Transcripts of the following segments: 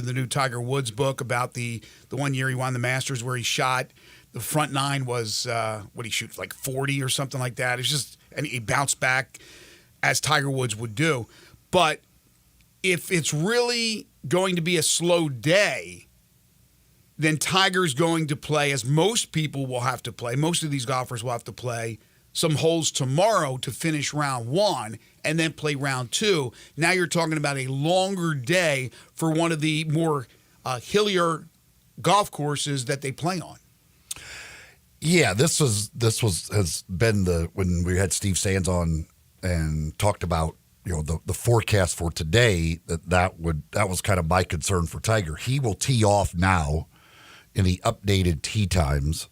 the new Tiger Woods book about the one year he won the Masters where he shot the front nine was what he shoot like 40 or something like that. It's just and he bounced back as Tiger Woods would do. But if it's really going to be a slow day, then Tiger's going to play, as most people will have to play, most of these golfers will have to play some holes tomorrow to finish round one and then play round two. Now you're talking about a longer day for one of the more hillier golf courses that they play on. Yeah, this has been when we had Steve Sands on and talked about the forecast for today, that was kind of my concern for Tiger. He will tee off now in the updated tee times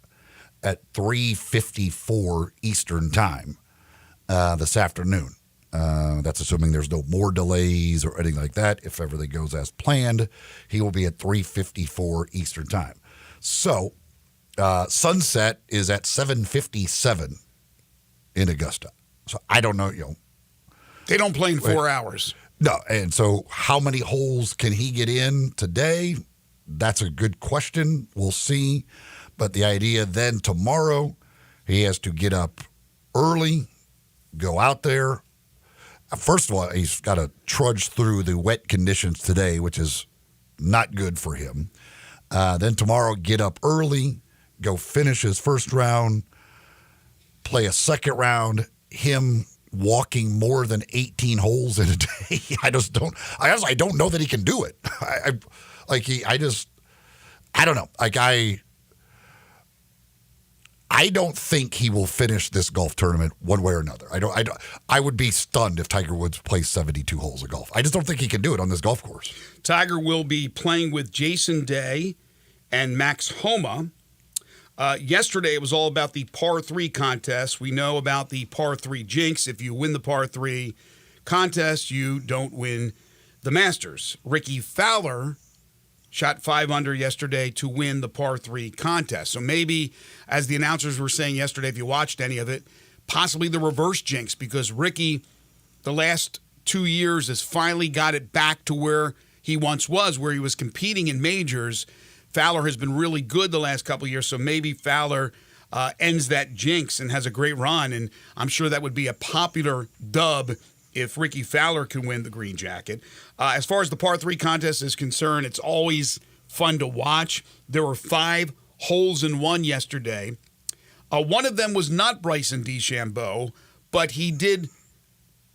at 3:54 Eastern time this afternoon. That's assuming there's no more delays or anything like that. If everything goes as planned, he will be at 3:54 Eastern time. So sunset is at 7:57 in Augusta. So I don't know, They don't play in 4 hours. No, and so how many holes can he get in today? That's a good question. We'll see. But the idea then tomorrow, he has to get up early, go out there. First of all, he's got to trudge through the wet conditions today, which is not good for him. Then tomorrow, get up early, go finish his first round, play a second round, him walking more than 18 holes in a day. I don't know that he can do it. I don't know. I don't think he will finish this golf tournament one way or another. I would be stunned if Tiger Woods plays 72 holes of golf. I just don't think he can do it on this golf course. Tiger will be playing with Jason Day and Max Homa. Yesterday, it was all about the par 3 contest. We know about the par 3 jinx. If you win the par 3 contest, you don't win the Masters. Ricky Fowler shot 5 under yesterday to win the par 3 contest. So maybe, as the announcers were saying yesterday, if you watched any of it, possibly the reverse jinx, because Ricky, the last 2 years, has finally got it back to where he once was, where he was competing in majors. Fowler has been really good the last couple of years, so maybe Fowler ends that jinx and has a great run, and I'm sure that would be a popular dub if Ricky Fowler can win the green jacket. As far as the par 3 contest is concerned, it's always fun to watch. There were 5 holes in one yesterday. One of them was not Bryson DeChambeau, but he did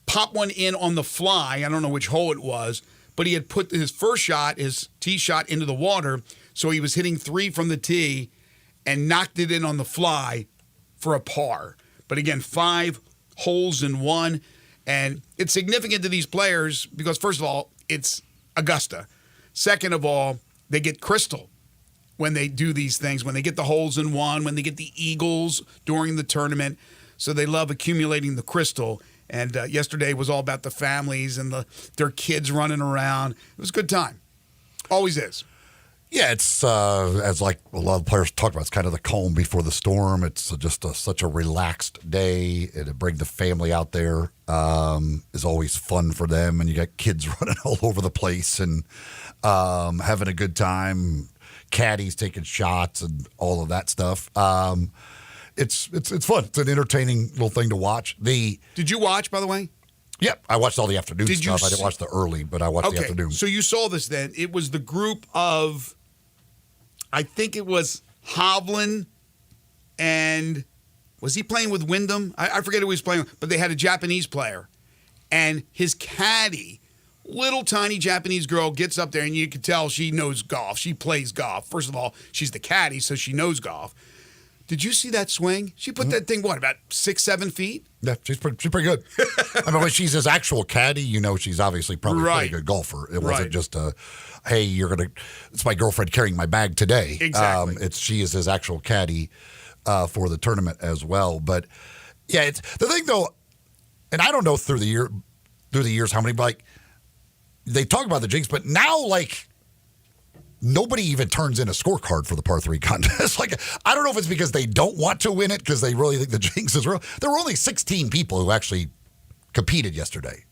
pop one in on the fly. I don't know which hole it was, but he had put his first shot, his tee shot, into the water, so he was hitting 3 from the tee and knocked it in on the fly for a par. But again, 5 holes in one. And it's significant to these players because, first of all, it's Augusta. Second of all, they get crystal when they do these things, when they get the holes in one, when they get the eagles during the tournament. So they love accumulating the crystal. And yesterday was all about the families and their kids running around. It was a good time. Always is. Yeah, it's as like a lot of players talk about. It's kind of the calm before the storm. It's just such a relaxed day, and to bring the family out there is always fun for them. And you got kids running all over the place and having a good time. Caddies taking shots and all of that stuff. It's fun. It's an entertaining little thing to watch. Did you watch, by the way? Yep, I watched all the afternoon stuff. I didn't watch the early, but I watched the afternoon. So you saw this then. It was the group of, I think it was Hovland, and was he playing with Wyndham? I forget who he was playing with, but they had a Japanese player. And his caddy, little tiny Japanese girl, gets up there, and you could tell she knows golf. She plays golf. First of all, she's the caddy, so she knows golf. Did you see that swing? She put that thing, about 6-7 feet? Yeah, she's pretty good. I mean, when she's his actual caddy, she's obviously probably a pretty good golfer. It wasn't just hey, it's my girlfriend carrying my bag today. Exactly. She is his actual caddy for the tournament as well. But yeah, it's the thing though, and I don't know through the years how many, they talk about the jinx, but now nobody even turns in a scorecard for the par 3 contest. I don't know if it's because they don't want to win it because they really think the jinx is real. There were only 16 people who actually competed yesterday.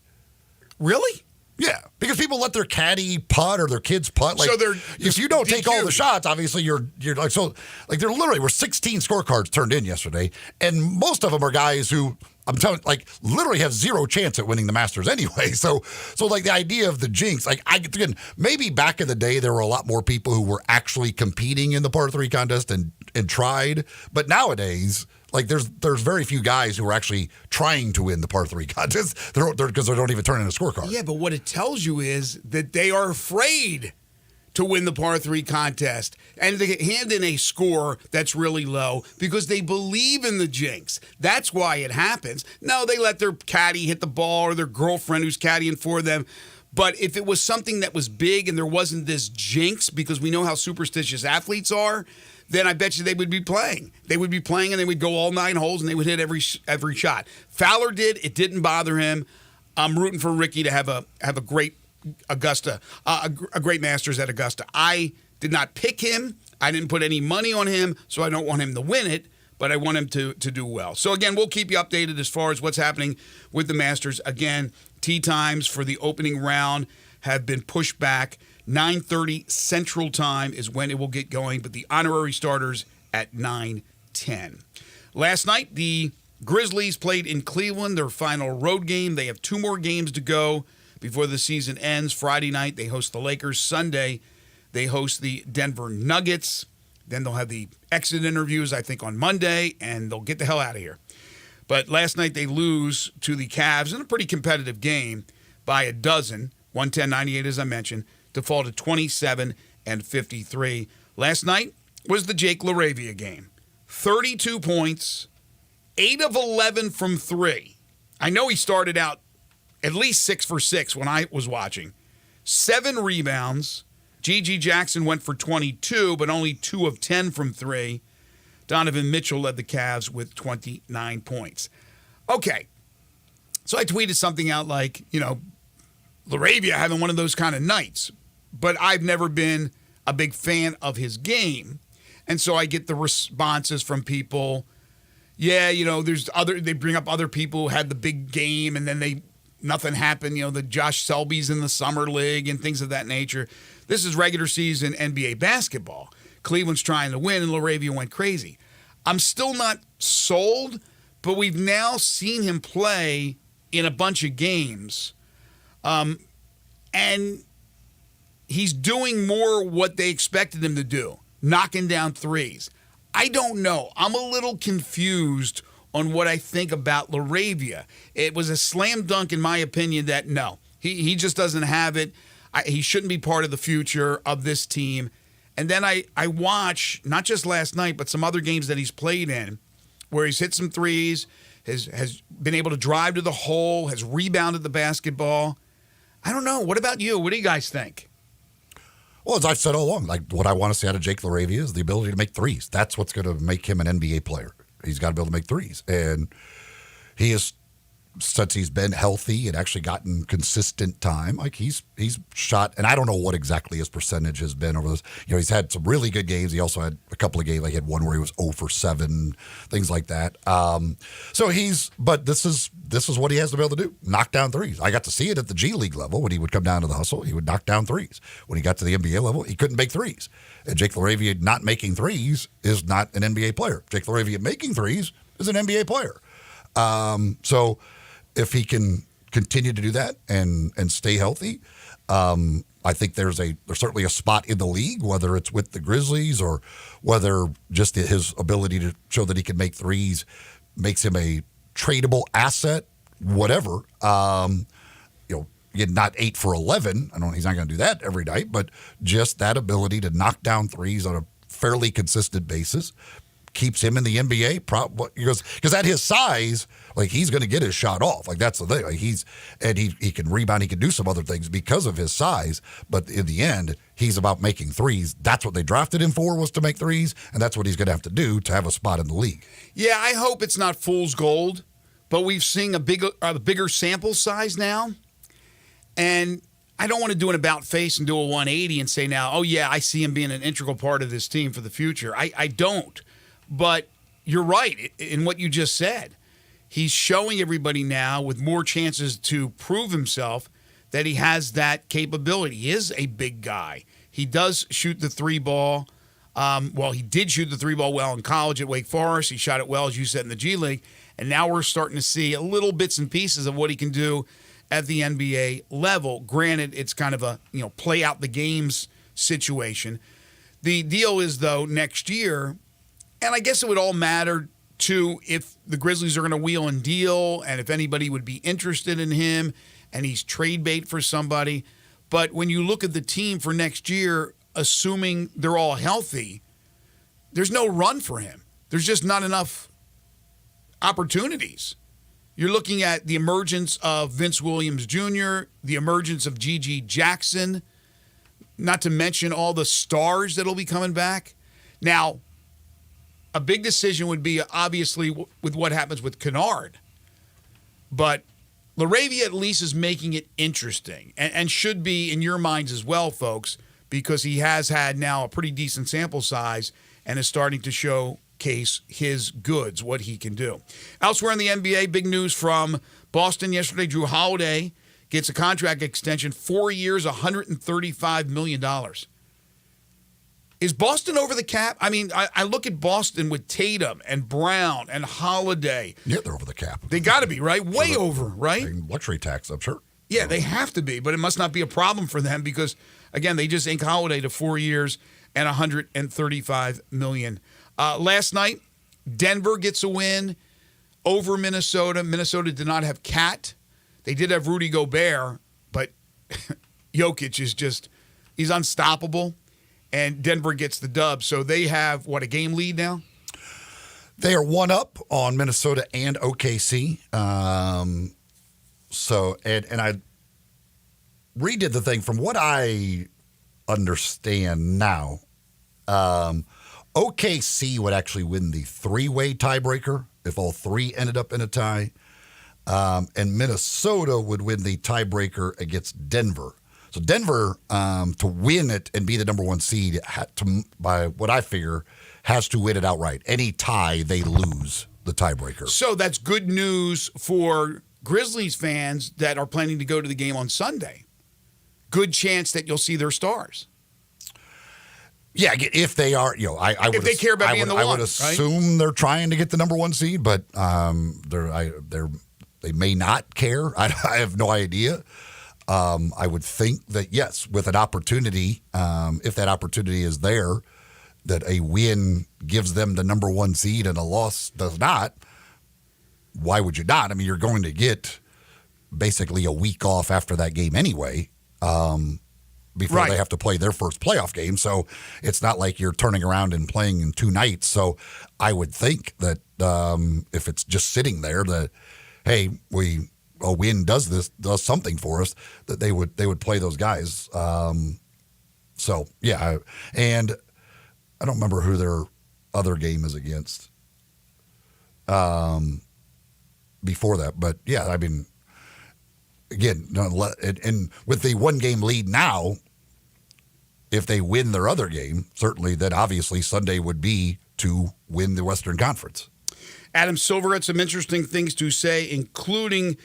Really? Yeah, because people let their caddy putt or their kids putt. Like, So they're if you don't take all the DQ'd. shots, obviously you're like, so like there literally were 16 scorecards turned in yesterday, and most of them are guys who I'm telling, like, literally have zero chance at winning the Masters anyway. So like the idea of the jinx, like, again, maybe back in the day there were a lot more people who were actually competing in the par 3 contest and tried, but nowadays, like, there's very few guys who are actually trying to win the par 3 contest because they don't even turn in a scorecard. Yeah, but what it tells you is that they are afraid to win the par 3 contest and they hand in a score that's really low because they believe in the jinx. That's why it happens. No, they let their caddy hit the ball or their girlfriend who's caddying for them. But if it was something that was big and there wasn't this jinx, because we know how superstitious athletes are, then I bet you they would be playing. They would be playing and they would go all 9 holes and they would hit every shot. Fowler did. It didn't bother him. I'm rooting for Ricky to have a great Augusta, a great Masters at Augusta. I did not pick him. I didn't put any money on him, so I don't want him to win it, but I want him to do well. So, again, we'll keep you updated as far as what's happening with the Masters. Again, tee times for the opening round have been pushed back. 9:30 Central Time is when it will get going, but the honorary starters at 9:10. Last night, the Grizzlies played in Cleveland, their final road game. They have 2 more games to go before the season ends. Friday night, they host the Lakers. Sunday, they host the Denver Nuggets. Then they'll have the exit interviews, I think, on Monday, and they'll get the hell out of here. But last night, they lose to the Cavs in a pretty competitive game by a dozen, 110-98, as I mentioned, to fall to 27-53. Last night was the Jake LaRavia game. 32 points, 8 of 11 from 3. I know he started out at least 6 for 6 when I was watching. 7 rebounds. G.G. Jackson went for 22, but only 2 of 10 from 3. Donovan Mitchell led the Cavs with 29 points. Okay, so I tweeted something out like, LaRavia having one of those kind of nights. But I've never been a big fan of his game. And so I get the responses from people, they bring up other people who had the big game and then nothing happened, the Josh Selby's in the summer league and things of that nature. This is regular season NBA basketball. Cleveland's trying to win and LaRavia went crazy. I'm still not sold, but we've now seen him play in a bunch of games. And he's doing more what they expected him to do, knocking down threes. I don't know. I'm a little confused on what I think about LaRavia. It was a slam dunk, in my opinion, that no, he just doesn't have it. He shouldn't be part of the future of this team. And then I watch, not just last night, but some other games that he's played in where he's hit some threes, has been able to drive to the hole, has rebounded the basketball. I don't know. What about you? What do you guys think? Well, as I've said all along, like, what I want to see out of Jake LaRavia is the ability to make threes. That's what's going to make him an NBA player. He's got to be able to make threes. And he is, since he's been healthy and actually gotten consistent time, like, he's shot, and I don't know what exactly his percentage has been over this. He's had some really good games. He also had a couple of games, like he had one where he was 0 for 7, things like that. But this is what he has to be able to do, knock down threes. I got to see it at the G League level when he would come down to the hustle. He would knock down threes. When he got to the NBA level, he couldn't make threes. And Jake LaRavia not making threes is not an NBA player. Jake LaRavia making threes is an NBA player. So if he can continue to do that and stay healthy, I think there's certainly a spot in the league, whether it's with the Grizzlies or whether just his ability to show that he can make threes makes him a tradable asset, whatever. Not 8 for 11. He's not going to do that every night, but just that ability to knock down threes on a fairly consistent basis keeps him in the NBA. Because at his size, like, he's going to get his shot off. Like, that's the thing. Like, he can rebound. He can do some other things because of his size. But in the end, he's about making threes. That's what they drafted him for, was to make threes, and that's what he's going to have to do to have a spot in the league. Yeah, I hope it's not fool's gold, but we've seen a bigger sample size now. And I don't want to do an about face and do a 180 and say now, oh, yeah, I see him being an integral part of this team for the future. I don't. But you're right in what you just said. He's showing everybody now with more chances to prove himself that he has that capability. He is a big guy. He does shoot the three ball. He did shoot the three ball well in college at Wake Forest. He shot it well, as you said, in the G League. And now we're starting to see a little bits and pieces of what he can do at the NBA level. Granted, it's kind of a play out the games situation. The deal is, though, next year, and I guess it would all matter, too, if the Grizzlies are going to wheel and deal and if anybody would be interested in him and he's trade bait for somebody. But when you look at the team for next year, assuming they're all healthy, there's no run for him. There's just not enough opportunities. You're looking at the emergence of Vince Williams Jr., the emergence of G.G. Jackson, not to mention all the stars that'll be coming back. Now, a big decision would be obviously with what happens with Kennard. But LaRavia at least is making it interesting and should be in your minds as well, folks, because he has had now a pretty decent sample size and is starting to showcase his goods, what he can do. Elsewhere in the NBA, big news from Boston yesterday. Drew Holiday gets a contract extension, 4 years, $135 million. Is Boston over the cap? I mean, I look at Boston with Tatum and Brown and Holiday. Yeah, they're over the cap. They got to be, right? Way over, right? Luxury tax, I'm sure. Yeah, they have to be, but it must not be a problem for them because, again, they just inked Holiday to 4 years and $135 million. Last night, Denver gets a win over Minnesota. Minnesota did not have Cat. They did have Rudy Gobert, but Jokic is he's unstoppable. And Denver gets the dub. So they have, a game lead now? They are one up on Minnesota and OKC. And I redid the thing from what I understand now. OKC would actually win the three-way tiebreaker if all three ended up in a tie. And Minnesota would win the tiebreaker against Denver. So Denver, to win it and be the number one seed, by what I figure, has to win it outright. Any tie, they lose the tiebreaker. So that's good news for Grizzlies fans that are planning to go to the game on Sunday. Good chance that you'll see their stars. Yeah, if they are, I would. If they care about being the one, I would assume they're trying to get the number one seed, but they may not care. I have no idea. I would think that, yes, with an opportunity, if that opportunity is there, that a win gives them the number one seed and a loss does not. Why would you not? I mean, you're going to get basically a week off after that game anyway, before they have to play their first playoff game. So it's not like you're turning around and playing in 2 nights. So I would think that if it's just sitting there, that, hey, a win does something for us, that they would play those guys. So yeah, and I don't remember who their other game is against before that, but yeah, I mean, again, and with the 1 game lead now, if they win their other game, certainly then obviously Sunday would be to win the Western Conference. Adam Silver had some interesting things to say, including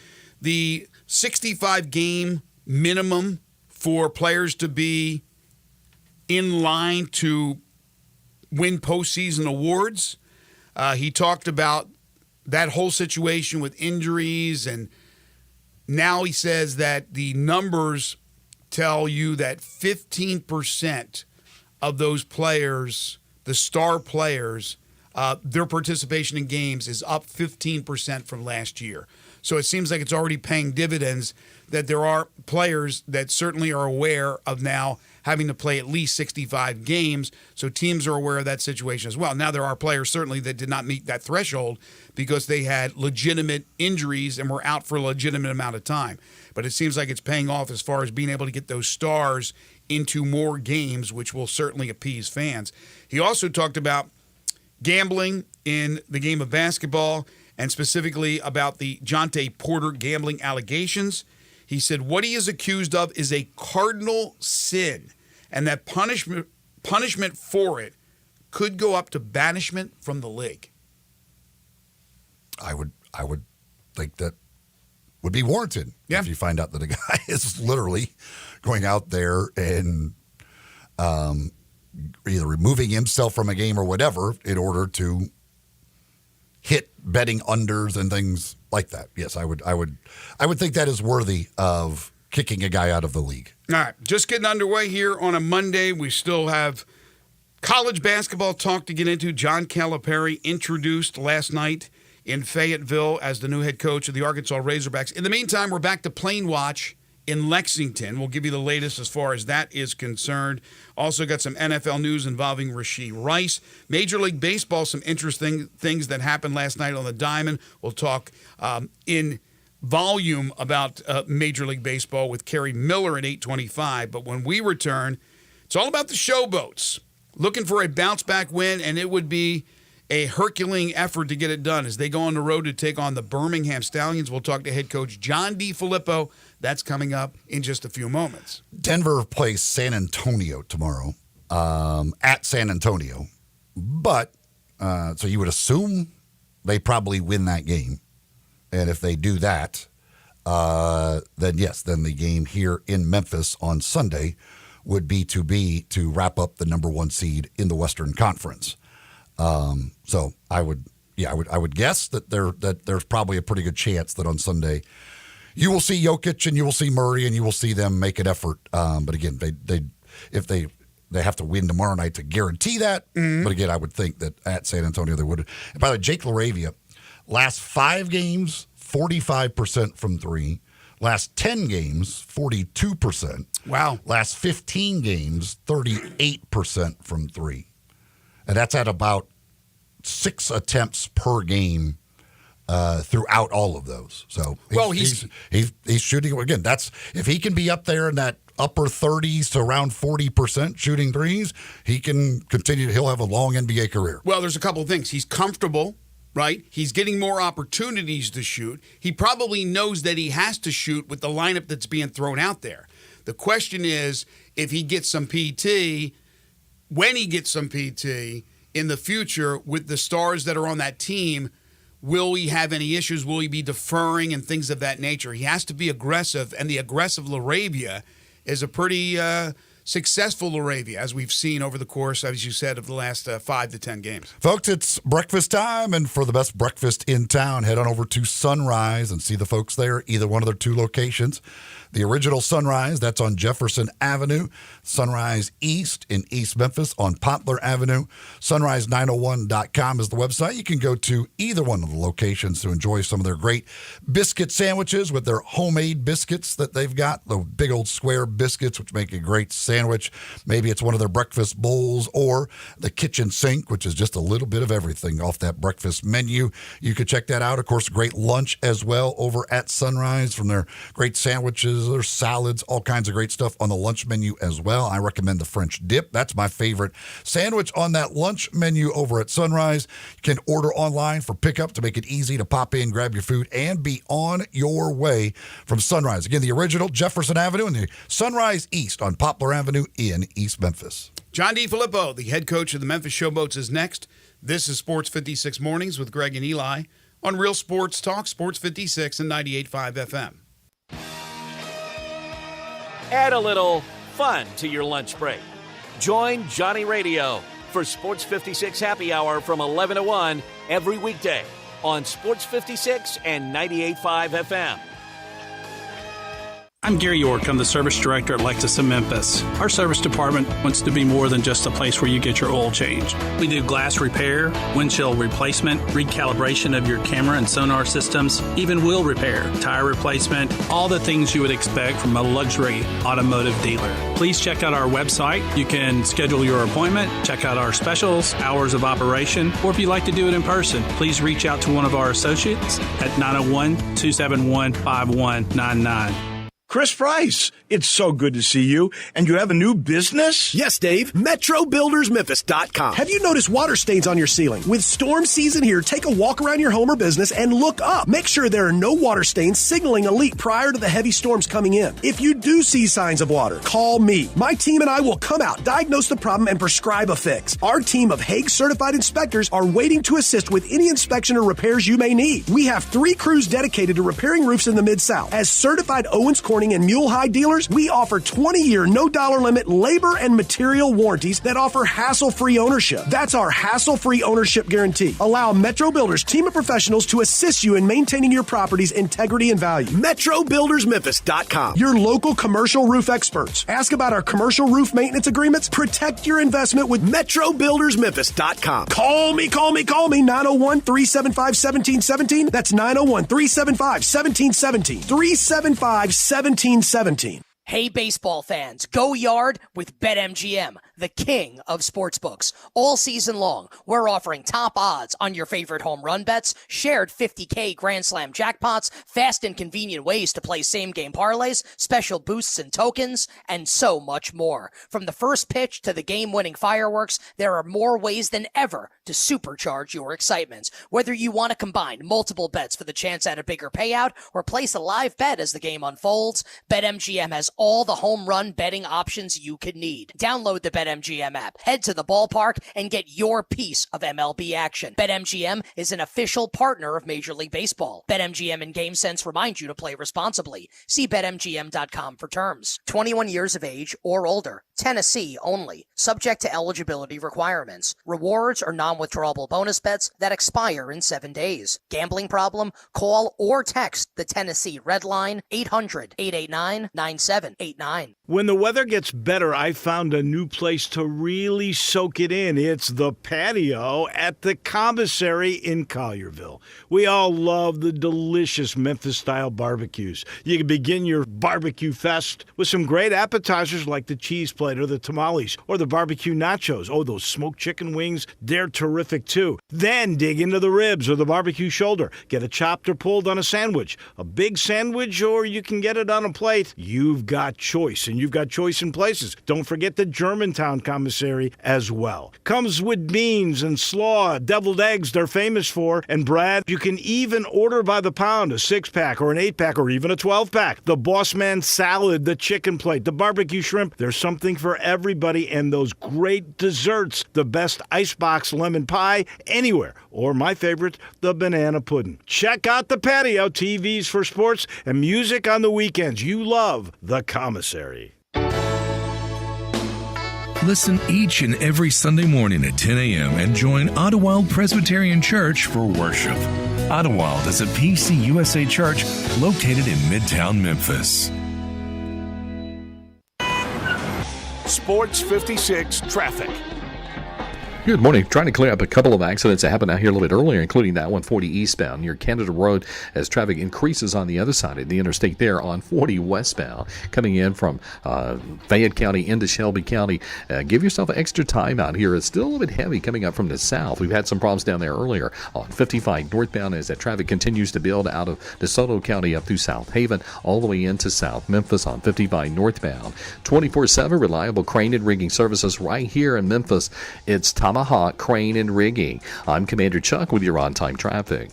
the 65-game minimum for players to be in line to win postseason awards. He talked about that whole situation with injuries, and now he says that the numbers tell you that 15% of those players, the star players, their participation in games is up 15% from last year. So it seems like it's already paying dividends, that there are players that certainly are aware of now having to play at least 65 games. So teams are aware of that situation as well. Now there are players certainly that did not meet that threshold because they had legitimate injuries and were out for a legitimate amount of time. But it seems like it's paying off as far as being able to get those stars into more games, which will certainly appease fans. He also talked about gambling in the game of basketball, and specifically about the Jonte Porter gambling allegations. He said what he is accused of is a cardinal sin, and that punishment for it could go up to banishment from the league. I would think that would be warranted. Yeah. If you find out that a guy is literally going out there and either removing himself from a game or whatever in order to hit betting unders and things like that. Yes, I would think that is worthy of kicking a guy out of the league. All right, just getting underway here on a Monday. We still have college basketball talk to get into. John Calipari introduced last night in Fayetteville as the new head coach of the Arkansas Razorbacks. In the meantime, we're back to Plain Watch in Lexington. We'll give you the latest as far as that is concerned. Also got some NFL news involving Rashee Rice. Major League Baseball, some interesting things that happened last night on the Diamond. We'll talk in volume about Major League Baseball with Kerry Miller at 8:25. But when we return, it's all about the Showboats. Looking for a bounce-back win, and it would be a Herculean effort to get it done as they go on the road to take on the Birmingham Stallions. We'll talk to head coach John DeFilippo. That's coming up in just a few moments. Denver plays San Antonio tomorrow at San Antonio. But, so you would assume they probably win that game. And if they do that, then yes, then the game here in Memphis on Sunday would be to wrap up the number one seed in the Western Conference. So I would guess that there's probably a pretty good chance that on Sunday you will see Jokic and you will see Murray and you will see them make an effort. But again, if they have to win tomorrow night to guarantee that. Mm-hmm. But again, I would think that at San Antonio they would. And by the way, Jake LaRavia, last 5 games, 45% from 3. Last 10 games, 42%. Wow. Last 15 games, 38% from 3. And that's at about 6 attempts per game throughout all of those. So he's shooting again. That's if he can be up there in that upper 30s to around 40% shooting threes, he can continue. He'll have a long NBA career. Well, there's a couple of things. He's comfortable, right? He's getting more opportunities to shoot. He probably knows that he has to shoot with the lineup that's being thrown out there. The question is if he gets some PT. When he gets some PT in the future with the stars that are on that team, will he have any issues? Will he be deferring and things of that nature? He has to be aggressive, and the aggressive LaRavia is a pretty successful LaRavia, as we've seen over the course, as you said, of the last 5 to 10 games. Folks, it's breakfast time, and for the best breakfast in town, head on over to Sunrise and see the folks there, either one of their 2 locations. The original Sunrise, that's on Jefferson Avenue. Sunrise East in East Memphis on Poplar Avenue. Sunrise901.com is the website. You can go to either one of the locations to enjoy some of their great biscuit sandwiches with their homemade biscuits that they've got, the big old square biscuits, which make a great sandwich. Maybe it's one of their breakfast bowls or the kitchen sink, which is just a little bit of everything off that breakfast menu. You can check that out. Of course, great lunch as well over at Sunrise from their great sandwiches. There's salads, all kinds of great stuff on the lunch menu as well. I recommend the French dip. That's my favorite sandwich on that lunch menu over at Sunrise. You can order online for pickup to make it easy to pop in, grab your food, and be on your way from Sunrise. Again, the original Jefferson Avenue and the Sunrise East on Poplar Avenue in East Memphis. John DeFilippo, the head coach of the Memphis Showboats, is next. This is Sports 56 Mornings with Greg and Eli on Real Sports Talk, Sports 56 and 98.5 FM. Add a little fun to your lunch break. Join Johnny Radio for Sports 56 Happy Hour from 11 to 1 every weekday on Sports 56 and 98.5 FM. I'm Gary York. I'm the service director at Lexus of Memphis. Our service department wants to be more than just a place where you get your oil changed. We do glass repair, windshield replacement, recalibration of your camera and sonar systems, even wheel repair, tire replacement, all the things you would expect from a luxury automotive dealer. Please check out our website. You can schedule your appointment, check out our specials, hours of operation, or if you'd like to do it in person, please reach out to one of our associates at 901-271-5199. Chris Price, it's so good to see you. And you have a new business? Yes, Dave. MetroBuildersMemphis.com. Have you noticed water stains on your ceiling? With storm season here, take a walk around your home or business and look up. Make sure there are no water stains signaling a leak prior to the heavy storms coming in. If you do see signs of water, call me. My team and I will come out, diagnose the problem, and prescribe a fix. Our team of Hague-certified inspectors are waiting to assist with any inspection or repairs you may need. We have 3 crews dedicated to repairing roofs in the Mid-South. As certified Owens Corning and Mule High dealers, we offer 20-year, no-dollar limit labor and material warranties that offer hassle-free ownership. That's our hassle-free ownership guarantee. Allow Metro Builders team of professionals to assist you in maintaining your property's integrity and value. MetroBuildersMemphis.com. Your local commercial roof experts. Ask about our commercial roof maintenance agreements. Protect your investment with MetroBuildersMemphis.com. Call me, 901-375-1717. That's 901-375-1717. 375-1717. Hey, baseball fans, go yard with BetMGM, the king of sportsbooks. All season long, we're offering top odds on your favorite home run bets, shared 50K Grand Slam jackpots, fast and convenient ways to play same-game parlays, special boosts and tokens, and so much more. From the first pitch to the game-winning fireworks, there are more ways than ever to supercharge your excitement. Whether you want to combine multiple bets for the chance at a bigger payout or place a live bet as the game unfolds, BetMGM has all the home run betting options you could need. Download the BetMGM app, head to the ballpark, and get your piece of MLB action. BetMGM is an official partner of Major League Baseball. BetMGM and GameSense remind you to play responsibly. See BetMGM.com for terms. 21 years of age or older. Tennessee only. Subject to eligibility requirements. Rewards are non-withdrawable bonus bets that expire in 7 days. Gambling problem? Call or text the Tennessee Red Line 800-889-9789. When the weather gets better, I found a new place to really soak it in. It's the patio at the Commissary in Collierville. We all love the delicious Memphis-style barbecues. You can begin your barbecue fest with some great appetizers like the cheese plate or the tamales or the barbecue nachos. Oh, those smoked chicken wings, they're terrific too. Then dig into the ribs or the barbecue shoulder. Get it chopped or pulled on a sandwich. A big sandwich, or you can get it on a plate. You've got choice, and you've got choice in places. Don't forget the Germantown Commissary as well. Comes with beans and slaw, deviled eggs they're famous for. And Brad, you can even order by the pound, a 6-pack or an 8-pack or even a 12-pack. The Boss Man salad, the chicken plate, the barbecue shrimp. There's something for everybody, and those great desserts. The best icebox lemon pie anywhere. Or my favorite, the banana pudding. Check out the patio, TVs for sports, and music on the weekends. You love the Commissary. Listen each and every Sunday morning at 10 a.m. and join Ottawa Presbyterian Church for worship. Ottawa is a PCUSA church located in Midtown Memphis. Sports 56 traffic. Good morning. Trying to clear up a couple of accidents that happened out here a little bit earlier, including that 140 eastbound near Canada Road as traffic increases on the other side of the interstate there on 40 westbound. Coming in from Fayette County into Shelby County. Give yourself extra time out here. It's still a little bit heavy coming up from the south. We've had some problems down there earlier on 55 northbound as that traffic continues to build out of DeSoto County up through South Haven all the way into South Memphis on 55 northbound. 24/7 reliable crane and rigging services right here in Memphis. It's Tomahawk Crane and Rigging. I'm Commander Chuck with your on-time traffic.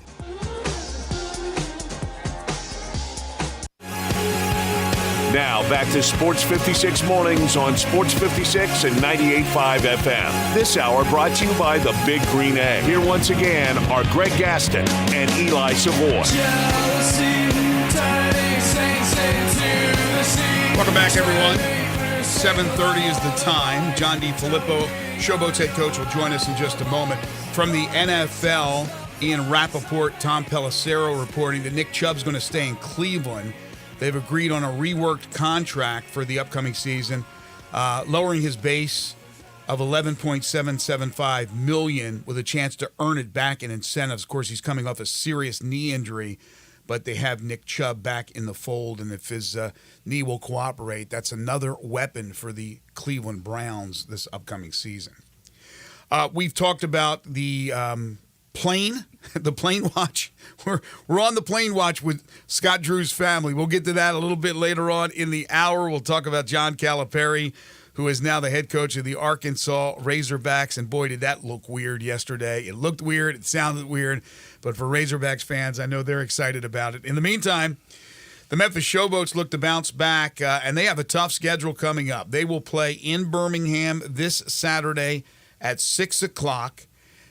Now back to Sports 56 mornings on Sports 56 and 98.5 FM. This hour brought to you by the Big Green Egg. Here once again are Greg Gaston and Eli Savoy. Welcome back, everyone. 7:30 is the time. John DiFilippo, Showboat's head coach, will join us in just a moment. From the NFL, Ian Rappaport, Tom Pelissero reporting that Nick Chubb's going to stay in Cleveland. They've agreed on a reworked contract for the upcoming season, lowering his base of $11.775 million with a chance to earn it back in incentives. Of course, he's coming off a serious knee injury, but they have Nick Chubb back in the fold, and if his knee will cooperate, that's another weapon for the Cleveland Browns this upcoming season. We've talked about the the plane watch. We're on the plane watch with Scott Drew's family. We'll get to that a little bit later on in the hour. We'll talk about John Calipari, who is now the head coach of the Arkansas Razorbacks. And boy, did that look weird yesterday. It looked weird. It sounded weird. But for Razorbacks fans, I know they're excited about it. In the meantime, the Memphis Showboats look to bounce back, and they have a tough schedule coming up. They will play in Birmingham this Saturday at 6 o'clock.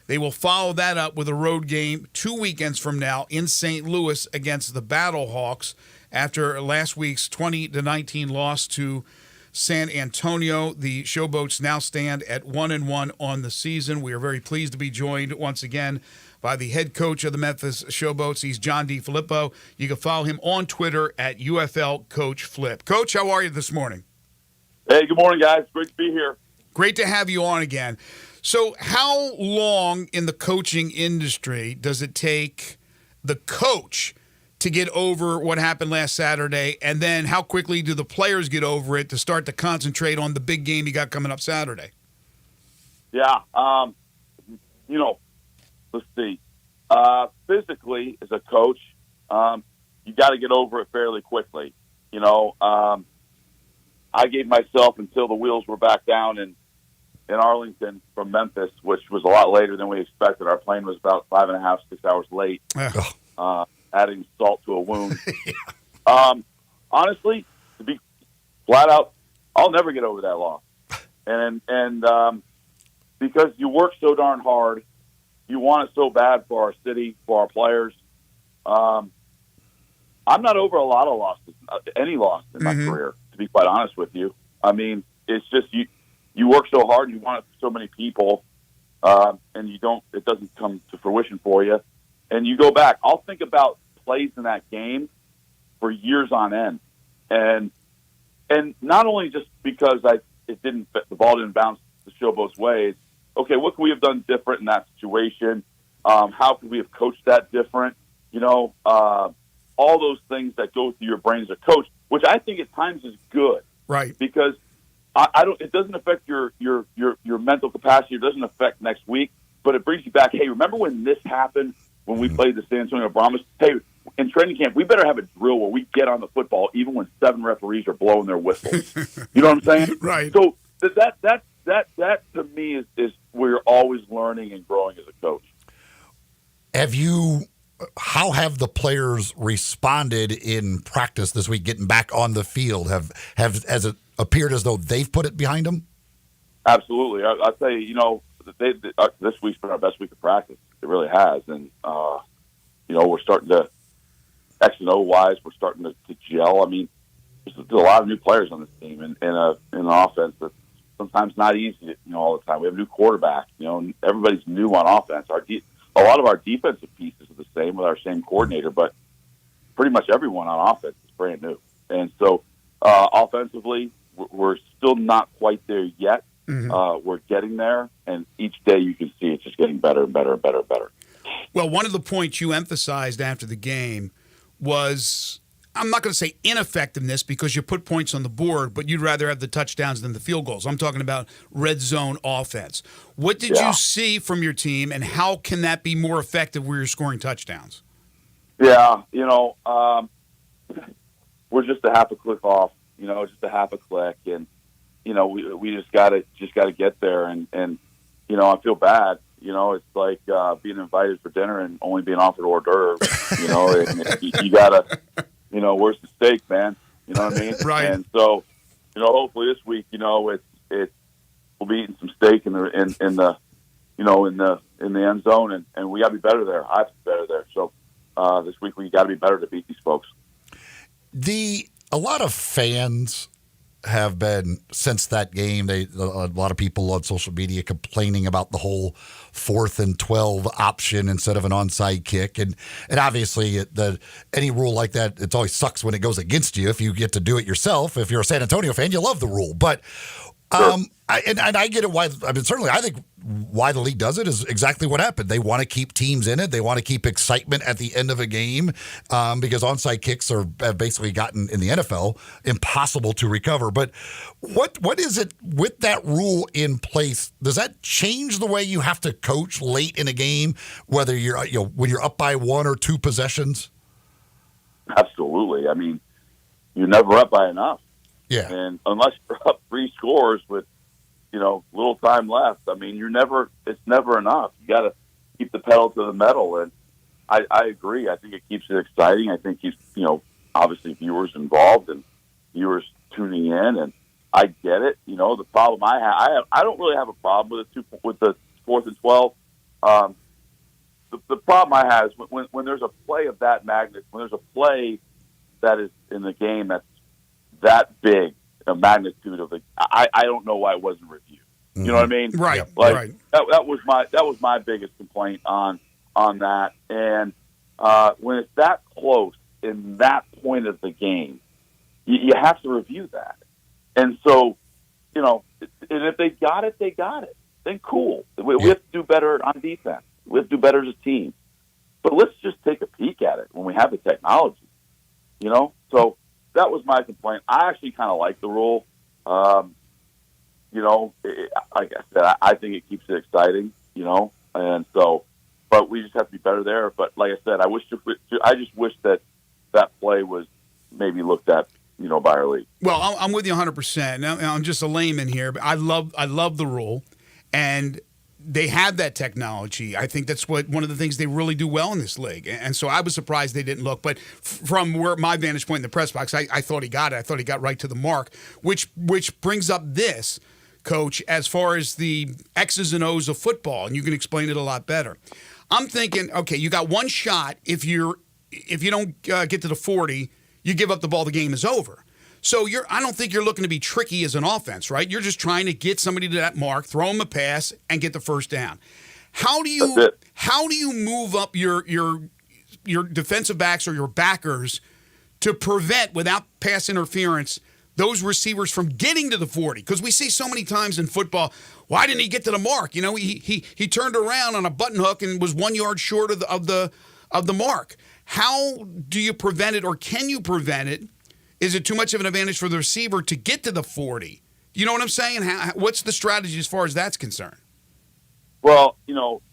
They will follow that up with a road game 2 weekends from now in St. Louis against the Battlehawks after last week's 20-19 loss to San Antonio. The Showboats now stand at 1-1 on the season. We are very pleased to be joined once again by the head coach of the Memphis Showboats. He's John DiFilippo. You can follow him on Twitter at UFL Coach Flip. Coach, how are you this morning? Hey, good morning, guys. Great to be here. Great to have you on again. So how long in the coaching industry does it take the coach to get over what happened last Saturday, and then how quickly do the players get over it to start to concentrate on the big game you got coming up Saturday? Yeah, let's see. Physically, as a coach, you got to get over it fairly quickly. I gave myself until the wheels were back down in Arlington from Memphis, which was a lot later than we expected. Our plane was about 5.5, 6 hours late, adding salt to a wound. Honestly, to be flat out, I'll never get over that loss. And because you work so darn hard, you want it so bad for our city, for our players. I'm not over a lot of losses, any loss in my career, to be quite honest with you. I mean, it's just you work so hard, you want it for so many people, and it doesn't come to fruition for you. And you go back. I'll think about plays in that game for years on end. And not only just because the ball didn't bounce the Showboats' way. Okay, what could we have done different in that situation? How could we have coached that different? All those things that go through your brain as a coach, which I think at times is good. Right. Because it doesn't affect your mental capacity. It doesn't affect next week, but it brings you back. Hey, remember when this happened when we played the San Antonio Brahmas? Hey, in training camp, we better have a drill where we get on the football even when 7 referees are blowing their whistles. You know what I'm saying? Right. So that to me is where you're always learning and growing as a coach. How have the players responded in practice this week, getting back on the field? Has it appeared as though they've put it behind them? Absolutely. I'll tell you, this week's been our best week of practice. It really has. And, we're starting to, X and O wise, we're starting to gel. I mean, there's a lot of new players on this team and in an offense that's sometimes not easy, all the time. We have a new quarterback, and everybody's new on offense. A lot of our defensive pieces are the same with our same coordinator, but pretty much everyone on offense is brand new. And so offensively, we're still not quite there yet. We're getting there, and each day you can see it's just getting better and better and better and better. Well, one of the points you emphasized after the game was, I'm not going to say ineffectiveness because you put points on the board, but you'd rather have the touchdowns than the field goals. I'm talking about red zone offense. What did you see from your team, and how can that be more effective where you're scoring touchdowns? Yeah, we're just a half a click off, just a half a click, and we just gotta get there, and I feel bad. It's like being invited for dinner and only being offered hors d'oeuvres. And you gotta, where's the steak, man? You know what I mean? Right. And so, hopefully this week, we'll be eating some steak in the end zone, and we gotta be better there. I have to be better there. So this week we gotta be better to beat these folks. A lot of fans have been, since that game, a lot of people on social media complaining about the whole 4th and 12 option instead of an onside kick. And obviously any rule like that, it always sucks when it goes against you. If you get to do it yourself, if you're a San Antonio fan, you love the rule. But I get it. Certainly I think why the league does it is exactly what happened. They want to keep teams in it. They want to keep excitement at the end of a game because onside kicks have basically gotten, in the NFL, impossible to recover. But what is it with that rule in place? Does that change the way you have to coach late in a game, whether you're when you're up by 1 or 2 possessions? Absolutely. I mean, you're never up by enough. Yeah. And unless you're up 3 scores with, little time left, I mean, it's never enough. You got to keep the pedal to the metal. And I agree. I think it keeps it exciting. I think keeps, obviously viewers involved and viewers tuning in. And I get it. The problem I don't really have a problem with the 4th and 12. The problem I have is when there's a play of that magnitude, when there's a play that is in the game that's that big, a magnitude of I don't know why it wasn't reviewed. You know what I mean? Right. Right. That was my biggest complaint on that. And when it's that close in that point of the game, you have to review that. And so, and if they got it, they got it. Then cool. We have to do better on defense. We have to do better as a team. But let's just take a peek at it when we have the technology. So that was my complaint. I actually kind of like the rule. Like I said, I think it keeps it exciting, and so, but we just have to be better there. But like I said, I just wish that play was maybe looked at, by our league. Well, I'm with you 100%. Now, I'm just a layman here, but I love the rule, and they have that technology. I think that's one of the things they really do well in this league. And so I was surprised they didn't look. But from where my vantage point in the press box, I thought he got it. I thought he got right to the mark, which brings up this, Coach, as far as the X's and O's of football, and you can explain it a lot better. I'm thinking, okay, you got one shot. If you don't get to the 40, you give up the ball, the game is over. So I don't think you're looking to be tricky as an offense, right? You're just trying to get somebody to that mark, throw them a pass, and get the first down. How do you move up your defensive backs or your backers to prevent, without pass interference, those receivers from getting to the 40? Because we see so many times in football, why didn't he get to the mark? He turned around on a button hook and was 1 yard short of the mark. How do you prevent it, or can you prevent it? Is it too much of an advantage for the receiver to get to the 40? You know what I'm saying? What's the strategy as far as that's concerned? Well,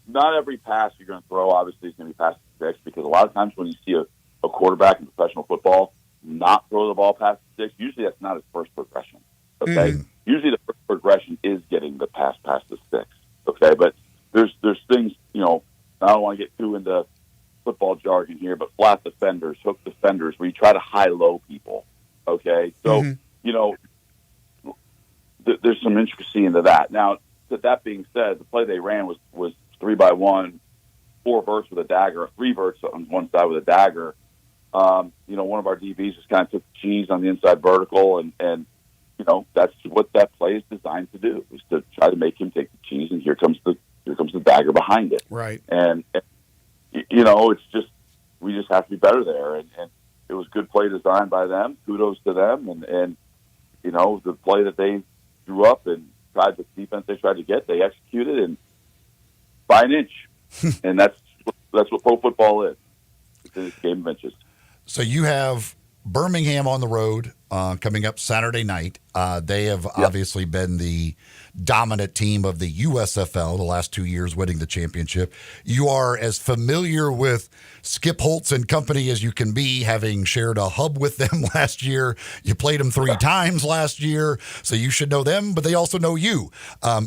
not every pass you're going to throw, obviously, is going to be past the sticks, because a lot of times when you see a quarterback in professional football not throw the ball past the sticks, usually that's not his first progression. Okay? Mm-hmm. Usually the first progression is getting the pass past the sticks. Okay? But there's things, I don't want to get too into football jargon here, but flat defenders, hook defenders, where you try to high-low people. Okay, so there's some intricacy into that. Now, that being said, the play they ran was 3-by-1, 4 verts with a dagger, 3 verts on one side with a dagger. One of our DBs just kind of took the cheese on the inside vertical, and that's what that play is designed to do, is to try to make him take the cheese, and here comes the dagger behind it. Right. And it's just, we just have to be better there, and it was good play design by them. Kudos to them. And the play that they drew up and tried the defense they tried to get, they executed, and by an inch. And that's what pro football is. It's a game of inches. So you have Birmingham on the road coming up Saturday night. They have obviously been the dominant team of the USFL the last 2 years, winning the championship. You are as familiar with Skip Holtz and company as you can be, having shared a hub with them last year. You played them 3 times last year, so you should know them, but they also know you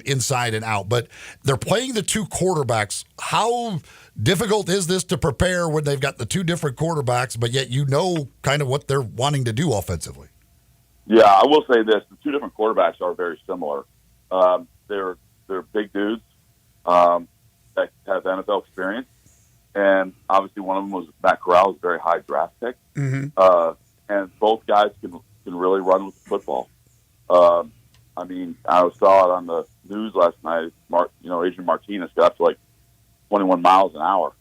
inside and out. But they're playing the 2 quarterbacks. How difficult is this to prepare when they've got the 2 different quarterbacks, but yet kind of what they're wanting to do offensively? Yeah, I will say this. The 2 different quarterbacks are very similar. They're big dudes that have NFL experience, and obviously one of them was Matt Corral's very high draft pick. Mm-hmm. And both guys can really run with the football. I saw it on the news last night. Adrian Martinez got up to 21 miles an hour.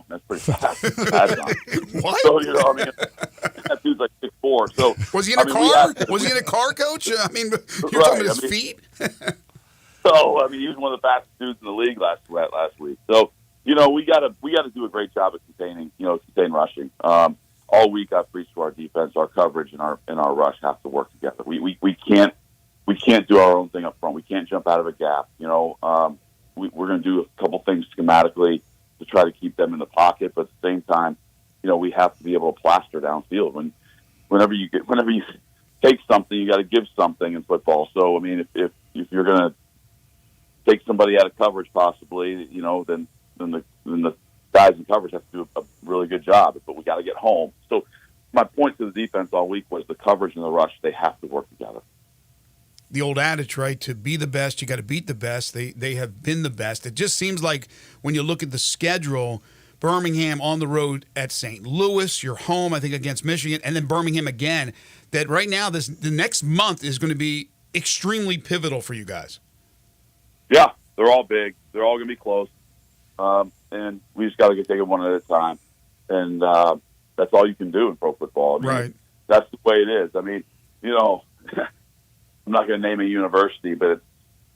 That's pretty fast. What? So, that dude's 6'4". So was he in a car? Was he in a car, Coach? You're talking about his feet. So, I mean, he was one of the fastest dudes in the league last week. So, we got to do a great job of containing rushing. All week I've preached to our defense, our coverage and our rush have to work together. We can't do our own thing up front. We can't jump out of a gap. We're going to do a couple things schematically to try to keep them in the pocket, but at the same time, we have to be able to plaster downfield. Whenever you take something, you got to give something in football. So, I mean, if you're going to take somebody out of coverage, possibly, then the guys in coverage have to do a really good job. But we got to get home. So, my point to the defense all week was the coverage and the rush, they have to work together. The old adage, right? To be the best, you got to beat the best. They have been the best. It just seems like when you look at the schedule, Birmingham on the road at St. Louis, you're home, I think, against Michigan, and then Birmingham again, that right now the next month is going to be extremely pivotal for you guys. Yeah, they're all big. They're all going to be close. And we just got to take it one at a time. And that's all you can do in pro football. I mean, right. That's the way it is. I mean, I'm not going to name a university, but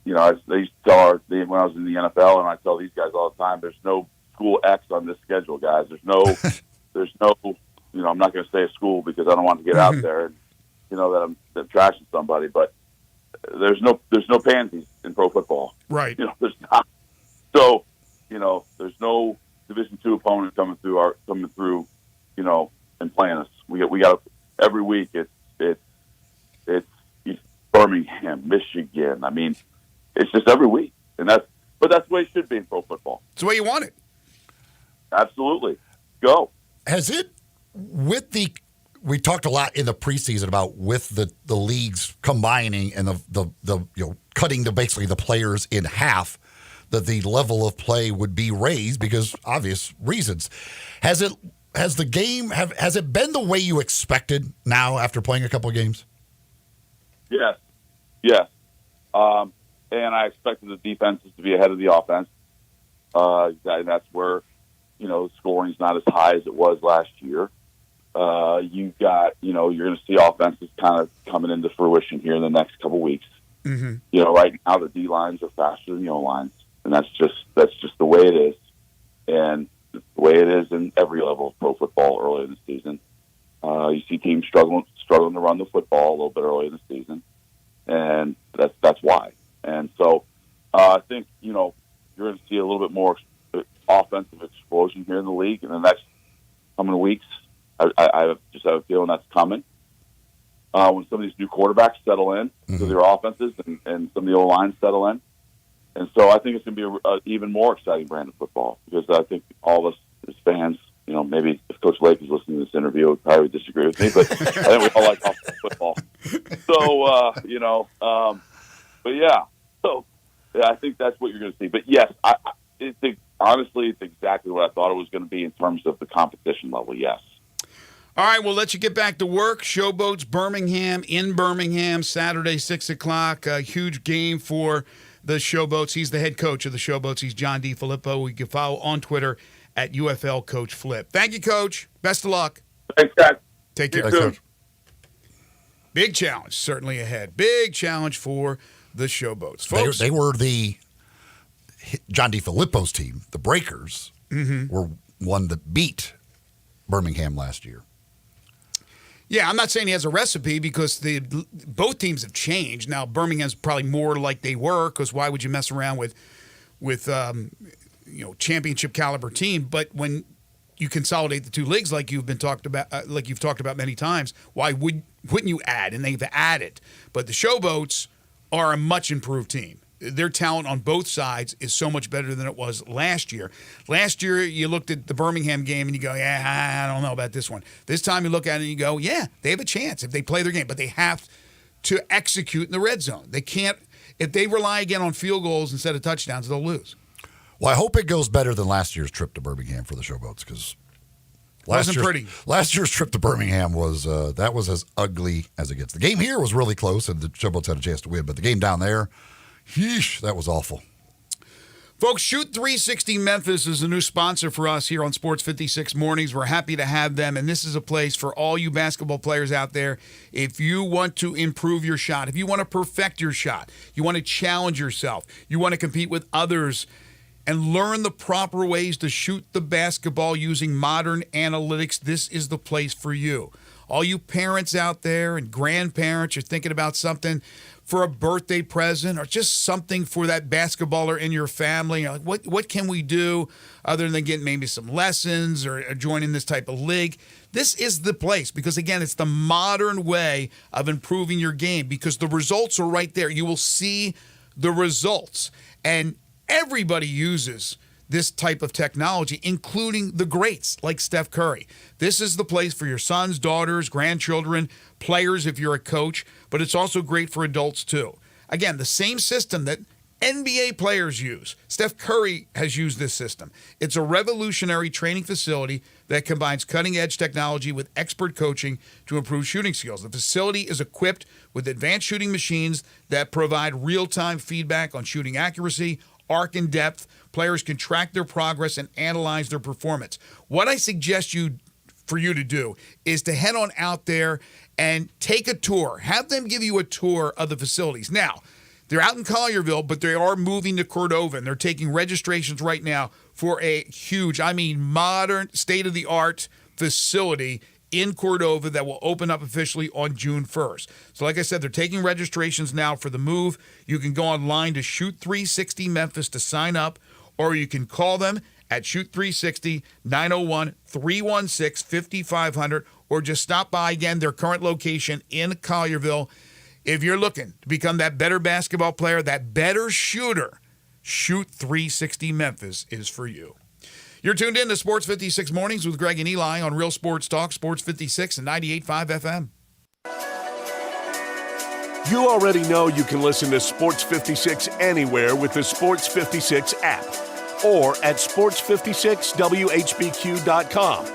they used to tell when I was in the NFL, and I tell these guys all the time, there's no school X on this schedule, guys. There's no, I'm not going to say a school because I don't want to get out there and, that I'm trashing somebody, but there's no pansies in pro football. Right. There's not. So, there's no Division II opponent coming through, and playing us. We got every week. It's Birmingham, Michigan. I mean, it's just every week, but that's the way it should be in pro football. It's the way you want it. Absolutely. Go. Has it we talked a lot in the preseason about with the leagues combining and the cutting basically the players in half, that the level of play would be raised because obvious reasons. Has it been the way you expected now after playing a couple of games? Yes. And I expected the defenses to be ahead of the offense. And that's where, scoring's not as high as it was last year. You've got, you're going to see offenses kind of coming into fruition here in the next couple weeks. Mm-hmm. Right now the D lines are faster than the O lines, and that's just the way it is. And the way it is in every level of pro football early in the season. You see teams struggling to run the football a little bit early in the season, and that's why. And so I think you're going to see a little bit more offensive explosion here in the league in the next coming weeks. I just have a feeling that's coming when some of these new quarterbacks settle in to their offenses and some of the O-lines settle in. And so I think it's going to be an even more exciting brand of football because I think all of us as fans, maybe if Coach Lake is listening to this interview, would probably disagree with me, but I think we all like offensive football. So, but yeah. So, yeah, I think that's what you're going to see. But yes, I think honestly, it's exactly what I thought it was going to be in terms of the competition level. Yes. All right, we'll let you get back to work. Showboats Birmingham in Birmingham, Saturday, 6 o'clock. A huge game for the Showboats. He's the head coach of the Showboats. He's John DiFilippo. You can follow on Twitter at UFL Coach Flip. Thank you, Coach. Best of luck. Thanks, guys. Take care. Thanks, Coach. Big challenge certainly ahead. Big challenge for the Showboats. Folks, They were the John DiFilippo's team, the Breakers, were one that beat Birmingham last year. Yeah, I'm not saying he has a recipe because both teams have changed. Now, Birmingham's probably more like they were because why would you mess around with championship caliber team? But when you consolidate the two leagues like you've talked about many times, why wouldn't you add? And they've added. But the Showboats are a much improved team. Their talent on both sides is so much better than it was last year. Last year, you looked at the Birmingham game and you go, yeah, I don't know about this one. This time you look at it and you go, yeah, they have a chance if they play their game, but they have to execute in the red zone. They can't, if they rely again on field goals instead of touchdowns, they'll lose. Well, I hope it goes better than last year's trip to Birmingham for the Showboats because last year's trip to Birmingham was that was as ugly as it gets. The game here was really close and the Showboats had a chance to win, but the game down there, yeesh, that was awful. Folks, Shoot 360 Memphis is a new sponsor for us here on Sports 56 Mornings. We're happy to have them, and this is a place for all you basketball players out there. If you want to improve your shot, if you want to perfect your shot, you want to challenge yourself, you want to compete with others, and learn the proper ways to shoot the basketball using modern analytics, this is the place for you. All you parents out there and grandparents, you're thinking about something for a birthday present or just something for that basketballer in your family. You're like, what can we do other than getting maybe some lessons or joining this type of league? This is the place because, again, it's the modern way of improving your game because the results are right there. You will see the results. And everybody uses this type of technology, including the greats like Steph Curry. This is the place for your sons, daughters, grandchildren, players if you're a coach, but it's also great for adults too. Again, the same system that NBA players use. Steph Curry has used this system. It's a revolutionary training facility that combines cutting-edge technology with expert coaching to improve shooting skills. The facility is equipped with advanced shooting machines that provide real-time feedback on shooting accuracy, arc and depth. Players can track their progress and analyze their performance. What I suggest for you to do is to head on out there and take a tour. Have them give you a tour of the facilities. Now, they're out in Collierville, but they are moving to Cordova, and they're taking registrations right now for a huge, modern, state-of-the-art facility in Cordova that will open up officially on June 1st. So like I said, they're taking registrations now for the move. You can go online to Shoot 360 Memphis to sign up, or you can call them at Shoot 360 901-316-5500, or just stop by again their current location in Collierville. If you're looking to become that better basketball player, that better shooter, Shoot 360 Memphis is for you. You're tuned in to Sports 56 Mornings with Greg and Eli on Real Sports Talk, Sports 56 and 98.5 FM. You already know you can listen to Sports 56 anywhere with the Sports 56 app or at sports56whbq.com.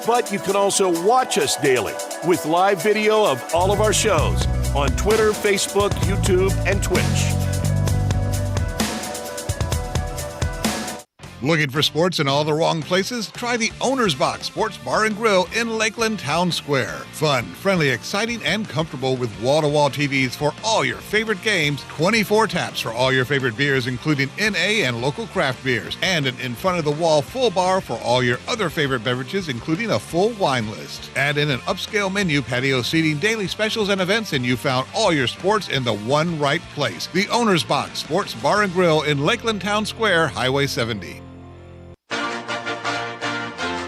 But you can also watch us daily with live video of all of our shows on Twitter, Facebook, YouTube, and Twitch. Looking for sports in all the wrong places? Try the Owner's Box Sports Bar and Grill in Lakeland Town Square. Fun, friendly, exciting, and comfortable with wall-to-wall TVs for all your favorite games, 24 taps for all your favorite beers, including NA and local craft beers, and an in-front-of-the-wall full bar for all your other favorite beverages, including a full wine list. Add in an upscale menu, patio seating, daily specials, and events, and you found all your sports in the one right place. The Owner's Box Sports Bar and Grill in Lakeland Town Square, Highway 70.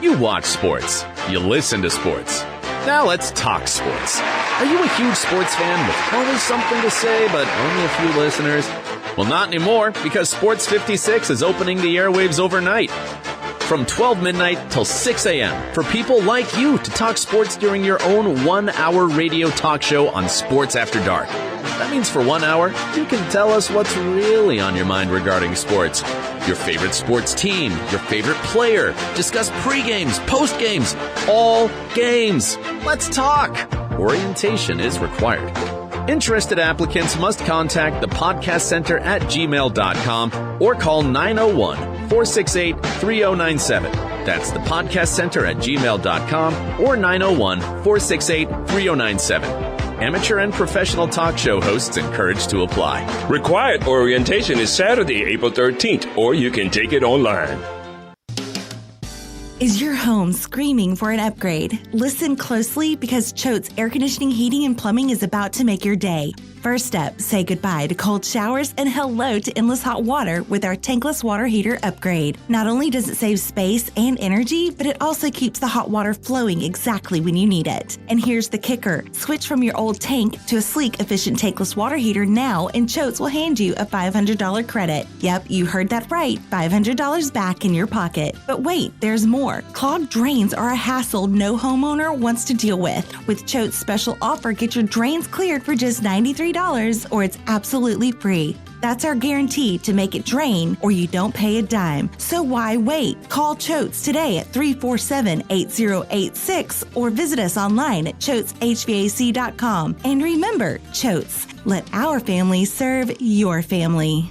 You watch sports. You listen to sports. Now let's talk sports. Are you a huge sports fan with always something to say but only a few listeners? Well, not anymore, because Sports 56 is opening the airwaves overnight. From 12 midnight till 6 a.m. for people like you to talk sports during your own 1-hour radio talk show on Sports After Dark. That means for 1 hour, you can tell us what's really on your mind regarding sports. Your favorite sports team, your favorite player, discuss pre-games, post-games, all games. Let's talk. Orientation is required. Interested applicants must contact the podcast center at gmail.com or call 901-468-3097. That's the podcast center at gmail.com or 901-468-3097. Amateur and professional talk show hosts encouraged to apply. Required orientation is Saturday, April 13th, or you can take it online. Is your home screaming for an upgrade? Listen closely because Choate's Air Conditioning, Heating, and Plumbing is about to make your day. First up, say goodbye to cold showers and hello to endless hot water with our tankless water heater upgrade. Not only does it save space and energy, but it also keeps the hot water flowing exactly when you need it. And here's the kicker. Switch from your old tank to a sleek, efficient tankless water heater now, and Choate's will hand you a $500 credit. Yep, you heard that right. $500 back in your pocket. But wait, there's more. Clogged drains are a hassle no homeowner wants to deal with. With Choate's special offer, get your drains cleared for just $93 or it's absolutely free. That's our guarantee to make it drain or you don't pay a dime. So why wait? Call Choate's today at 347-8086 or visit us online at choateshvac.com. And remember, Choate's, let our family serve your family.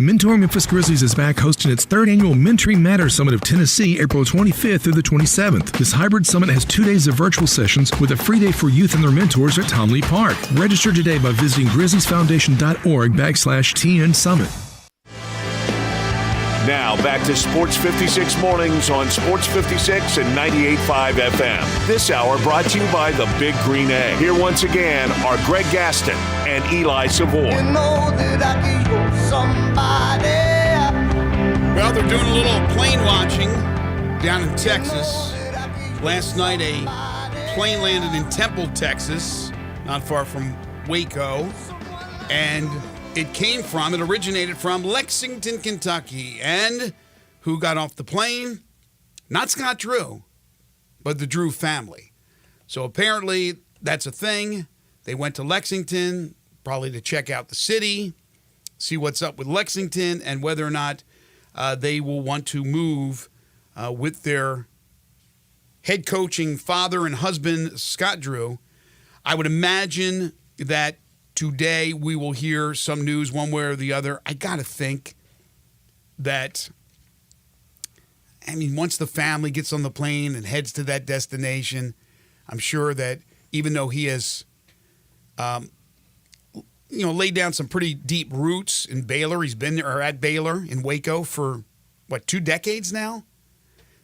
Mentor Memphis Grizzlies is back hosting its third annual Mentoring Matters Summit of Tennessee, April 25th through the 27th. This hybrid summit has 2 days of virtual sessions with a free day for youth and their mentors at Tom Lee Park. Register today by visiting grizzliesfoundation.org/TN Summit. Now back to Sports 56 Mornings on Sports 56 and 98.5 FM. This hour brought to you by the Big Green Egg. Here once again are Greg Gaston and Eli Savoy. Well, they're doing a little plane watching down in Texas. Last night, a plane landed in Temple, Texas, not far from Waco, and it originated from Lexington, Kentucky. And who got off the plane? Not Scott Drew, but the Drew family. So apparently that's a thing. They went to Lexington, probably to check out the city, see what's up with Lexington, and whether or not they will want to move with their head coaching father and husband, Scott Drew. I would imagine that today we will hear some news one way or the other. I got to think that, once the family gets on the plane and heads to that destination, I'm sure that even though he has, laid down some pretty deep roots in Baylor, he's been there or at Baylor in Waco for, 2 decades now,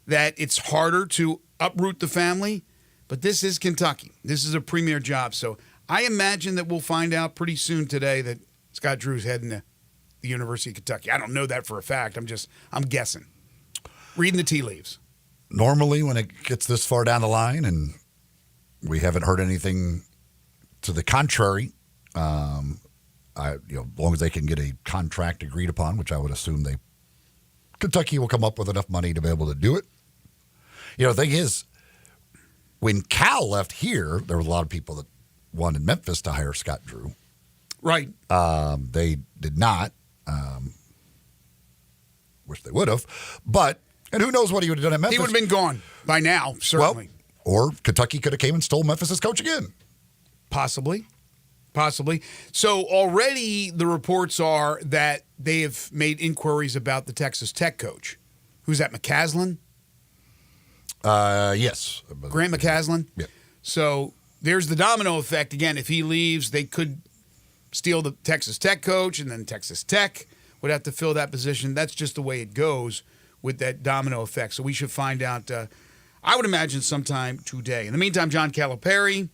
that it's harder to uproot the family. But this is Kentucky. This is a premier job. So I imagine that we'll find out pretty soon today that Scott Drew's heading to the University of Kentucky. I don't know that for a fact. I'm guessing. Reading the tea leaves. Normally, when it gets this far down the line and we haven't heard anything to the contrary, as long as they can get a contract agreed upon, which I would assume Kentucky will come up with enough money to be able to do it. The thing is, when Cal left here, there were a lot of people that wanted Memphis to hire Scott Drew. Right. They did not. Wish they would have. And who knows what he would have done at Memphis. He would have been gone by now, certainly. Well, or Kentucky could have came and stole Memphis' coach again. Possibly. So already the reports are that they have made inquiries about the Texas Tech coach. Who's that, McCaslin? Yes. Grant McCaslin? Yeah. So there's the domino effect. Again, if he leaves, they could steal the Texas Tech coach, and then Texas Tech would have to fill that position. That's just the way it goes with that domino effect. So we should find out, I would imagine, sometime today. In the meantime, John Calipari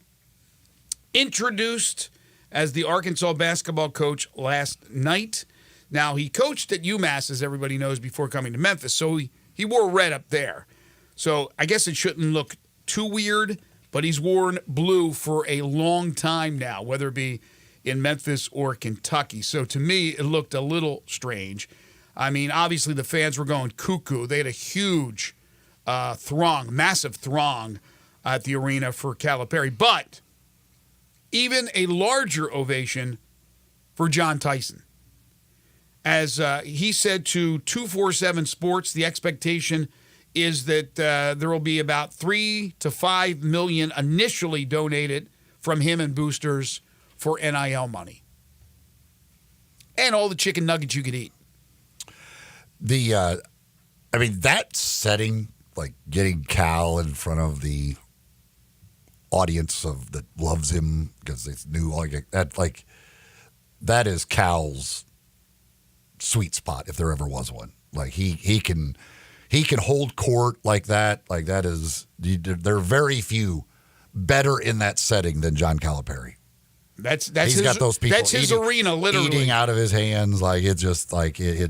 introduced as the Arkansas basketball coach last night. Now, he coached at UMass, as everybody knows, before coming to Memphis, so he wore red up there. So I guess it shouldn't look too weird, but he's worn blue for a long time now, whether it be in Memphis or Kentucky. So to me, it looked a little strange. Obviously the fans were going cuckoo. They had a huge massive throng at the arena for Calipari. But even a larger ovation for John Tyson. As he said to 247 Sports, the expectation is that there will be about $3 to $5 million initially donated from him and boosters for NIL money. And all the chicken nuggets you could eat. That setting, like getting Cal in front of the audience that loves him because it's new, that is Cal's sweet spot if there ever was one. Like he can hold court like that. Like that is, there are very few better in that setting than John Calipari. He's got those people. That's his arena, literally eating out of his hands. Like it's just like he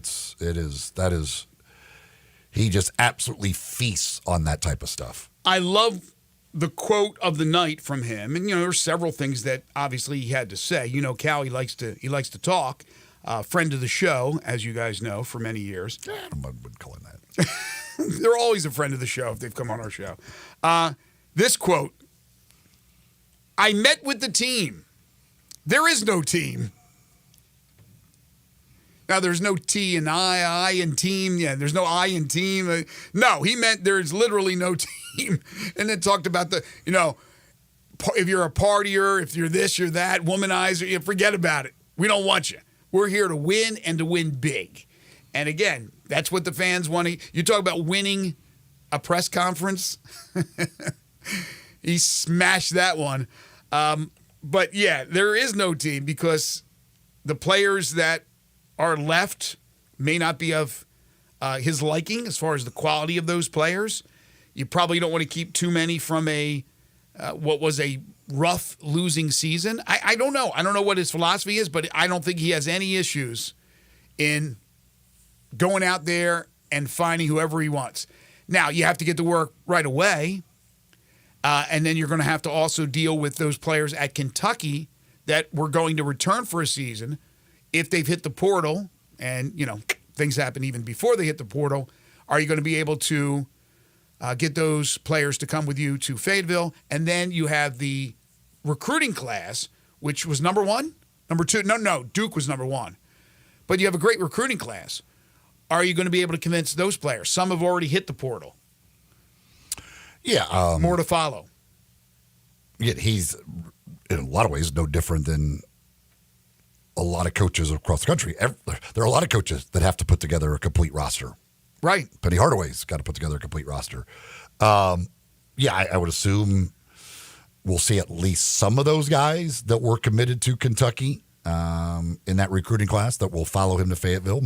just absolutely feasts on that type of stuff. I love the quote of the night from him, and there's several things that obviously he had to say. Cal, he likes to talk. Friend of the show, as you guys know, for many years. I wouldn't call him that. They're always a friend of the show if they've come on our show. This quote: "I met with the team. There is no team." Now, there's no T in I in team. Yeah, there's no I in team. No, he meant there's literally no team. And then talked about if you're a partier, if you're this, you're that, womanizer, forget about it. We don't want you. We're here to win and to win big. And again, that's what the fans want. You talk about winning a press conference. He smashed that one. But, yeah, there is no team because the players that are left may not be of his liking as far as the quality of those players. You probably don't want to keep too many from what was a rough losing season. I don't know. I don't know what his philosophy is, but I don't think he has any issues in going out there and finding whoever he wants. Now, you have to get to work right away, and then you're going to have to also deal with those players at Kentucky that were going to return for a season if they've hit the portal, and, things happen even before they hit the portal. Are you going to be able to get those players to come with you to Fayetteville? And then you have the recruiting class, which was number one, number two. No, Duke was number one. But you have a great recruiting class. Are you going to be able to convince those players? Some have already hit the portal. Yeah. More to follow. Yeah, he's, in a lot of ways, no different than a lot of coaches across the country. There are a lot of coaches that have to put together a complete roster. Right. Penny Hardaway's got to put together a complete roster. I would assume we'll see at least some of those guys that were committed to Kentucky in that recruiting class that will follow him to Fayetteville.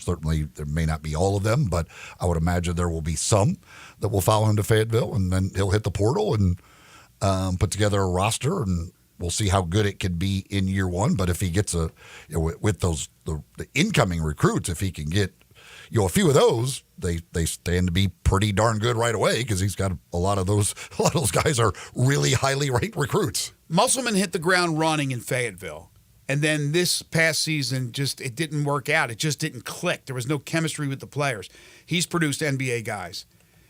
Certainly, there may not be all of them, but I would imagine there will be some that will follow him to Fayetteville, and then he'll hit the portal and put together a roster, and we'll see how good it could be in year one. But if he gets with those the incoming recruits, if he can get a few of those, they stand to be pretty darn good right away because he's got a lot of those guys are really highly ranked recruits. Musselman hit the ground running in Fayetteville. And then this past season, it didn't work out. It just didn't click. There was no chemistry with the players. He's produced NBA guys.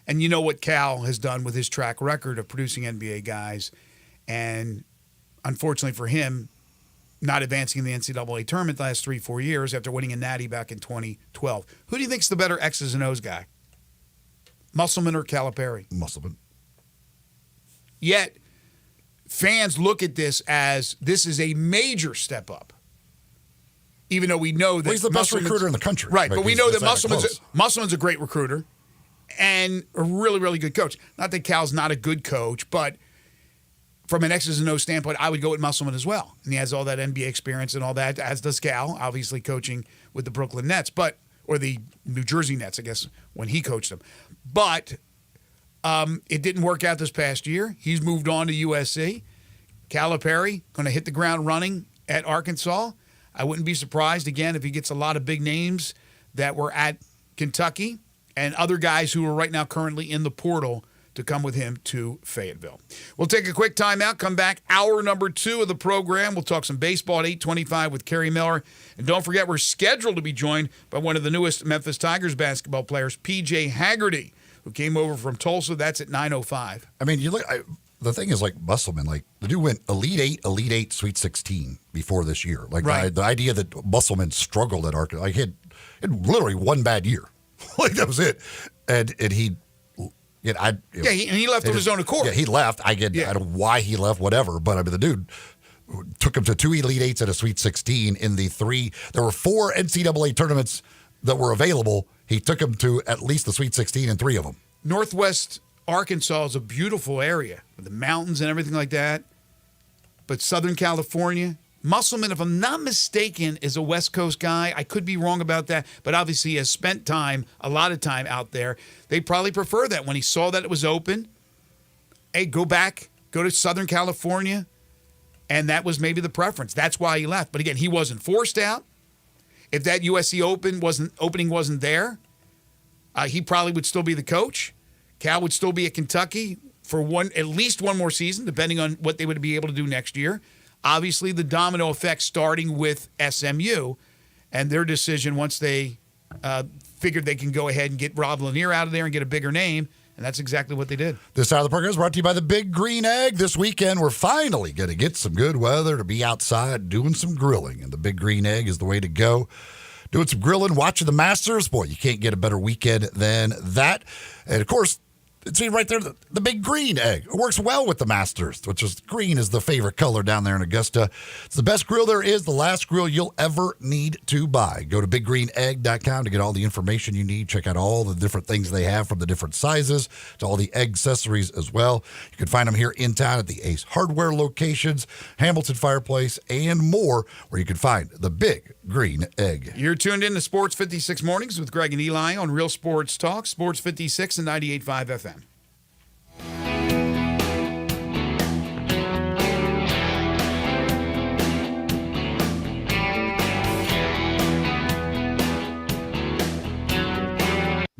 And you know what Cal has done with his track record of producing NBA guys. And unfortunately for him, not advancing in the NCAA tournament the last 3-4 years after winning a Natty back in 2012. Who do you think's the better X's and O's guy? Musselman or Calipari? Musselman. Yet, fans look at this as this is a major step up. Even though we know that he's the best recruiter in the country. Right, but we know that Musselman's a great recruiter and a really, really good coach. Not that Cal's not a good coach, but from an X's and O's standpoint, I would go with Musselman as well. And he has all that NBA experience and all that, as does Cal, obviously coaching with the Brooklyn Nets, or the New Jersey Nets, I guess, when he coached them. But it didn't work out this past year. He's moved on to USC. Calipari going to hit the ground running at Arkansas. I wouldn't be surprised, again, if he gets a lot of big names that were at Kentucky and other guys who are right now currently in the portal to come with him to Fayetteville. We'll take a quick timeout, come back. Hour number 2 of the program. We'll talk some baseball at 8:25 with Kerry Miller. And don't forget, we're scheduled to be joined by one of the newest Memphis Tigers basketball players, P.J. Haggerty, who came over from Tulsa. That's at 9:05. I mean, you look. The thing is, Musselman, the dude went Elite Eight, Sweet 16 before this year. Right. The idea that Musselman struggled at Arkansas, he had literally one bad year. That was it. And he. He left on his own accord. Yeah, he left. I don't know why he left, whatever. But I mean, the dude took him to 2 Elite Eights and a Sweet 16 in the 3. There were 4 NCAA tournaments that were available. He took him to at least the Sweet 16 in 3 of them. Northwest Arkansas is a beautiful area with the mountains and everything like that. But Southern California, Musselman, if I'm not mistaken, is a West Coast guy. I could be wrong about that, but obviously he has spent a lot of time out there. They probably prefer that. When he saw that it was open, hey, go to Southern California, and that was maybe the preference. That's why he left. But again, he wasn't forced out. If that USC opening wasn't there, he probably would still be the coach. Cal would still be at Kentucky for at least one more season, depending on what they would be able to do next year. Obviously, the domino effect starting with SMU and their decision once they figured they can go ahead and get Rob Lanier out of there and get a bigger name, and that's exactly what they did. This side of the program is brought to you by the Big Green Egg. This weekend, we're finally going to get some good weather to be outside doing some grilling, and the Big Green Egg is the way to go. Doing some grilling, watching the Masters. Boy, you can't get a better weekend than that. And, of course, See right there, the big green egg. It works well with the Masters, which is green is the favorite color down there in Augusta. It's the best grill there is, the last grill you'll ever need to buy. Go to biggreenegg.com to get all the information you need. Check out all the different things they have, from the different sizes to all the egg accessories as well. You can find them here in town at the Ace Hardware locations, Hamilton Fireplace, and more, where you can find the Big Green Egg. You're tuned in to Sports 56 Mornings with Greg and Eli on Real Sports Talk, Sports 56 and 98.5 FM.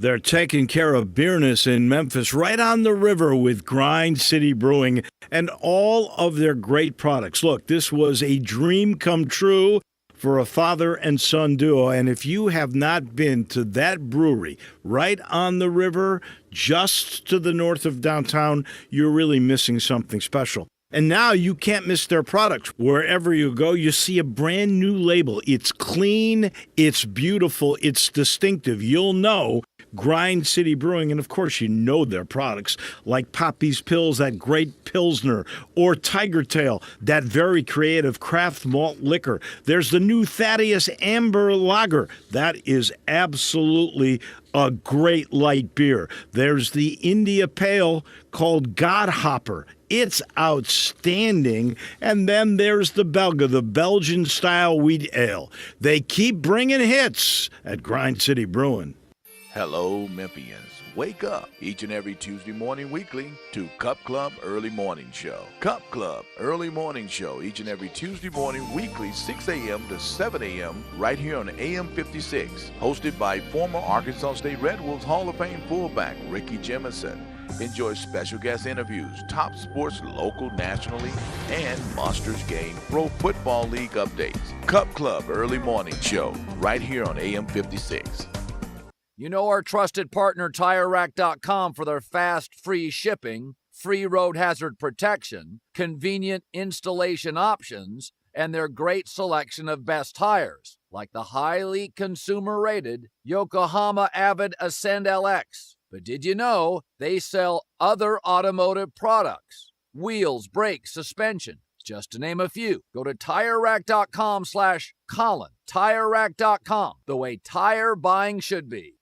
They're taking care of business in Memphis right on the river with Grind City Brewing and all of their great products. Look, this was a dream come true for a father and son duo. And if you have not been to that brewery right on the river, just to the north of downtown, you're really missing something special. And now you can't miss their products. Wherever you go, you see a brand new label. It's clean, it's beautiful, it's distinctive. You'll know Grind City Brewing, and of course you know their products like Poppy's Pills, that great Pilsner, or Tiger Tail, that very creative craft malt liquor. There's the new Thaddeus Amber Lager. That is absolutely a great light beer. There's the India Pale called Godhopper. It's outstanding. And then there's the Belga, the Belgian-style wheat ale. They keep bringing hits at Grind City Brewing. Hello, Memphians. Wake up each and every Tuesday morning weekly to Cup Club Early Morning Show. Cup Club Early Morning Show each and every Tuesday morning weekly, 6 a.m. to 7 a.m. right here on AM 56. Hosted by former Arkansas State Red Wolves Hall of Fame fullback Ricky Jemison. Enjoy special guest interviews, top sports local, nationally, and Monsters Game Pro Football League updates. Cup Club Early Morning Show right here on AM 56. You know our trusted partner TireRack.com for their fast, free shipping, free road hazard protection, convenient installation options, and their great selection of best tires, like the highly consumer-rated Yokohama Avid Ascend LX. But did you know they sell other automotive products? Wheels, brakes, suspension, just to name a few. Go to TireRack.com/Colin. TireRack.com, the way tire buying should be.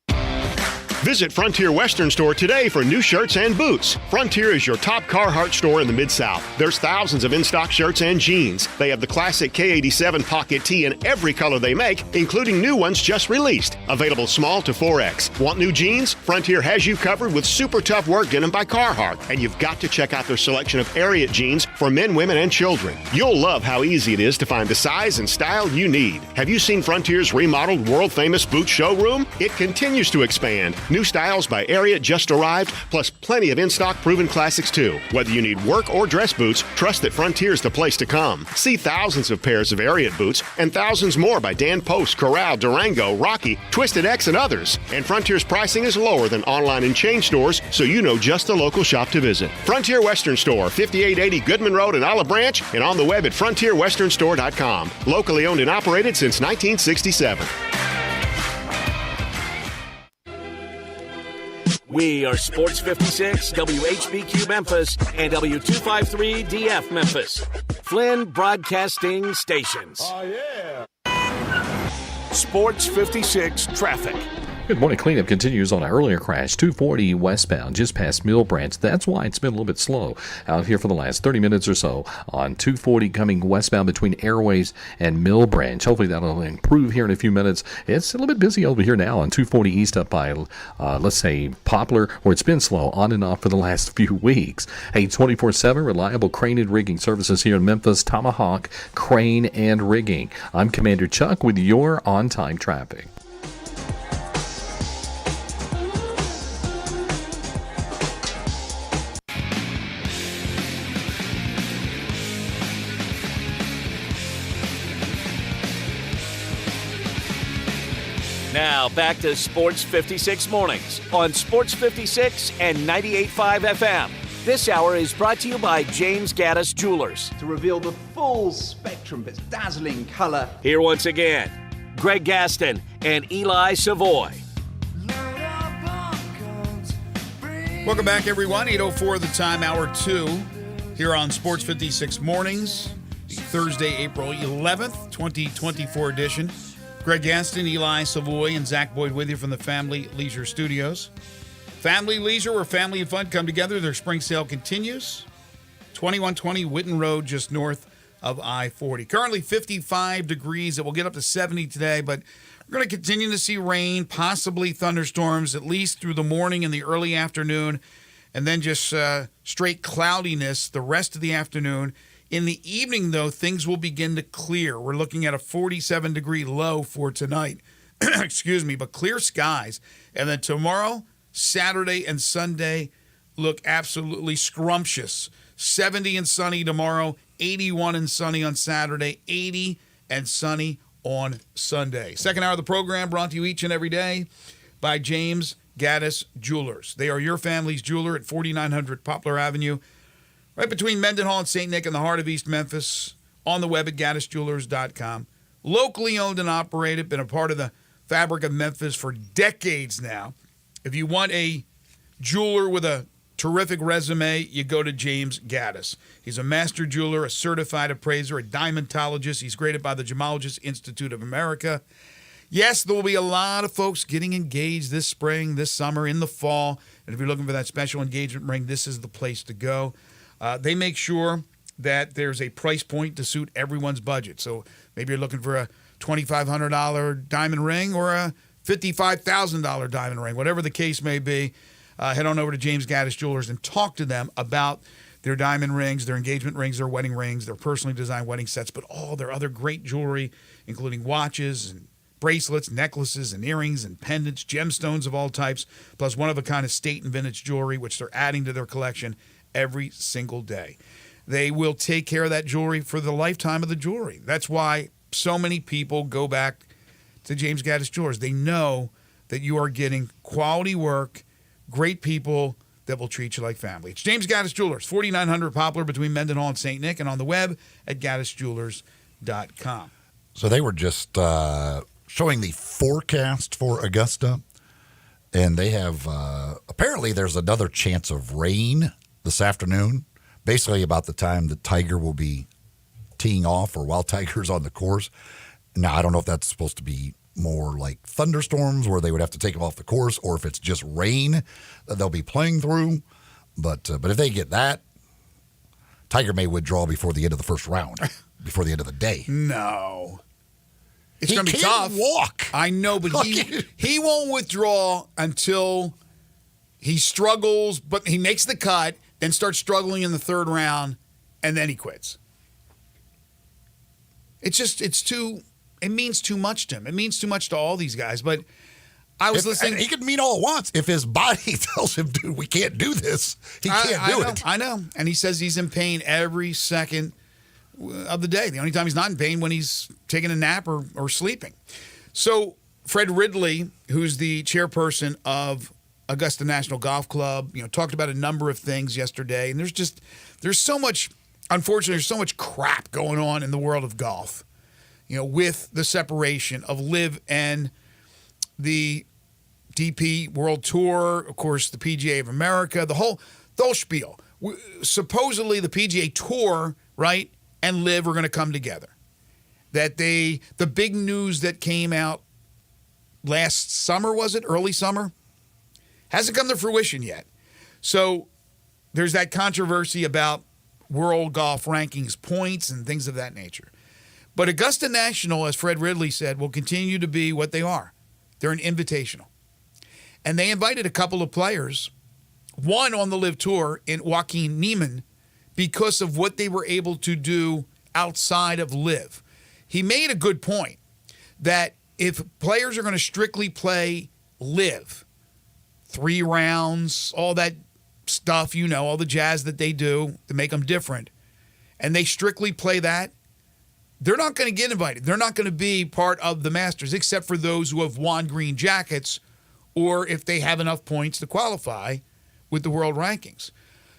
Visit Frontier Western Store today for new shirts and boots. Frontier is your top Carhartt store in the Mid-South. There's thousands of in-stock shirts and jeans. They have the classic K87 pocket tee in every color they make, including new ones just released. Available small to 4X. Want new jeans? Frontier has you covered with super tough work denim by Carhartt. And you've got to check out their selection of Ariat jeans for men, women, and children. You'll love how easy it is to find the size and style you need. Have you seen Frontier's remodeled world-famous boot showroom? It continues to expand. New styles by Ariat just arrived, plus plenty of in-stock proven classics too. Whether you need work or dress boots, trust that Frontier's the place to come. See thousands of pairs of Ariat boots and thousands more by Dan Post, Corral, Durango, Rocky, Twisted X, and others. And Frontier's pricing is lower than online and chain stores, so you know just the local shop to visit. Frontier Western Store, 5880 Goodman Road in Olive Branch, and on the web at frontierwesternstore.com. Locally owned and operated since 1967. We are Sports 56, WHBQ Memphis, and W253DF Memphis. Flynn Broadcasting Stations. Oh, yeah. Sports 56 Traffic. Good morning. Cleanup continues on an earlier crash, 240 westbound, just past Mill Branch. That's why it's been a little bit slow out here for the last 30 minutes or so on 240 coming westbound between Airways and Mill Branch. Hopefully that'll improve here in a few minutes. It's a little bit busy over here now on 240 east up by, let's say, Poplar, where it's been slow on and off for the last few weeks. Hey, 24/7 reliable crane and rigging services here in Memphis, Tomahawk Crane and Rigging. I'm Commander Chuck with your on-time traffic. Now back to Sports 56 Mornings on Sports 56 and 98.5 FM. This hour is brought to you by James Gaddis Jewelers. To reveal the full spectrum of its dazzling color. Here once again, Greg Gaston and Eli Savoy. Welcome back, everyone. 8:04 the time, hour 2, here on Sports 56 Mornings, the Thursday, April 11th, 2024 edition. Greg Gaston, Eli Savoy, and Zach Boyd with you from the Family Leisure Studios. Family Leisure, where family and fun come together. Their spring sale continues. 2120 Whitten Road, just north of I-40. Currently 55 degrees. It will get up to 70 today, but we're going to continue to see rain, possibly thunderstorms, at least through the morning and the early afternoon, and then just straight cloudiness the rest of the afternoon. In the evening, though, things will begin to clear. We're looking at a 47-degree low for tonight. Excuse me, but clear skies. And then tomorrow, Saturday and Sunday look absolutely scrumptious. 70 and sunny tomorrow, 81 and sunny on Saturday, 80 and sunny on Sunday. Second hour of the program brought to you each and every day by James Gaddis Jewelers. They are your family's jeweler at 4900 Poplar Avenue, right between Mendenhall and St. Nick in the heart of East Memphis, on the web at GaddisJewelers.com. Locally owned and operated, been a part of the fabric of Memphis for decades now. If you want a jeweler with a terrific resume, you go to James Gaddis. He's a master jeweler, a certified appraiser, a diamondologist. He's graded by the Gemologist Institute of America. Yes, there will be a lot of folks getting engaged this spring, this summer, in the fall. And if you're looking for that special engagement ring, this is the place to go. They make sure that there's a price point to suit everyone's budget. So maybe you're looking for a $2,500 diamond ring or a $55,000 diamond ring, whatever the case may be. Head on over to James Gaddis Jewelers and talk to them about their diamond rings, their engagement rings, their wedding rings, their personally designed wedding sets, but all their other great jewelry, including watches and bracelets, necklaces, and earrings and pendants, gemstones of all types, plus one-of-a-kind estate and vintage jewelry, which they're adding to their collection every single day. They will take care of that jewelry for the lifetime of the jewelry. That's why so many people go back to James Gaddis Jewelers. They know that you are getting quality work, great people that will treat you like family. It's James Gaddis Jewelers, 4900 Poplar between Mendenhall and St. Nick, and on the web at GaddisJewelers.com. So they were just showing the forecast for Augusta, and they have apparently there's another chance of rain this afternoon, basically about the time that Tiger will be teeing off or while Tiger's on the course. Now, I don't know if that's supposed to be more like thunderstorms where they would have to take them off the course, or if it's just rain that they'll be playing through. But if they get that, Tiger may withdraw before the end of the first round, before the end of the day. No. It's He going to be can't tough. walk. I know, but he won't withdraw until he struggles, but he makes the cut, then starts struggling in the third round, and then he quits. It means too much to him. It means too much to all these guys. But I was listening. He could mean all at once. If his body tells him, dude, we can't do this, he can't do it. I know. And he says he's in pain every second of the day. The only time he's not in pain when he's taking a nap or sleeping. So Fred Ridley, who's the chairperson of Augusta National Golf Club, talked about a number of things yesterday. And there's so much, unfortunately, there's so much crap going on in the world of golf. With the separation of LIV and the DP World Tour, of course, the PGA of America, the whole spiel. Supposedly the PGA Tour, right, and LIV are going to come together. That the big news that came out last summer, was it? Early summer? Hasn't come to fruition yet. So there's that controversy about world golf rankings points and things of that nature. But Augusta National, as Fred Ridley said, will continue to be what they are. They're an invitational. And they invited a couple of players, one on the LIV Tour in Joaquin Niemann, because of what they were able to do outside of LIV. He made a good point that if players are going to strictly play LIV, 3 rounds, all that stuff, all the jazz that they do to make them different, and they strictly play that, they're not going to get invited. They're not going to be part of the Masters, except for those who have won green jackets or if they have enough points to qualify with the world rankings.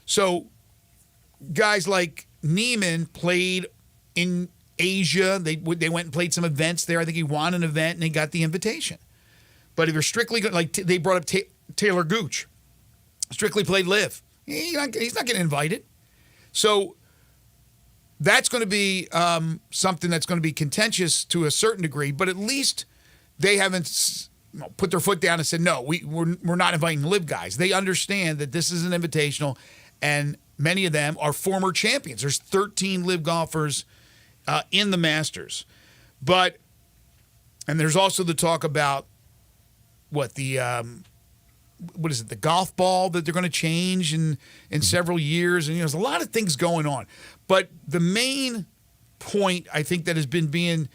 So guys like Neiman played in Asia. They went and played some events there. I think he won an event and he got the invitation. But if you're strictly like they brought up Taylor Gooch, strictly played live. He's not getting invited. So that's going to be something that's going to be contentious to a certain degree, but at least they haven't put their foot down and said, no, we're not inviting live guys. They understand that this is an invitational, and many of them are former champions. There's 13 live golfers in the Masters. And there's also the talk about the golf ball that they're going to change in several years. And there's a lot of things going on. But the main point I think that has been being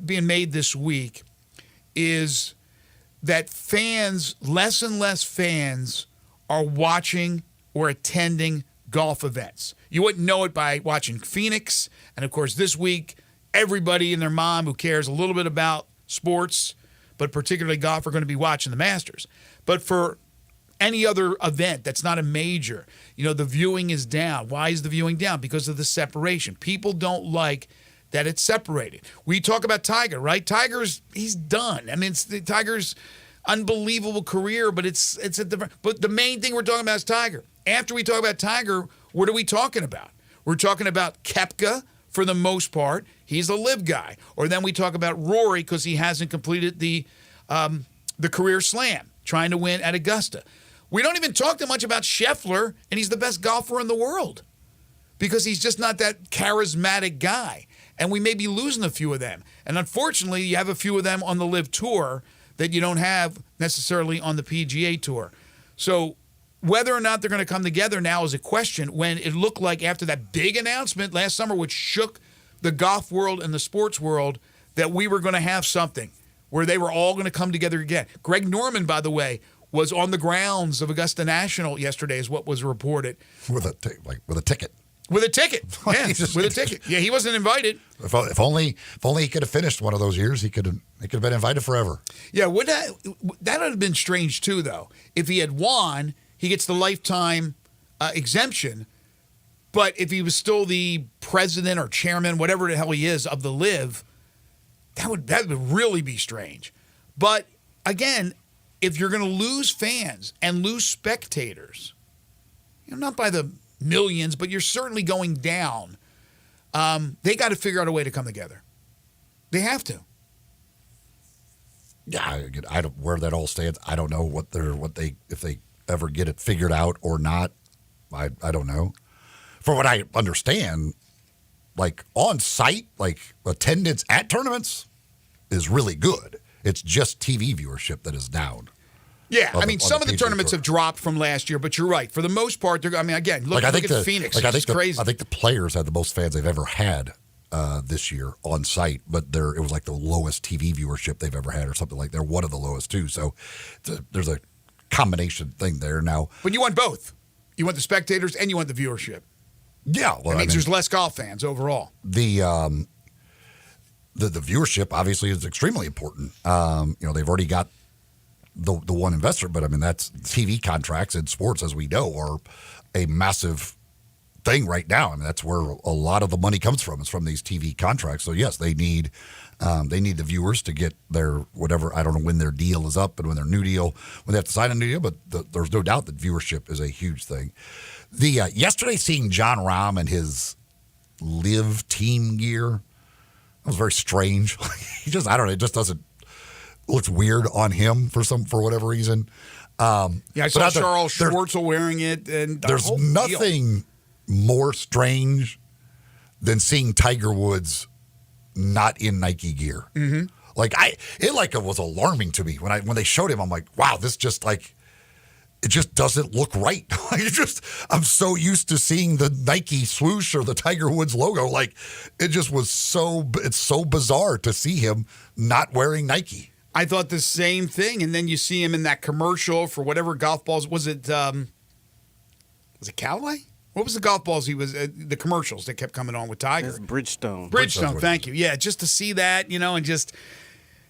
made this week is that less and less fans are watching or attending golf events. You wouldn't know it by watching Phoenix. And, of course, this week, everybody and their mom who cares a little bit about sports, but particularly golf, are going to be watching the Masters. But for any other event that's not a major, the viewing is down. Why is the viewing down? Because of the separation. People don't like that it's separated. We talk about Tiger, right? He's done. I mean, Tiger's unbelievable career, but but the main thing we're talking about is Tiger. After we talk about Tiger, what are we talking about? We're talking about Koepka for the most part. He's a live guy. Or then we talk about Rory because he hasn't completed the career slam, trying to win at Augusta. We don't even talk too much about Scheffler, and he's the best golfer in the world because he's just not that charismatic guy. And we may be losing a few of them. And unfortunately, you have a few of them on the live tour that you don't have necessarily on the PGA Tour. So whether or not they're going to come together now is a question, when it looked like after that big announcement last summer, which shook the golf world and the sports world, that we were going to have something where they were all going to come together again. Greg Norman, by the way, was on the grounds of Augusta National yesterday, is what was reported. With a ticket. With a ticket. Yeah, with a ticket. Yeah, he wasn't invited. If only he could have finished one of those years, he could have been invited forever. Yeah, that would have been strange too, though. If he had won, he gets the lifetime exemption. But if he was still the president or chairman, whatever the hell he is, of the LIV, that would really be strange. But again, if you're going to lose fans and lose spectators, not by the millions, but you're certainly going down. They got to figure out a way to come together. They have to. Yeah, I don't where that all stands. I don't know if they ever get it figured out or not. I don't know. From what I understand, like on site, like attendance at tournaments is really good. It's just TV viewership that is down. Yeah, some of the tournaments have dropped from last year, but you're right. For the most part, again, look at Phoenix. It's crazy. I think the Players had the most fans they've ever had this year on site, but it was like the lowest TV viewership they've ever had or something like that. They're one of the lowest, too. So there's a combination thing there now. But you want both. You want the spectators and you want the viewership. Yeah. Well, that means there's less golf fans overall. The viewership, obviously, is extremely important. They've already got the one investor, but that's TV contracts in sports, as we know, are a massive thing right now. That's where a lot of the money comes from, is from these TV contracts. So yes, they need the viewers to get their whatever. I don't know when their deal is up and when their new deal, when they have to sign a new deal, but there's no doubt that viewership is a huge thing. Yesterday, seeing John Rahm and his live team gear, that was very strange. I don't know, it just doesn't. Looks weird on him for whatever reason. I saw Charles Schwartzel wearing it, and there's nothing more strange than seeing Tiger Woods not in Nike gear. Mm-hmm. It was alarming to me when they showed him. I'm like, wow, this just it just doesn't look right. I'm so used to seeing the Nike swoosh or the Tiger Woods logo. It just was it's so bizarre to see him not wearing Nike. I thought the same thing, and then you see him in that commercial for whatever golf balls. Was it Callaway? What was the golf balls he was, the commercials that kept coming on with Tiger? It's Bridgestone. Bridgestone, thank you. Yeah, just to see that, and just,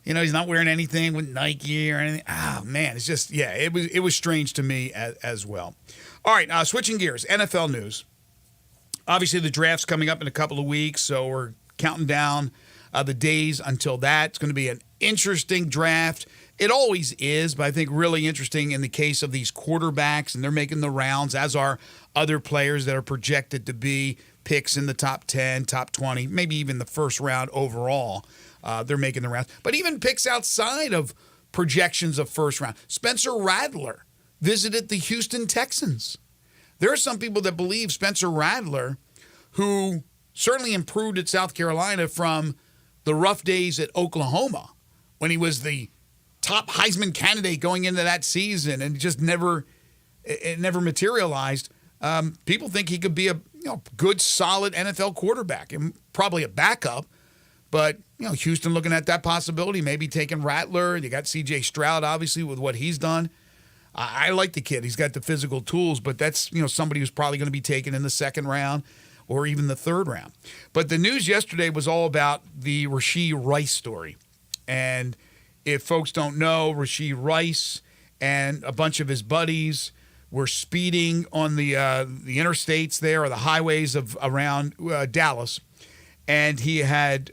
he's not wearing anything with Nike or anything. Oh, man, it's just, it was strange to me as well. All right, switching gears, NFL news. Obviously, the draft's coming up in a couple of weeks, so we're counting down the days until that. It's going to be an interesting draft, It always is, but I think really interesting in the case of these quarterbacks, and they're making the rounds, as are other players that are projected to be picks in the top 10, top 20, maybe even the first round overall. They're making the rounds. But even picks outside of projections of first round. Spencer Rattler visited the Houston Texans. There are some people that believe Spencer Rattler, who certainly improved at South Carolina from the rough days at Oklahoma when he was the top Heisman candidate going into that season and just never materialized. People think he could be a good, solid NFL quarterback and probably a backup. But Houston looking at that possibility, maybe taking Rattler. You got C.J. Stroud, obviously, with what he's done. I like the kid. He's got the physical tools, but that's somebody who's probably going to be taken in the second round or even the third round. But the news yesterday was all about the Rashee Rice story, and if folks don't know, Rashee Rice and a bunch of his buddies were speeding on the interstates there, or the highways around Dallas, and he had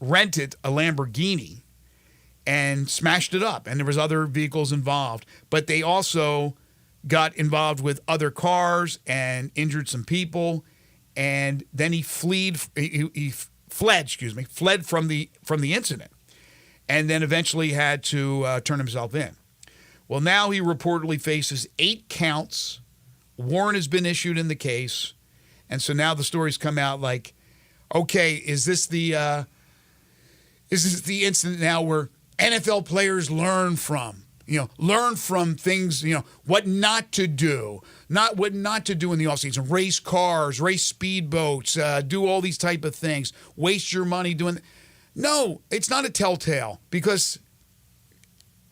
rented a Lamborghini and smashed it up, and there was other vehicles involved. But they also got involved with other cars and injured some people, and then he fled from the incident, and then eventually had to turn himself in. Well, now he reportedly faces 8 counts. Warrant has been issued in the case, and so now the stories come out like, okay, is this the incident now where NFL players learn from things, what not to do, what not to do in the offseason, race cars, race speedboats, do all these type of things, waste your money doing. No, it's not a telltale, because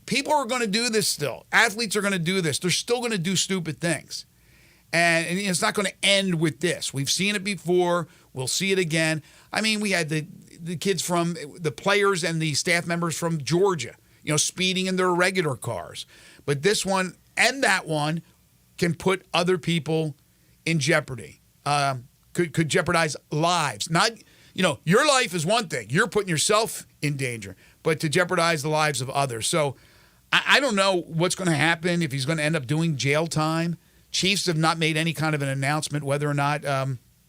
people are going to do this still. Athletes are going to do this. They're still going to do stupid things. And it's not going to end with this. We've seen it before. We'll see it again. I mean, we had the kids from the players and the staff members from Georgia, speeding in their regular cars. But this one and that one can put other people in jeopardy. Could jeopardize lives. Not, your life is one thing. You're putting yourself in danger. But to jeopardize the lives of others. So I don't know what's going to happen, if he's going to end up doing jail time. Chiefs have not made any kind of an announcement whether or not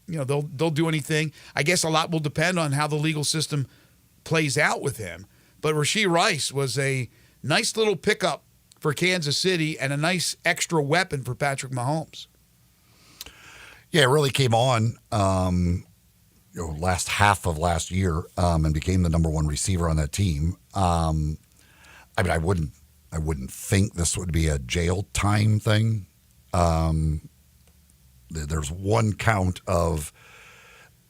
they'll do anything. I guess a lot will depend on how the legal system plays out with him. But Rashee Rice was a nice little pickup for Kansas City and a nice extra weapon for Patrick Mahomes. Yeah, it really came on last half of last year and became the number one receiver on that team. I wouldn't think this would be a jail time thing. There's one count of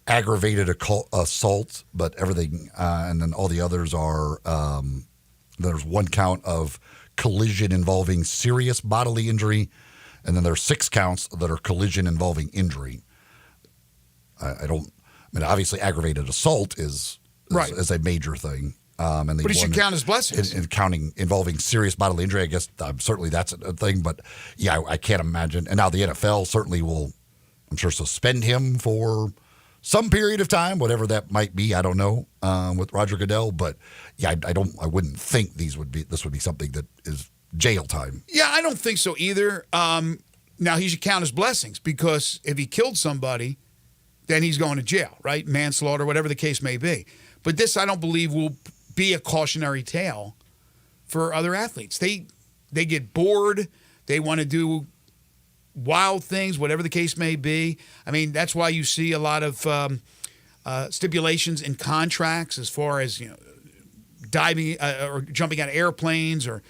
aggravated assault, but everything, and then all the others are, there's one count of collision involving serious bodily injury, and then there's 6 counts that are collision involving injury. Obviously aggravated assault is a major thing. But he should count his blessings. Involving serious bodily injury, I guess certainly that's a thing. But yeah, I can't imagine. And now the NFL certainly will, I'm sure, suspend him for some period of time, whatever that might be. I don't know with Roger Goodell. But yeah, I wouldn't think this would be something that is jail time. Yeah, I don't think so either. Now he should count his blessings, because if he killed somebody, then he's going to jail, right? Manslaughter, whatever the case may be. But this, I don't believe, will be a cautionary tale for other athletes. They get bored. They want to do wild things, whatever the case may be. I mean, that's why you see a lot of stipulations in contracts as far as diving or jumping out of airplanes or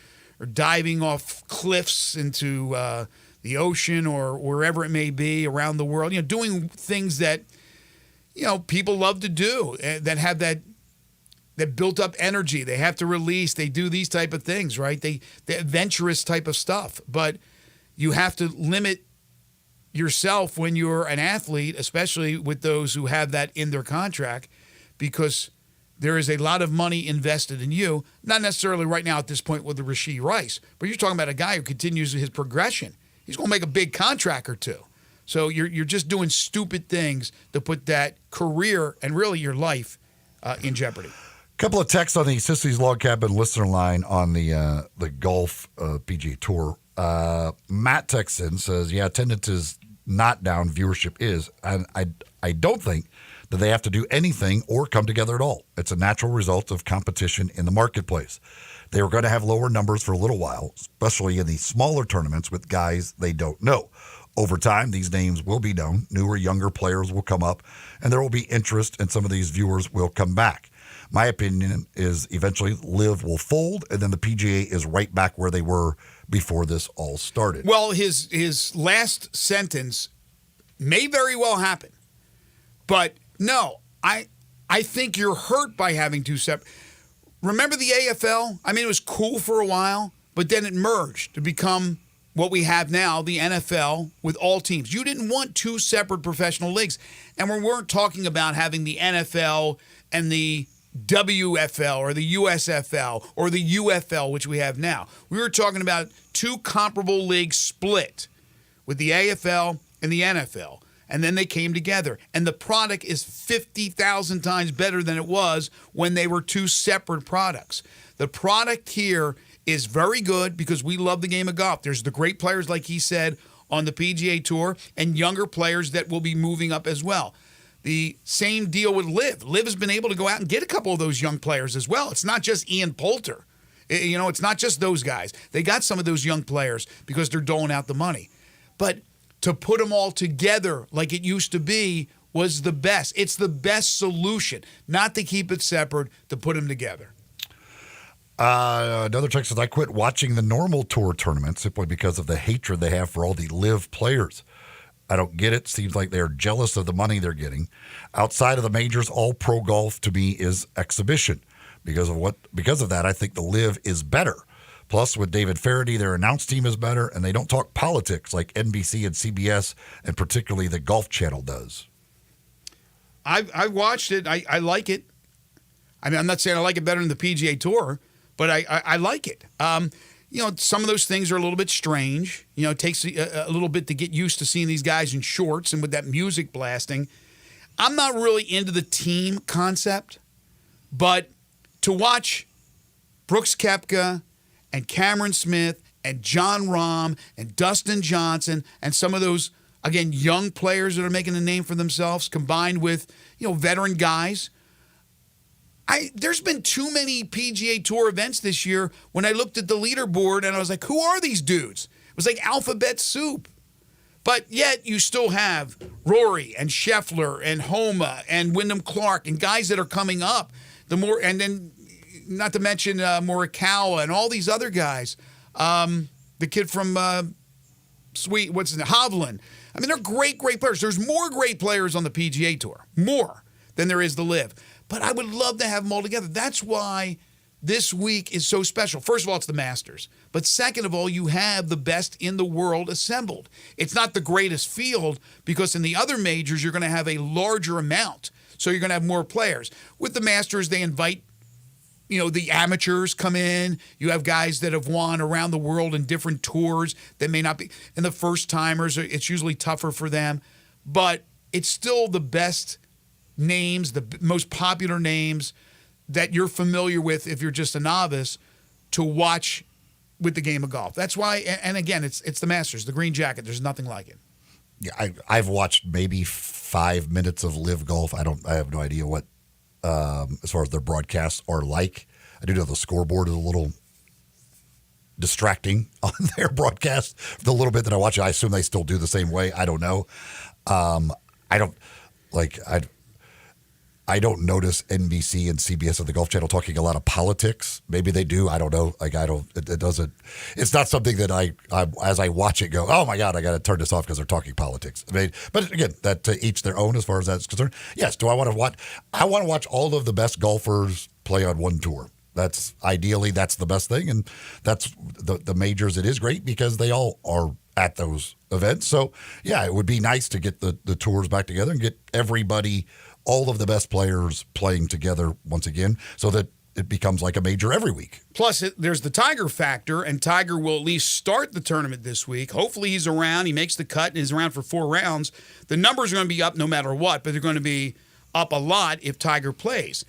diving off cliffs into the ocean or wherever it may be around the world. Doing things that people love to do, that have that built up energy. They have to release. They do these type of things, right? The adventurous type of stuff. But you have to limit yourself when you're an athlete, especially with those who have that in their contract, because there is a lot of money invested in you. Not necessarily right now at this point with the Rashee Rice, but you're talking about a guy who continues his progression. He's going to make a big contract or two. So you're just doing stupid things to put that career and really your life in jeopardy. Couple of texts on the Sissy's Log Cabin listener line on the golf PGA Tour. Matt texts in, says, yeah, attendance is not down, viewership is. And I don't think that they have to do anything or come together at all. It's a natural result of competition in the marketplace. They were going to have lower numbers for a little while, especially in the smaller tournaments with guys they don't know. Over time, these names will be known. Newer, younger players will come up, and there will be interest, and some of these viewers will come back. My opinion is eventually LIV will fold, and then the PGA is right back where they were before this all started. Well, his last sentence may very well happen. But no, I think you're hurt by having two separate. Remember the AFL? I mean, it was cool for a while, but then it merged to become what we have now, the NFL, with all teams. You didn't want two separate professional leagues. And we weren't talking about having the NFL and the WFL or the USFL or the UFL, which we have now. We were talking about two comparable leagues split with the AFL and the NFL. And then they came together. And the product is 50,000 times better than it was when they were two separate products. The product here is very good because we love the game of golf. There's the great players, like he said, on the PGA Tour and younger players that will be moving up as well. The same deal with LIV. LIV has been able to go out and get a couple of those young players as well. It's not just Ian Poulter. You know, it's not just those guys. They got some of those young players because they're doling out the money. But to put them all together like it used to be was the best. It's the best solution, not to keep it separate, to put them together. Another text says, I quit watching the normal tour tournament simply because of the hatred they have for all the LIV players. I don't get it. Seems like they're jealous of the money they're getting. Outside of the majors, all pro golf to me is exhibition. Because of that, I think the LIV is better. Plus, with David Faraday, their announce team is better, and they don't talk politics like NBC and CBS, and particularly the Golf Channel does. I watched it. I like it. I mean, I'm not saying I like it better than the PGA Tour, but I like it. You know, some of those things are a little bit strange. You know, it takes a little bit to get used to seeing these guys in shorts and with that music blasting. I'm not really into the team concept, but to watch Brooks Koepka and Cameron Smith and John Rahm and Dustin Johnson and some of those, again, young players that are making a name for themselves combined with, you know, veteran guys. There's been too many PGA Tour events this year when I looked at the leaderboard and I was like, who are these dudes? It was like alphabet soup. But yet you still have Rory and Scheffler and Homa and Wyndham Clark and guys that are coming up. And then not to mention Morikawa and all these other guys. The kid from Hovland. I mean, they're great players. There's more great players on the PGA Tour, more than there is the LIV. But I would love to have them all together. That's why this week is so special. First of all, it's the Masters. But second of all, you have the best in the world assembled. It's not the greatest field because in the other majors, you're going to have a larger amount. So you're going to have more players. With the Masters, they invite, you know, the amateurs come in. You have guys that have won around the world in different tours that may not be. And the first timers, it's usually tougher for them. But it's still the best names, the most popular names that you're familiar with if you're just a novice to watch with the game of golf. That's why, and again, it's the Masters, the green jacket. There's nothing like it. Yeah, I've watched maybe 5 minutes of LIV golf. I have no idea what, as far as their broadcasts are like. I do know the scoreboard is a little distracting on their broadcast. The little bit that I watch it, I assume they still do the same way. I don't know. I don't notice NBC and CBS or the Golf Channel talking a lot of politics. Maybe they do. I don't know. It's not something that I as I watch it go, oh my God, I got to turn this off because they're talking politics. I mean, but again, that to each their own as far as that's concerned. Yes. Do I want to watch? I want to watch all of the best golfers play on one tour. That's the best thing. And that's the majors. It is great because they all are at those events. So yeah, it would be nice to get the tours back together and get everybody, all of the best players playing together once again so that it becomes like a major every week. Plus, there's the Tiger factor, and Tiger will at least start the tournament this week. Hopefully he's around. He makes the cut and is around for 4 rounds. The numbers are going to be up no matter what, but they're going to be up a lot if Tiger plays.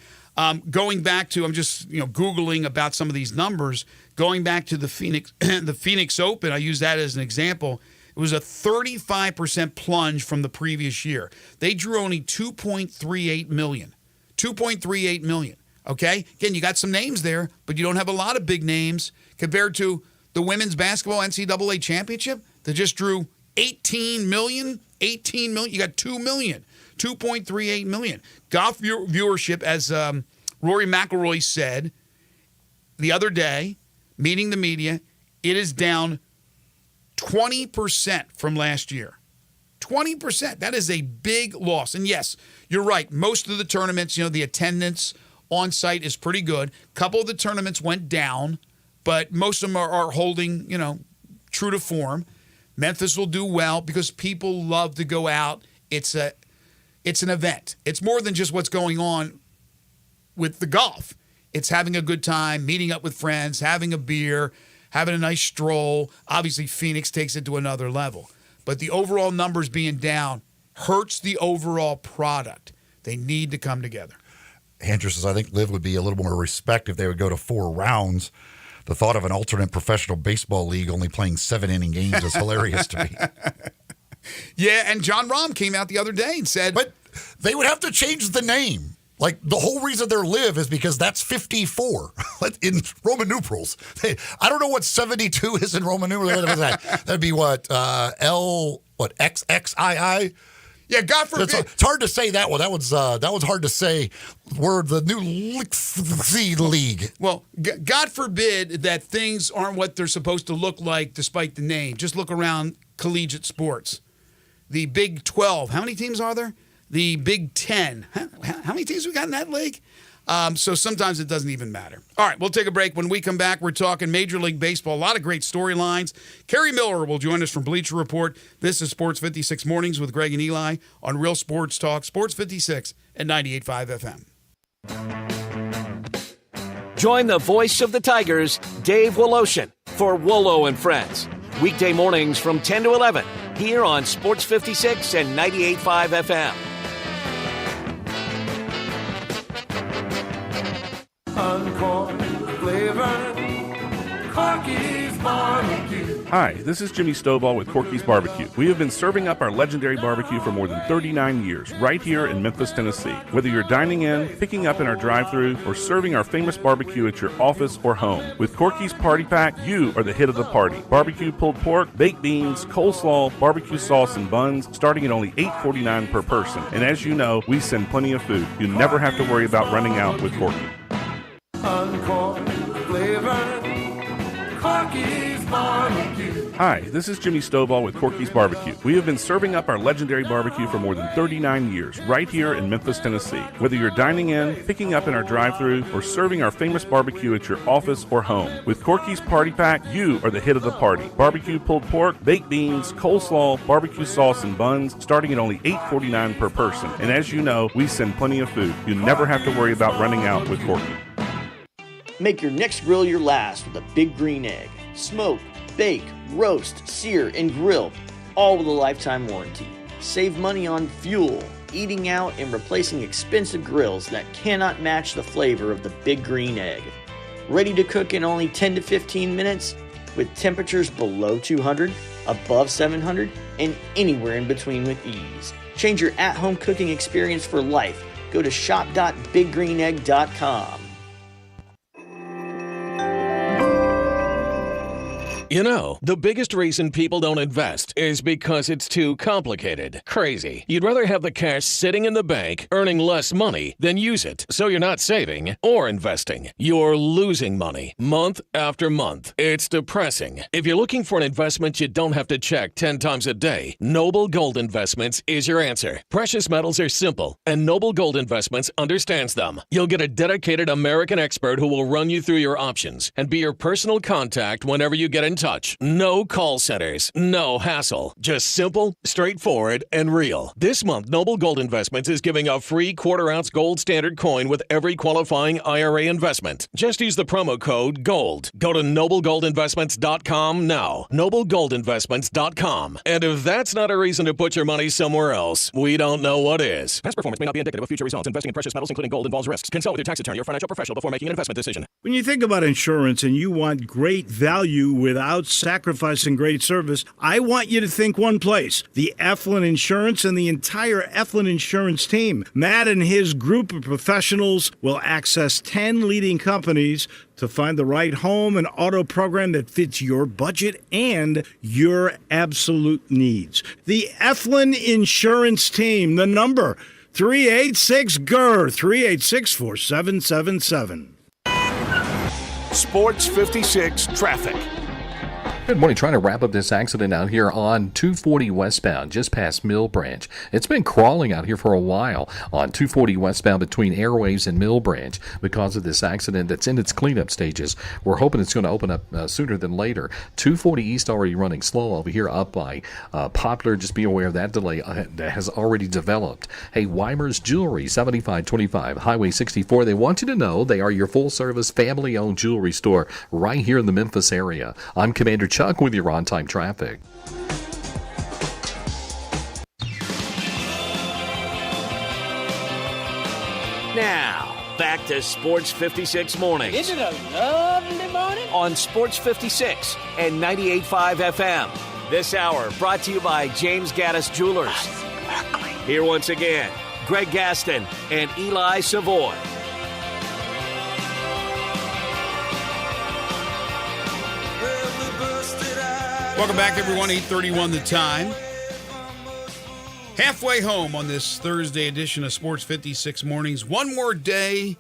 Going back to, I'm just Googling about some of these numbers. Going back to the Phoenix Open, I use that as an example. It was a 35% plunge from the previous year. They drew only 2.38 million. 2.38 million. Okay? Again, you got some names there, but you don't have a lot of big names compared to the women's basketball NCAA championship that just drew 18 million. 18 million. You got 2 million. 2.38 million. Golf viewership, as Rory McIlroy said the other day, meeting the media, it is down 20% from last year. 20%. That is a big loss. And yes, you're right. Most of the tournaments, the attendance on site is pretty good. A couple of the tournaments went down, but most of them are holding, true to form. Memphis will do well because people love to go out. It's an event. It's more than just what's going on with the golf. It's having a good time, meeting up with friends, having a beer, having a nice stroll. Obviously, Phoenix takes it to another level. But the overall numbers being down hurts the overall product. They need to come together. Andrew says, I think Liv would be a little more respect if they would go to 4 rounds. The thought of an alternate professional baseball league only playing 7-inning games is hilarious to me. Yeah, and John Rahm came out the other day and said... But they would have to change the name. Like, the whole reason they're Liv is because that's 54 in Roman numerals. I don't know what 72 is in Roman numerals. That'd be what? XXII? Yeah, God forbid. It's hard to say that one. That one's hard to say. We're the new league. Well, God forbid that things aren't what they're supposed to look like despite the name. Just look around collegiate sports. The Big 12, how many teams are there? The Big 10, how many teams we got in that league? So sometimes it doesn't even matter. All right, we'll take a break. When we come back, we're talking Major League Baseball. A lot of great storylines. Kerry Miller will join us from Bleacher Report. This is Sports 56 Mornings with Greg and Eli on Real Sports Talk, Sports 56 and 98.5 FM. Join the voice of the Tigers, Dave Woloshin, for Wolo and Friends. Weekday mornings from 10 to 11 here on Sports 56 and 98.5 FM. Uncorked flavor, Corky's Barbecue. Hi, this is Jimmy Stovall with Corky's Barbecue. We have been serving up our legendary barbecue for more than 39 years, right here in Memphis, Tennessee. Whether you're dining in, picking up in our drive-thru, or serving our famous barbecue at your office or home, with Corky's Party Pack, you are the hit of the party. Barbecue pulled pork, baked beans, coleslaw, barbecue sauce, and buns, starting at only $8.49 per person. And as you know, we send plenty of food. You never have to worry about running out with Corky. Uncorked flavor, Corky's Barbecue. Hi, this is Jimmy Stovall with Corky's Barbecue. We have been serving up our legendary barbecue for more than 39 years, right here in Memphis, Tennessee. Whether you're dining in, picking up in our drive-thru, or serving our famous barbecue at your office or home, with Corky's Party Pack, you are the hit of the party. Barbecue pulled pork, baked beans, coleslaw, barbecue sauce, and buns, starting at only $8.49 per person. And as you know, we send plenty of food. You never have to worry about running out with Corky. Make your next grill your last with a Big Green Egg. Smoke, bake, roast, sear, and grill, all with a lifetime warranty. Save money on fuel, eating out, and replacing expensive grills that cannot match the flavor of the Big Green Egg. Ready to cook in only 10 to 15 minutes with temperatures below 200, above 700, and anywhere in between with ease. Change your at-home cooking experience for life. Go to shop.biggreenegg.com. You know, the biggest reason people don't invest is because it's too complicated. Crazy. You'd rather have the cash sitting in the bank, earning less money, than use it. So you're not saving or investing. You're losing money month after month. It's depressing. If you're looking for an investment you don't have to check 10 times a day, Noble Gold Investments is your answer. Precious metals are simple, and Noble Gold Investments understands them. You'll get a dedicated American expert who will run you through your options and be your personal contact whenever you get in touch, no call centers, no hassle. Just simple, straightforward, and real. This month, Noble Gold Investments is giving a free quarter-ounce gold standard coin with every qualifying IRA investment. Just use the promo code GOLD. Go to noblegoldinvestments.com now. noblegoldinvestments.com. And if that's not a reason to put your money somewhere else, we don't know what is. Past performance may not be indicative of future results. Investing in precious metals, including gold, involves risks. Consult with your tax attorney or financial professional before making an investment decision. When you think about insurance and you want great value without sacrificing great service, I want you to think one place: the Eflin Insurance and the entire Eflin Insurance team. Matt and his group of professionals will access 10 leading companies to find the right home and auto program that fits your budget and your absolute needs. The Eflin Insurance team, the number 386-GER, 386-4777. Sports 56 traffic. Good morning. Trying to wrap up this accident out here on 240 westbound, just past Mill Branch. It's been crawling out here for a while on 240 westbound between Airwaves and Mill Branch because of this accident that's in its cleanup stages. We're hoping it's going to open up sooner than later. 240 east already running slow over here up by Poplar. Just be aware of that delay that has already developed. Hey, Weimer's Jewelry, 7525 Highway 64. They want you to know they are your full-service, family-owned jewelry store right here in the Memphis area. I'm Commander Chuck with your on-time traffic. Now, back to Sports 56 Mornings. Isn't it a lovely morning? On Sports 56 and 98.5 FM. This hour brought to you by James Gaddis Jewelers. Here once again, Greg Gaston and Eli Savoy. Welcome back, everyone. 8:31 the time. Halfway home on this Thursday edition of Sports 56 Mornings. One more day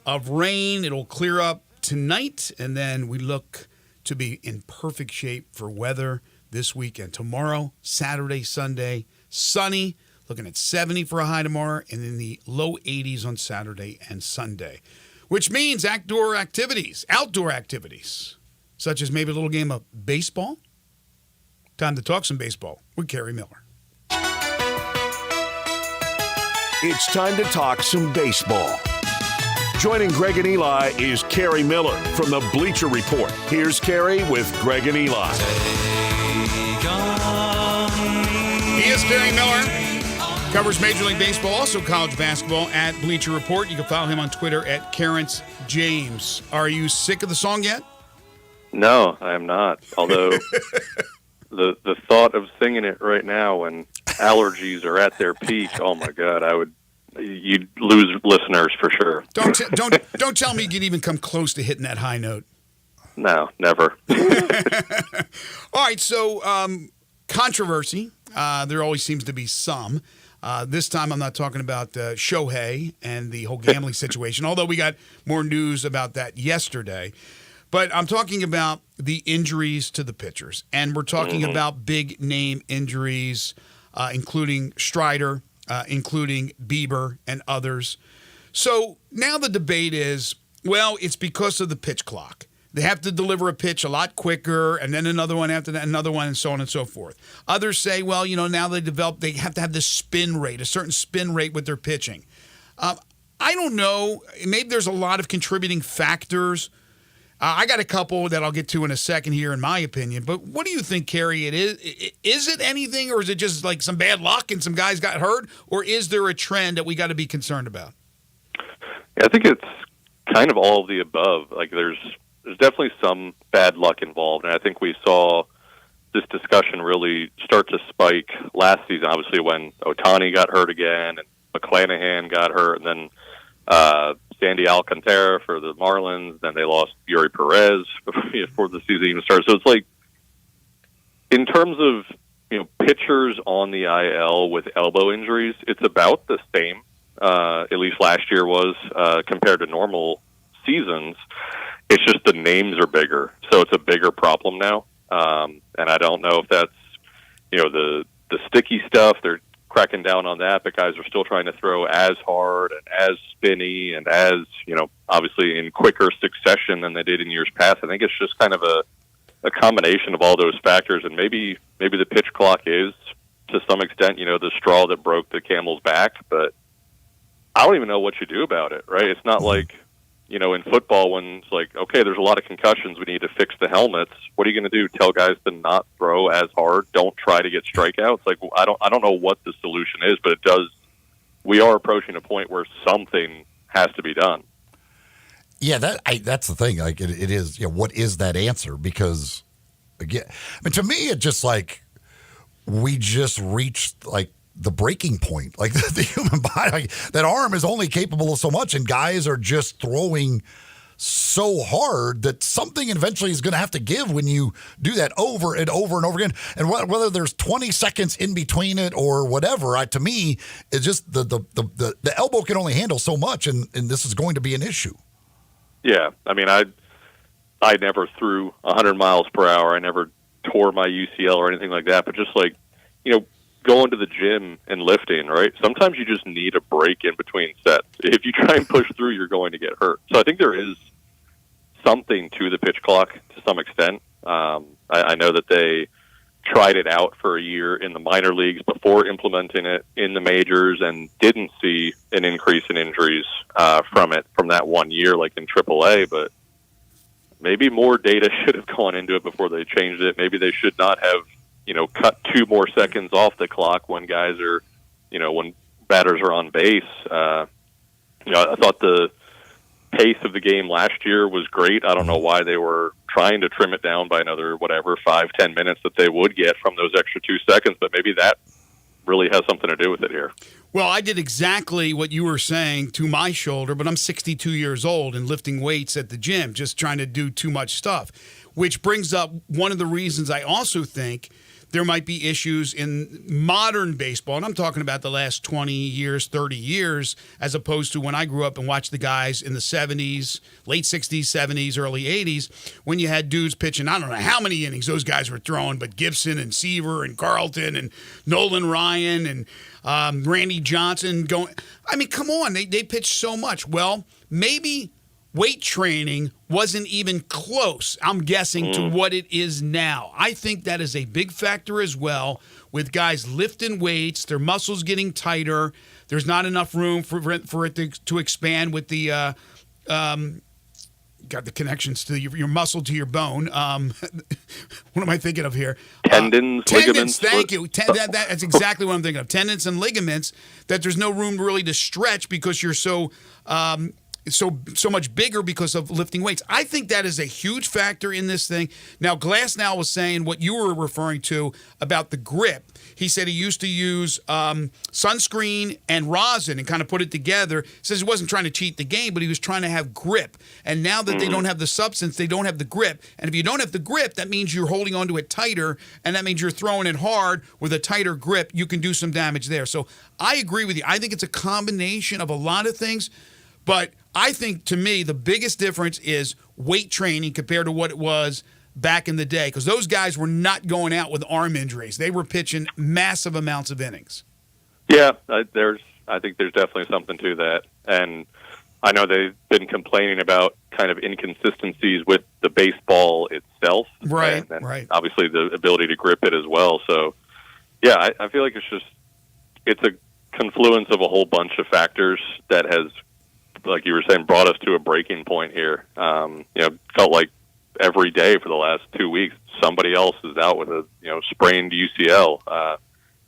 of rain. It'll clear up tonight, and then we look to be in perfect shape for weather this weekend. Tomorrow, Saturday, Sunday, sunny. Looking at 70 for a high tomorrow, and in the low 80s on Saturday and Sunday, which means outdoor activities, such as maybe a little game of baseball. Time to talk some baseball with Kerry Miller. It's time to talk some baseball. Joining Greg and Eli is Kerry Miller from the Bleacher Report. Here's Kerry with Greg and Eli. He is Kerry Miller. Covers Major League Baseball, also college basketball at Bleacher Report. You can follow him on Twitter at Carrance James. Are you sick of the song yet? No, I am not. Although the thought of singing it right now when allergies are at their peak, oh my God, you'd lose listeners for sure. Don't tell me you can even come close to hitting that high note. No, never. All right, so controversy. There always seems to be some. This time I'm not talking about Shohei and the whole gambling situation, although we got more news about that yesterday. But I'm talking about the injuries to the pitchers, and we're talking about big-name injuries, including Strider, including Bieber, and others. So now the debate is, well, it's because of the pitch clock. They have to deliver a pitch a lot quicker, and then another one after that, another one, and so on and so forth. Others say, well, now they have to have this spin rate, a certain spin rate with their pitching. I don't know. Maybe there's a lot of contributing factors. I got a couple that I'll get to in a second here, in my opinion. But what do you think, Kerry? Is it anything, or is it just like some bad luck and some guys got hurt, or is there a trend that we got to be concerned about? Yeah, I think it's kind of all of the above. Like there's definitely some bad luck involved, and I think we saw this discussion really start to spike last season, obviously when Ohtani got hurt again and McClanahan got hurt, and then Sandy Alcantara for the Marlins. Then they lost Yuri Perez before the season even started. So it's like, in terms of pitchers on the IL with elbow injuries, it's about the same. At least last year was compared to normal seasons. It's just the names are bigger, so it's a bigger problem now. And I don't know if that's the sticky stuff. They're cracking down on that, but guys are still trying to throw as hard and as spinny and as, obviously in quicker succession than they did in years past. I think it's just kind of a combination of all those factors, and maybe the pitch clock is, to some extent, the straw that broke the camel's back, but I don't even know what you do about it, right? It's not like, in football when it's like, okay, there's a lot of concussions, we need to fix the helmets. What are you going to do? Tell guys to not throw as hard? Don't try to get strikeouts? Like, I don't know what the solution is, but we are approaching a point where something has to be done. Yeah, that's the thing. Like, it is, what is that answer? Because, again, to me, it's just like we just reached, like, the breaking point. Like, the human body, like, that arm is only capable of so much, and guys are just throwing so hard that something eventually is going to have to give when you do that over and over and over again. And whether there's 20 seconds in between it or whatever, to me, it's just the elbow can only handle so much, and this is going to be an issue. Yeah, I mean, I never threw 100 miles per hour. I never tore my UCL or anything like that. But just like, going to the gym and lifting, right? Sometimes you just need a break in between sets. If you try and push through, you're going to get hurt. So I think there is something to the pitch clock to some extent. I know that they tried it out for a year in the minor leagues before implementing it in the majors and didn't see an increase in injuries from that 1 year like in AAA, but maybe more data should have gone into it before they changed it. Maybe they should not have cut 2 more seconds off the clock when guys are, when batters are on base. I thought the pace of the game last year was great. I don't know why they were trying to trim it down by another, 5-10 minutes that they would get from those extra 2 seconds, but maybe that really has something to do with it here. Well, I did exactly what you were saying to my shoulder, but I'm 62 years old and lifting weights at the gym, just trying to do too much stuff, which brings up one of the reasons I also think there might be issues in modern baseball, and I'm talking about the last 20 years, 30 years, as opposed to when I grew up and watched the guys in the 70s, late 60s, 70s, early 80s, when you had dudes pitching, I don't know how many innings those guys were throwing, but Gibson and Seaver and Carlton and Nolan Ryan and Randy Johnson going. I mean, come on, they pitched so much. Well, maybe weight training wasn't even close, I'm guessing, to what it is now. I think that is a big factor as well, with guys lifting weights, their muscles getting tighter. There's not enough room for it to expand with the got the connections to your muscle to your bone. What am I thinking of here? Tendons, ligaments. Thank you. That's exactly what I'm thinking of. Tendons and ligaments, that there's no room really to stretch because you're so much bigger because of lifting weights. I think that is a huge factor in this thing. Now, Glasnow was saying what you were referring to about the grip. He said he used to use sunscreen and rosin and kind of put it together. He says he wasn't trying to cheat the game, but he was trying to have grip. And now that they don't have the substance, they don't have the grip. And if you don't have the grip, that means you're holding onto it tighter, and that means you're throwing it hard with a tighter grip. You can do some damage there. So I agree with you. I think it's a combination of a lot of things, but I think, to me, the biggest difference is weight training compared to what it was back in the day, because those guys were not going out with arm injuries. They were pitching massive amounts of innings. Yeah, I think there's definitely something to that. And I know they've been complaining about kind of inconsistencies with the baseball itself. Right, and right. Obviously the ability to grip it as well. So, yeah, I feel like it's a confluence of a whole bunch of factors that has, like you were saying, brought us to a breaking point here. Felt like every day for the last 2 weeks, somebody else is out with a sprained UCL.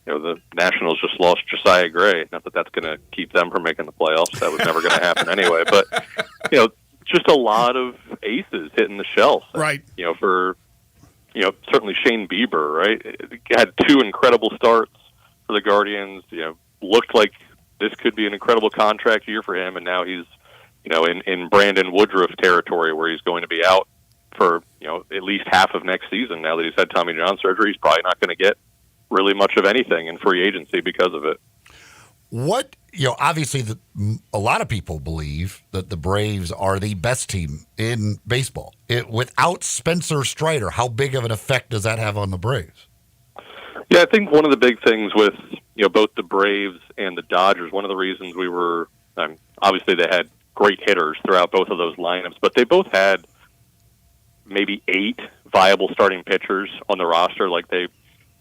The Nationals just lost Josiah Gray. Not that that's going to keep them from making the playoffs. That was never going to happen anyway. But just a lot of aces hitting the shelf. Right. For certainly Shane Bieber. Right. Had 2 incredible starts for the Guardians. Looked like this could be an incredible contract year for him, and now he's, in Brandon Woodruff territory where he's going to be out for, at least half of next season. Now that he's had Tommy John surgery, he's probably not going to get really much of anything in free agency because of it. What, obviously a lot of people believe that the Braves are the best team in baseball. Without Spencer Strider, how big of an effect does that have on the Braves? Yeah, I think one of the big things with, both the Braves and the Dodgers, one of the reasons we were, obviously they had great hitters throughout both of those lineups, but they both had maybe 8 viable starting pitchers on the roster. Like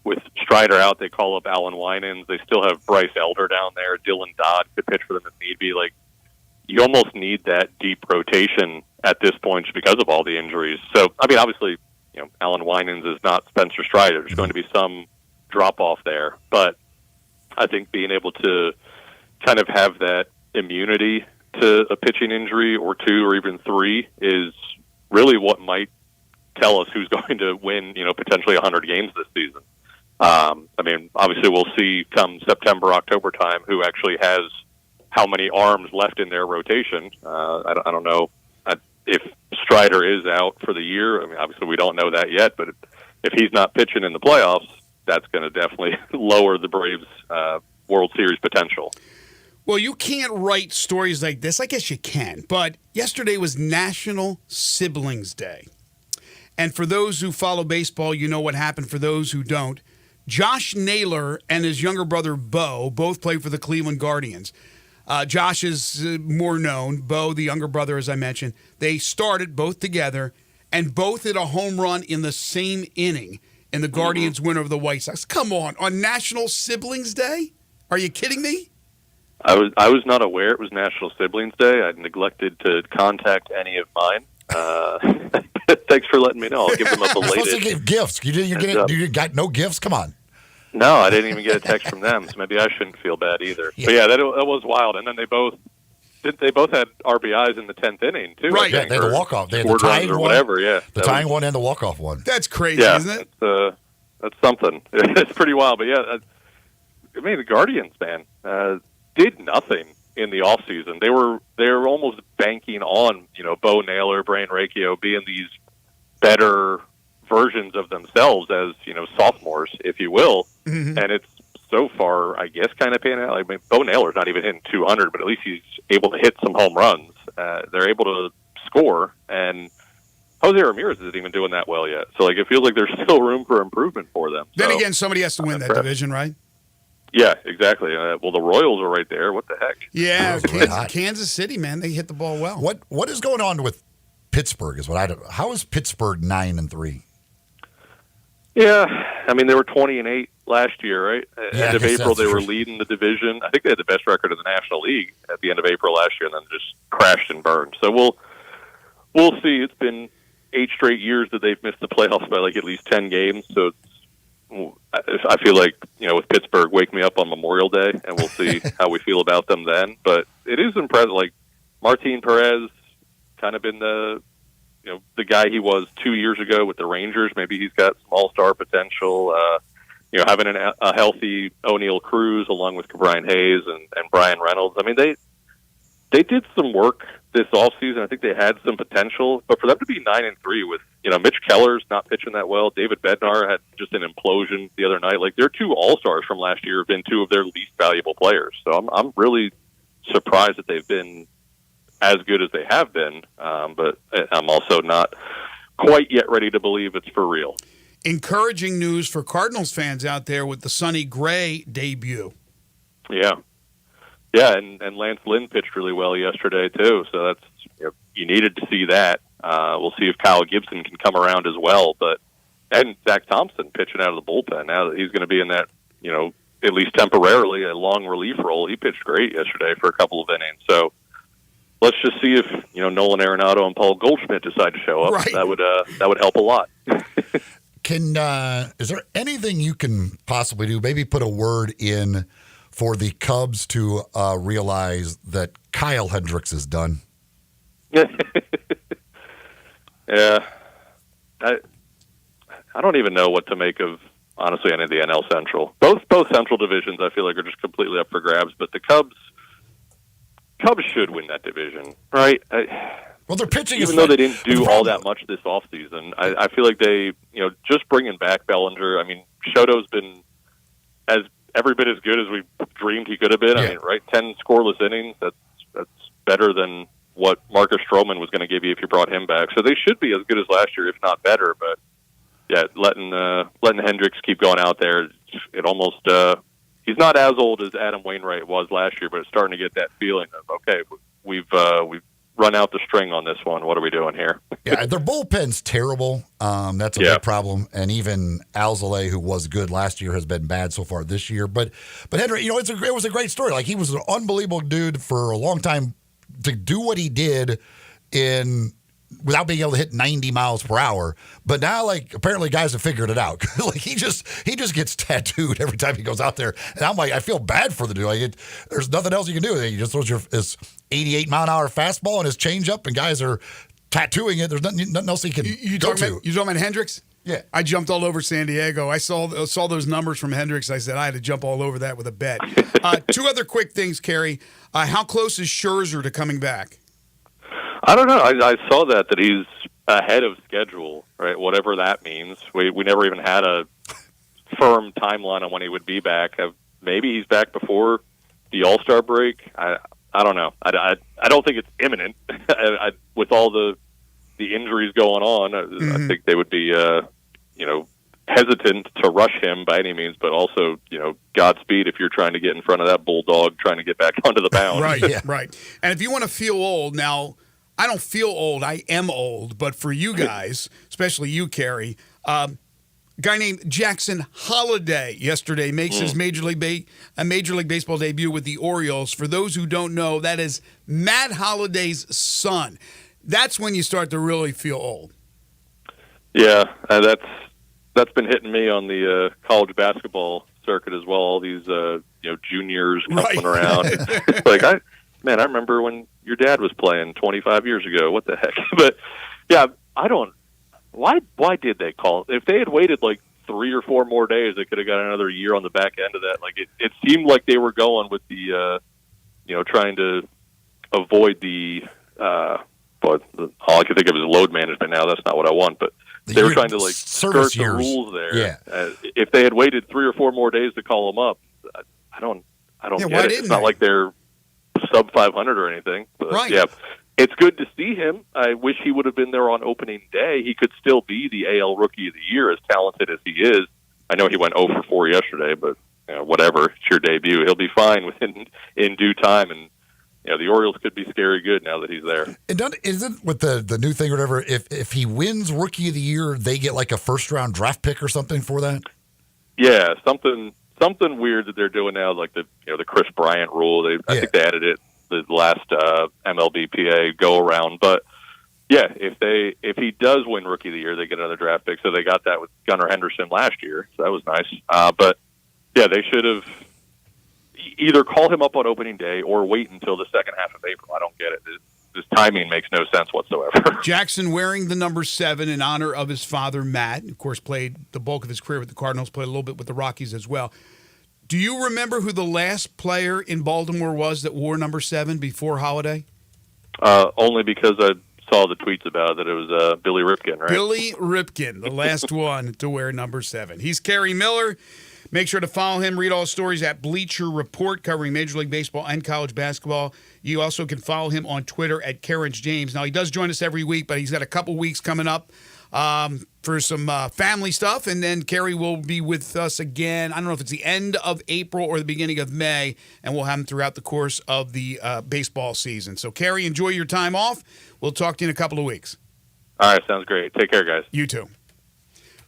with Strider out, they call up Alan Winans. They still have Bryce Elder down there. Dylan Dodd could pitch for them if need be. Like, you almost need that deep rotation at this point just because of all the injuries. So, I mean, obviously, Alan Winans is not Spencer Strider. There's going to be some drop-off there. But I think being able to kind of have that immunity to a pitching injury or 2 or even 3 is really what might tell us who's going to win, potentially 100 games this season. I mean, obviously we'll see come September, October time who actually has how many arms left in their rotation. I don't know if Strider is out for the year. I mean, obviously we don't know that yet, but if he's not pitching in the playoffs, that's going to definitely lower the Braves' World Series potential. Well, you can't write stories like this. I guess you can, but yesterday was National Siblings Day. And for those who follow baseball, you know what happened. For those who don't, Josh Naylor and his younger brother, Bo, both played for the Cleveland Guardians. Josh is more known. Bo, the younger brother, as I mentioned, they started both together and both hit a home run in the same inning in the Guardians' win over the White Sox. Come on National Siblings Day? Are you kidding me? I was not aware it was National Siblings Day. I neglected to contact any of mine. Thanks for letting me know. I'll give them a belated. You're supposed to give gifts. You got no gifts? Come on. No, I didn't even get a text from them, so maybe I shouldn't feel bad either. Yeah. But yeah, that was wild. And then they both had RBIs in the 10th inning too. Right. Yeah, they had the walk-off. They had the tying or one, whatever. Yeah, the tying one and the walk-off one. That's crazy, isn't it? That's something. It's pretty wild. But yeah, I mean, the Guardians, man, did nothing in the offseason. They were almost banking on Bo Naylor, Brain Racchio being these better versions of themselves as sophomores, if you will. Mm-hmm. And it's so far, I guess, kind of panning out. I mean, Bo Naylor's not even hitting 200, but at least he's able to hit some home runs. They're able to score, and Jose Ramirez isn't even doing that well yet. So, it feels like there's still room for improvement for them. Then again, somebody has to win that division, right? Yeah, exactly. Well, the Royals are right there. What the heck? Yeah, Kansas City, man, they hit the ball well. What is going on with Pittsburgh? Is what I don't. How is Pittsburgh 9-3? Yeah, I mean, they were 20-8 last year, right? Yeah, end of April, they were leading the division. I think they had the best record in the National League at the end of April last year, and then just crashed and burned. So we'll see. It's been 8 straight years that they've missed the playoffs by at least 10 games. So I feel like with Pittsburgh, wake me up on Memorial Day, and we'll see how we feel about them then. But it is impressive. Martin Perez, kind of been the guy he was 2 years ago with the Rangers. Maybe he's got some all-star potential. Having a healthy O'Neal Cruz along with Brian Hayes and Brian Reynolds. I mean, they did some work this offseason. I think they had some potential, but for them to be 9-3 with Mitch Keller's not pitching that well. David Bednar had just an implosion the other night. Their 2 all-stars from last year have been 2 of their least valuable players. So I'm really surprised that they've been as good as they have been, but I'm also not quite yet ready to believe it's for real. Encouraging news for Cardinals fans out there with the Sonny Gray debut. Yeah, and Lance Lynn pitched really well yesterday too. So that's you needed to see that. We'll see if Kyle Gibson can come around as well. And Zach Thompson pitching out of the bullpen now that he's going to be in that at least temporarily a long relief role. He pitched great yesterday for a couple of innings. So let's just see if Nolan Arenado and Paul Goldschmidt decide to show up. Right. That would help a lot. Is there anything you can possibly do? Maybe put a word in for the Cubs to realize that Kyle Hendricks is done. Yeah, I don't even know what to make of honestly any of the NL Central. Both Central divisions I feel like are just completely up for grabs. But the Cubs should win that division, right? Well, their pitching even though they didn't do all that much this offseason, I feel like they, just bringing back Bellinger. I mean, Shoto's been as every bit as good as we dreamed he could have been. Yeah. I mean, right, 10 scoreless innings. That's better than what Marcus Stroman was going to give you if you brought him back. So they should be as good as last year, if not better. But yeah, letting Hendricks keep going out there, it almost he's not as old as Adam Wainwright was last year, but it's starting to get that feeling of okay, we've run out the string on this one. What are we doing here? Yeah, their bullpen's terrible. That's a big problem. And even Alzolay, who was good last year, has been bad so far this year. But Henry, it was a great story. Like, he was an unbelievable dude for a long time to do what he did without being able to hit 90 miles per hour. But now, like, apparently guys have figured it out. Like, he just gets tattooed every time he goes out there. And I'm like, I feel bad for the dude. Like, there's nothing else you can do. He just throws his 88 mile an hour fastball and his changeup, and guys are tattooing it. There's nothing else he can go to. You talking about Hendricks? Yeah. I jumped all over San Diego. I saw those numbers from Hendricks. I said I had to jump all over that with a bet. Two other quick things, Kerry. How close is Scherzer to coming back? I don't know. I saw that he's ahead of schedule, right? Whatever that means. We never even had a firm timeline on when he would be back. Maybe he's back before the All-Star break. I don't know. I don't think it's imminent. With all the injuries going on, I think they would be hesitant to rush him by any means, but also, Godspeed if you're trying to get in front of that bulldog trying to get back onto the mound. Right. And if you want to feel old, now, I don't feel old. I am old. But for you guys, especially you, Kerry, a guy named Jackson Holliday yesterday makes his Major League Baseball debut with the Orioles. For those who don't know, that is Matt Holliday's son. That's when you start to really feel old. Yeah, that's been hitting me on the college basketball circuit as well. All these juniors coming around. It's like I remember when your dad was playing 25 years ago. What the heck? But yeah, I don't. Why did they call it? If they had waited like 3 or 4 more days, they could have got another year on the back end of that. Like it seemed like they were going with the trying to avoid the. But all I could think of is load management. Now that's not what I want, but they were trying to like skirt the rules there. Yeah. If they had waited 3 or 4 more days to call them up, I don't get it. It's not like they're sub 500 or anything. But yeah, it's good to see him. I wish he would have been there on opening day. He could still be the AL Rookie of the Year, as talented as he is. I know he went 0 for 4 yesterday, but whatever. It's your debut. He'll be fine in due time. And the Orioles could be scary good now that he's there. Isn't with the new thing or whatever, if he wins Rookie of the Year, they get like a first-round draft pick or something for that? Yeah, something weird that they're doing now, like the Chris Bryant rule. I think they added it the last MLBPA go-around. But, yeah, if he does win Rookie of the Year, they get another draft pick. So they got that with Gunnar Henderson last year, so that was nice. But, yeah, they should have either call him up on opening day or wait until the second half of April. I don't get it. This timing makes no sense whatsoever. Jackson wearing the number 7 in honor of his father, Matt. Of course, played the bulk of his career with the Cardinals, played a little bit with the Rockies as well. Do you remember who the last player in Baltimore was that wore number 7 before Holliday? Only because I saw the tweets about it, that it was Billy Ripken, right? Billy Ripken, the last one to wear number 7. He's Kerry Miller. Make sure to follow him. Read all his stories at Bleacher Report, covering Major League Baseball and college basketball. You also can follow him on Twitter at Carriage James. Now, he does join us every week, but he's got a couple weeks coming up for some family stuff, and then Kerry will be with us again. I don't know if it's the end of April or the beginning of May, and we'll have him throughout the course of the baseball season. So, Kerry, enjoy your time off. We'll talk to you in a couple of weeks. All right, sounds great. Take care, guys. You too.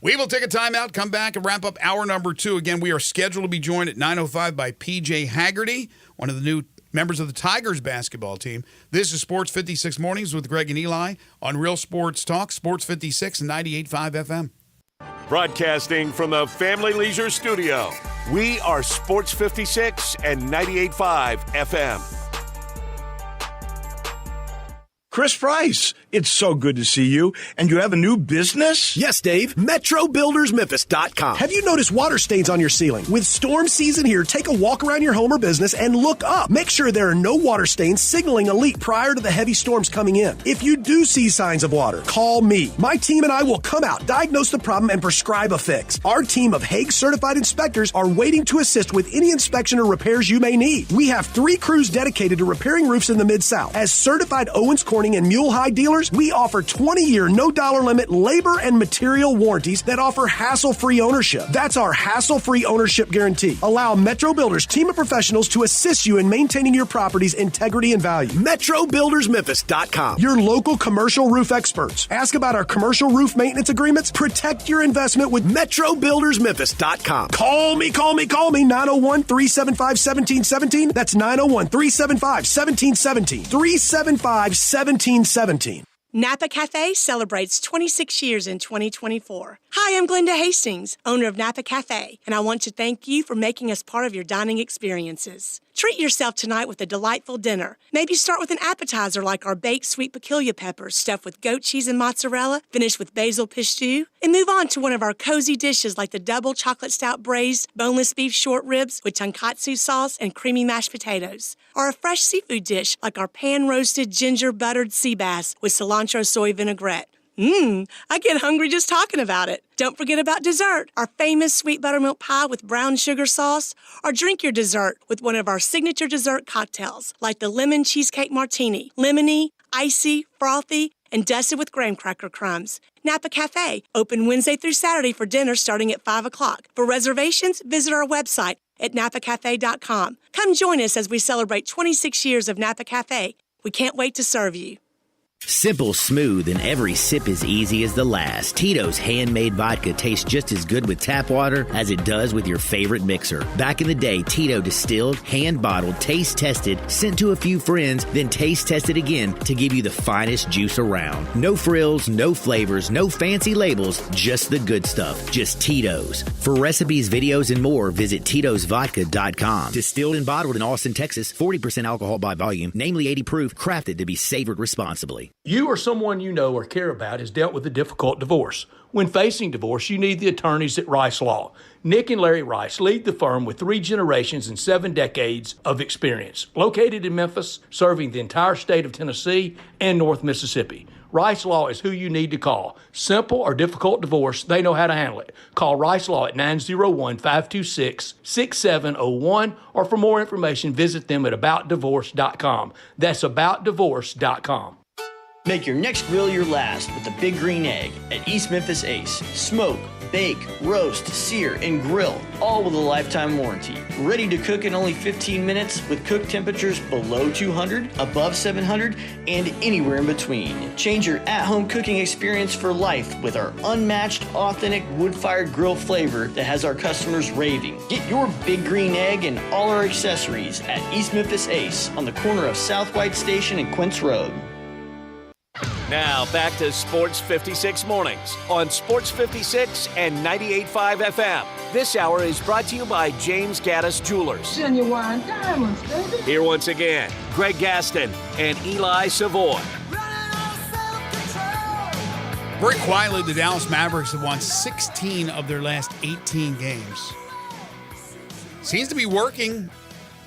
We will take a timeout, come back, and wrap up hour number 2. Again, we are scheduled to be joined at 9:05 by P.J. Haggerty, one of the new members of the Tigers basketball team. This is Sports 56 Mornings with Greg and Eli on Real Sports Talk, Sports 56 and 98.5 FM. Broadcasting from the Family Leisure Studio, we are Sports 56 and 98.5 FM. Chris Price, it's so good to see you. And you have a new business? Yes, Dave. MetroBuildersMemphis.com. Have you noticed water stains on your ceiling? With storm season here, take a walk around your home or business and look up. Make sure there are no water stains signaling a leak prior to the heavy storms coming in. If you do see signs of water, call me. My team and I will come out, diagnose the problem, and prescribe a fix. Our team of Hague-certified inspectors are waiting to assist with any inspection or repairs you may need. We have 3 crews dedicated to repairing roofs in the Mid-South. As certified Owens Corning and Mule High dealers, Builders, we offer 20-year no-dollar limit labor and material warranties that offer hassle-free ownership. That's our hassle-free ownership guarantee. Allow Metro Builders team of professionals to assist you in maintaining your property's integrity and value. MetroBuildersMemphis.com. Your local commercial roof experts. Ask about our commercial roof maintenance agreements. Protect your investment with MetroBuildersMemphis.com. Call me, 901-375-1717. That's 901-375-1717. 375-1717. Napa Cafe celebrates 26 years in 2024. Hi, I'm Glenda Hastings, owner of Napa Cafe, and I want to thank you for making us part of your dining experiences. Treat yourself tonight with a delightful dinner. Maybe start with an appetizer like our baked sweet peculiar peppers stuffed with goat cheese and mozzarella, finished with basil pistou, and move on to one of our cozy dishes like the double chocolate stout braised boneless beef short ribs with tonkatsu sauce and creamy mashed potatoes, or a fresh seafood dish like our pan-roasted ginger buttered sea bass with cilantro soy vinaigrette. I get hungry just talking about it. Don't forget about dessert, our famous sweet buttermilk pie with brown sugar sauce, or drink your dessert with one of our signature dessert cocktails, like the lemon cheesecake martini, lemony, icy, frothy, and dusted with graham cracker crumbs. Napa Cafe, open Wednesday through Saturday for dinner starting at 5 o'clock. For reservations, visit our website at napacafe.com. Come join us as we celebrate 26 years of Napa Cafe. We can't wait to serve you. Simple, smooth, and every sip as easy as the last. Tito's handmade vodka tastes just as good with tap water as it does with your favorite mixer. Back in the day, Tito distilled, hand-bottled, taste-tested, sent to a few friends, then taste-tested again to give you the finest juice around. No frills, no flavors, no fancy labels, just the good stuff. Just Tito's. For recipes, videos, and more, visit Tito'sVodka.com. Distilled and bottled in Austin, Texas, 40% alcohol by volume, namely 80 proof, crafted to be savored responsibly. You or someone you know or care about has dealt with a difficult divorce. When facing divorce, you need the attorneys at Rice Law. Nick and Larry Rice lead the firm with 3 generations and 7 decades of experience. Located in Memphis, serving the entire state of Tennessee and North Mississippi. Rice Law is who you need to call. Simple or difficult divorce, they know how to handle it. Call Rice Law at 901-526-6701, or for more information, visit them at aboutdivorce.com. That's aboutdivorce.com. Make your next grill your last with the Big Green Egg at East Memphis Ace. Smoke, bake, roast, sear, and grill, all with a lifetime warranty. Ready to cook in only 15 minutes with cook temperatures below 200, above 700, and anywhere in between. Change your at-home cooking experience for life with our unmatched, authentic wood-fired grill flavor that has our customers raving. Get your Big Green Egg and all our accessories at East Memphis Ace on the corner of South White Station and Quince Road. Now back to Sports 56 Mornings on Sports 56 and 98.5 FM. This hour is brought to you by James Gaddis Jewelers. Genuine diamonds, baby. Here once again, Greg Gaston and Eli Savoy. Very quietly, the Dallas Mavericks have won 16 of their last 18 games. Seems to be working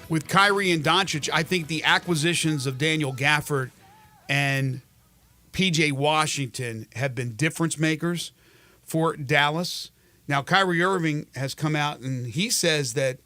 with Kyrie and Doncic. I think the acquisitions of Daniel Gafford and P.J. Washington have been difference makers for Dallas. Now, Kyrie Irving has come out and he says that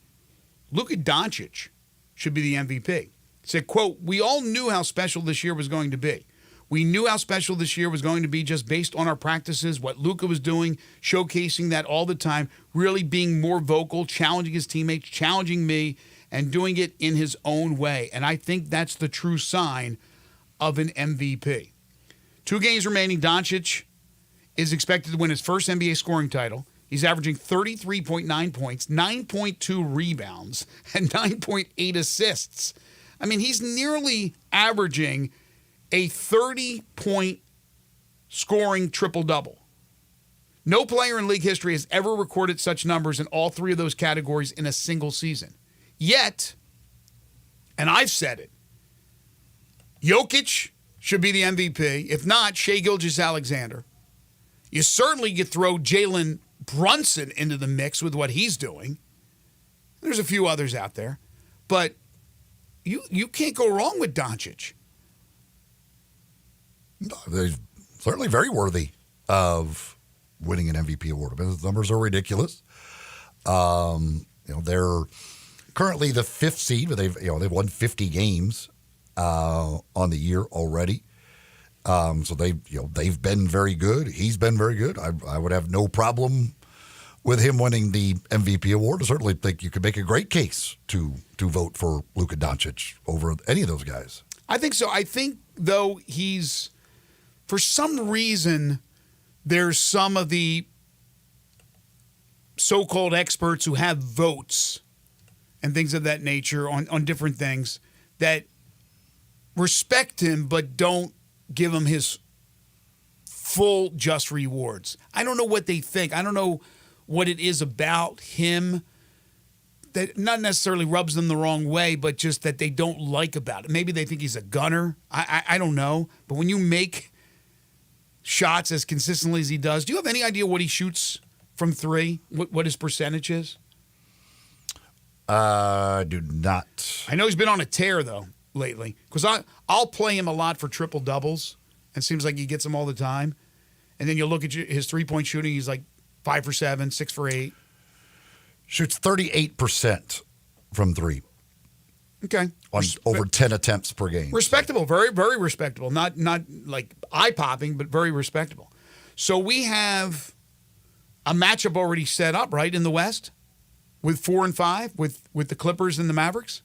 Luka Doncic should be the MVP. He said, quote, "We all knew how special this year was going to be. We knew how special this year was going to be just based on our practices, what Luka was doing, showcasing that all the time, really being more vocal, challenging his teammates, challenging me, and doing it in his own way. And I think that's the true sign of an MVP." 2 games remaining. Doncic is expected to win his first NBA scoring title. He's averaging 33.9 points, 9.2 rebounds, and 9.8 assists. I mean, he's nearly averaging a 30-point scoring triple-double. No player in league history has ever recorded such numbers in all 3 of those categories in a single season. Yet, and I've said it, Jokic should be the MVP. If not, Shai Gilgeous-Alexander. You certainly could throw Jalen Brunson into the mix with what he's doing. There's a few others out there. But you can't go wrong with Doncic. No, they're certainly very worthy of winning an MVP award. I mean, the numbers are ridiculous. They're currently the 5th seed, but they've won 50 games on the year already. So they've been very good. He's been very good. I would have no problem with him winning the MVP award. I certainly think you could make a great case to vote for Luka Doncic over any of those guys. I think so. I think, though, he's, for some reason, there's some of the so-called experts who have votes and things of that nature on different things that respect him but don't give him his full just rewards. I don't know what they think. I don't know what it is about him that not necessarily rubs them the wrong way, but just that they don't like about it. Maybe they think he's a gunner. I don't know. But when you make shots as consistently as he does, do you have any idea what he shoots from three? What his percentage is? I do not. I know he's been on a tear, though, lately. Because I'll play him a lot for triple-doubles. And it seems like he gets them all the time. And then you look at his three-point shooting, he's like 5 for 7, 6 for 8. Shoots 38% from three. Okay. On over 10 attempts per game. Respectable. Very, very respectable. Not like eye-popping, but very respectable. So we have a matchup already set up, right, in the West? With 4 and 5, with the Clippers and the Mavericks?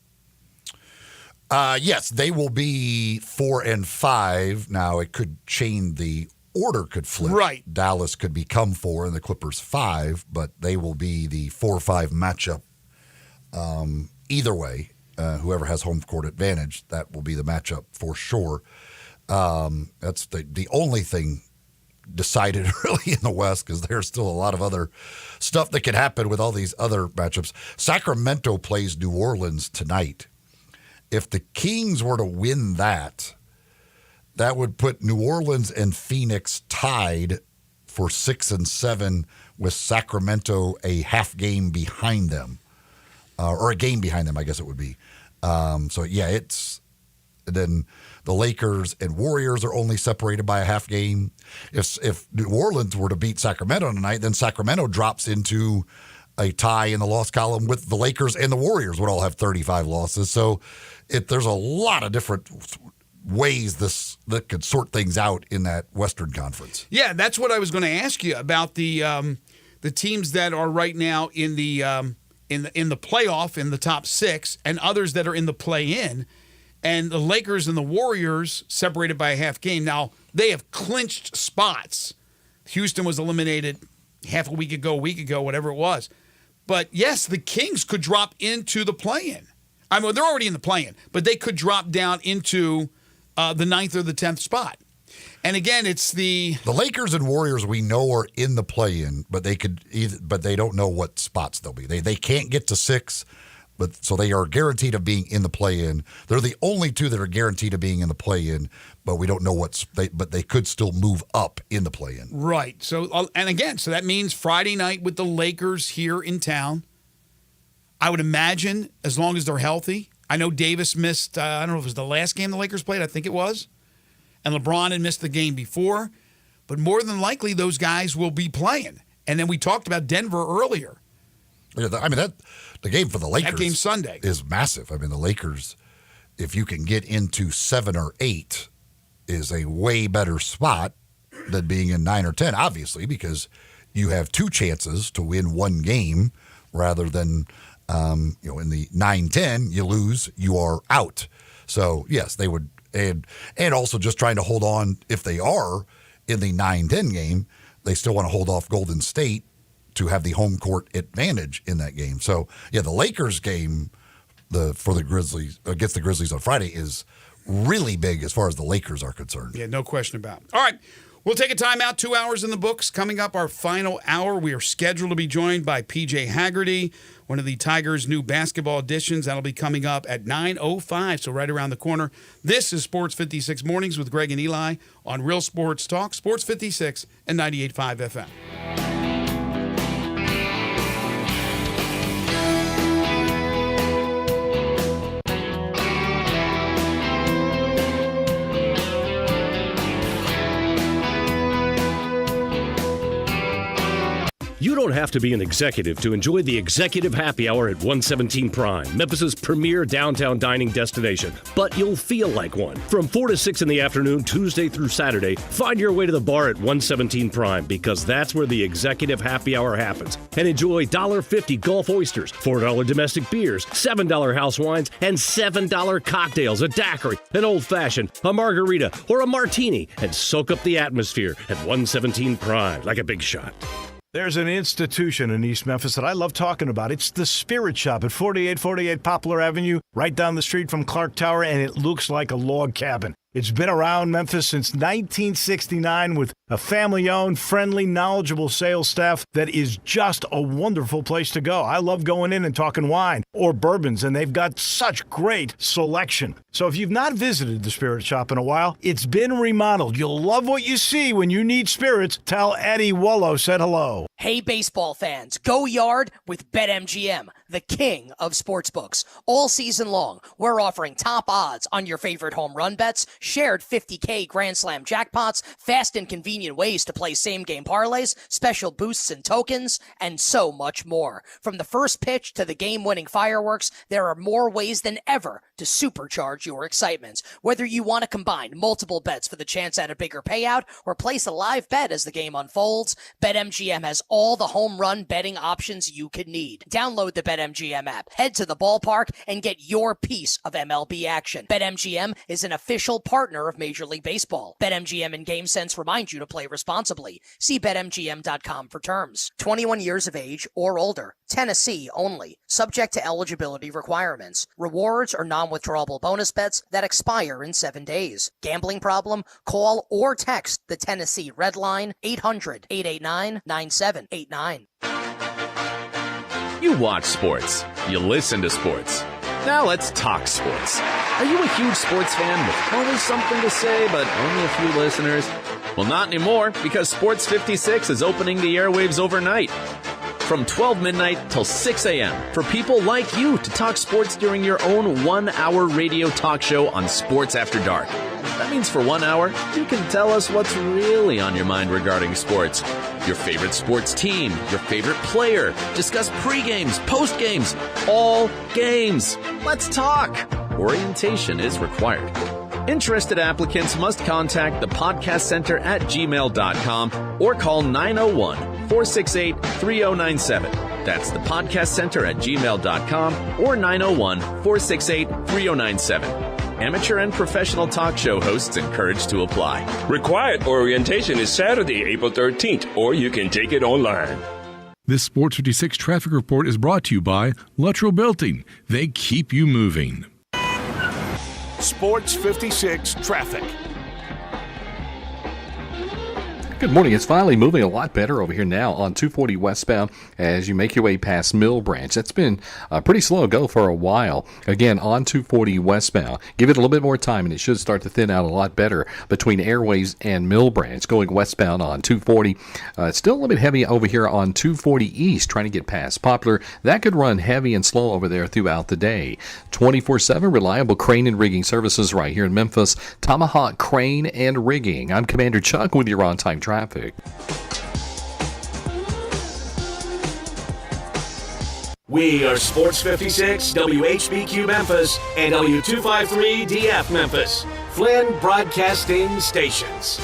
Yes, they will be 4 and 5. Now, it could change, the order could flip. Right. Dallas could become 4 and the Clippers 5, but they will be the 4-5 matchup. Either way, whoever has home court advantage, that will be the matchup for sure. That's the only thing decided really in the West, because there's still a lot of other stuff that can happen with all these other matchups. Sacramento plays New Orleans tonight. If the Kings were to win that would put New Orleans and Phoenix tied for 6 and 7, with Sacramento a half game behind them, or a game behind them, I guess it would be. So yeah, it's then the Lakers and Warriors are only separated by a half game. If New Orleans were to beat Sacramento tonight, then Sacramento drops into a tie in the loss column with the Lakers, and the Warriors would all have 35 losses. So there's a lot of different ways that could sort things out in that Western Conference. Yeah, that's what I was going to ask you about the teams that are right now in the playoff in the top 6, and others that are in the play-in. And the Lakers and the Warriors separated by a half game. Now, they have clinched spots. Houston was eliminated half a week ago, whatever it was. But, yes, the Kings could drop into the play-in. I mean, they're already in the play-in, but they could drop down into the 9th or the 10th spot. And, again, it's the Lakers and Warriors we know are in the play-in, but they don't know what spots they'll be. They can't get to 6. But so they are guaranteed of being in the play-in. They're the only two that are guaranteed of being in the play-in, but we don't know but they could still move up in the play-in. Right. So, and again, so that means Friday night with the Lakers here in town. I would imagine, as long as they're healthy. I know Davis missed, I don't know if it was the last game the Lakers played, I think it was. And LeBron had missed the game before. But more than likely, those guys will be playing. And then we talked about Denver earlier. Yeah, the game for the Lakers, that game Sunday, is massive. I mean, the Lakers, if you can get into 7 or 8, is a way better spot than being in 9 or 10, obviously, because you have 2 chances to win one game rather than, in the 9-10, you lose, you are out. So, yes, they would, and also just trying to hold on, if they are in the 9-10 game, they still want to hold off Golden State to have the home court advantage in that game. So, yeah, the Lakers game for the Grizzlies against the Grizzlies on Friday is really big as far as the Lakers are concerned. Yeah, no question about it. All right, we'll take a timeout. 2 hours in the books. Coming up, our final hour, we are scheduled to be joined by P.J. Haggerty, one of the Tigers' new basketball additions. That'll be coming up at 9:05, so right around the corner. This is Sports 56 Mornings with Greg and Eli on Real Sports Talk, Sports 56 and 98.5 FM. You don't have to be an executive to enjoy the Executive Happy Hour at 117 Prime, Memphis's premier downtown dining destination. But you'll feel like one. From 4 to 6 in the afternoon, Tuesday through Saturday, find your way to the bar at 117 Prime because that's where the Executive Happy Hour happens. And enjoy $1.50 Gulf oysters, $4 domestic beers, $7 house wines, and $7 cocktails, a daiquiri, an old-fashioned, a margarita, or a martini, and soak up the atmosphere at 117 Prime like a big shot. There's an institution in East Memphis that I love talking about. It's the Spirit Shop at 4848 Poplar Avenue, right down the street from Clark Tower, and it looks like a log cabin. It's been around Memphis since 1969 with a family-owned, friendly, knowledgeable sales staff that is just a wonderful place to go. I love going in and talking wine or bourbons, and they've got such great selection. So if you've not visited the Spirit Shop in a while, it's been remodeled. You'll love what you see when you need spirits. Tell Eddie Wollo said hello. Hey, baseball fans, go yard with BetMGM, the king of sportsbooks. All season long, we're offering top odds on your favorite home run bets, shared $50K Grand Slam jackpots, fast and convenient ways to play same-game parlays, special boosts and tokens, and so much more. From the first pitch to the game-winning fireworks, there are more ways than ever to supercharge your excitement. Whether you want to combine multiple bets for the chance at a bigger payout or place a live bet as the game unfolds, BetMGM has all the home run betting options you could need. Download the BetMGM app, head to the ballpark, and get your piece of MLB action. BetMGM is an official partner of Major League Baseball. BetMGM and GameSense remind you to play responsibly. See BetMGM.com for terms. 21 years of age or older. Tennessee only. Subject to eligibility requirements. Rewards or non-withdrawable bonus bets that expire in 7 days. Gambling problem? Call or text the Tennessee Red Line 800-889-9789. You watch sports. You listen to sports. Now let's talk sports. Are you a huge sports fan with always something to say but only a few listeners? Well, not anymore, because Sports 56 is opening the airwaves overnight. From 12 midnight till 6 a.m. for people like you to talk sports during your own 1-hour radio talk show on Sports After Dark. That means for 1 hour, you can tell us what's really on your mind regarding sports. Your favorite sports team, your favorite player, discuss pre-games, post-games, all games. Let's talk. Orientation is required. Interested applicants must contact the podcast center at gmail.com or call 901-468-3097. That's the podcast center at gmail.com or 901-468-3097. Amateur and professional talk show hosts encouraged to apply. Required orientation is Saturday, April 13th, or you can take it online. This Sports 56 traffic report is brought to you by Luttrell Building. They keep you moving. Sports 56 traffic. Good morning. It's finally moving a lot better over here now on 240 westbound as you make your way past Mill Branch. That's been a pretty slow go for a while. Again, on 240 westbound. Give it a little bit more time and it should start to thin out a lot better between Airways and Mill Branch. Going westbound on 240. It's still a little bit heavy over here on 240 east trying to get past Poplar. That could run heavy and slow over there throughout the day. 24/7 reliable crane and rigging services right here in Memphis. Tomahawk Crane and Rigging. I'm Commander Chuck with your on-time traffic. We are Sports 56, WHBQ Memphis, and W253DF Memphis, Flynn Broadcasting Stations.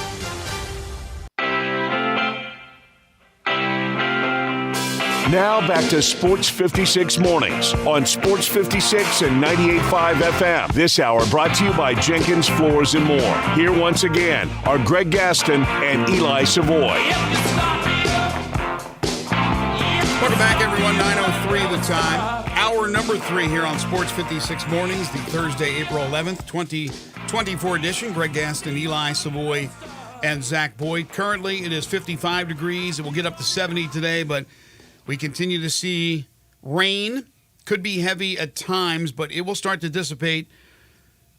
Now back to Sports 56 Mornings on Sports 56 and 98.5 FM. This hour brought to you by Jenkins Floors and More. Here once again are Greg Gaston and Eli Savoy. Welcome back, everyone. 9:03 the time. Hour number 3 here on Sports 56 Mornings, the Thursday, April 11th, 2024 edition. Greg Gaston, Eli Savoy, and Zach Boyd. Currently, it is 55 degrees. It will get up to 70 today, but we continue to see rain. Could be heavy at times, but it will start to dissipate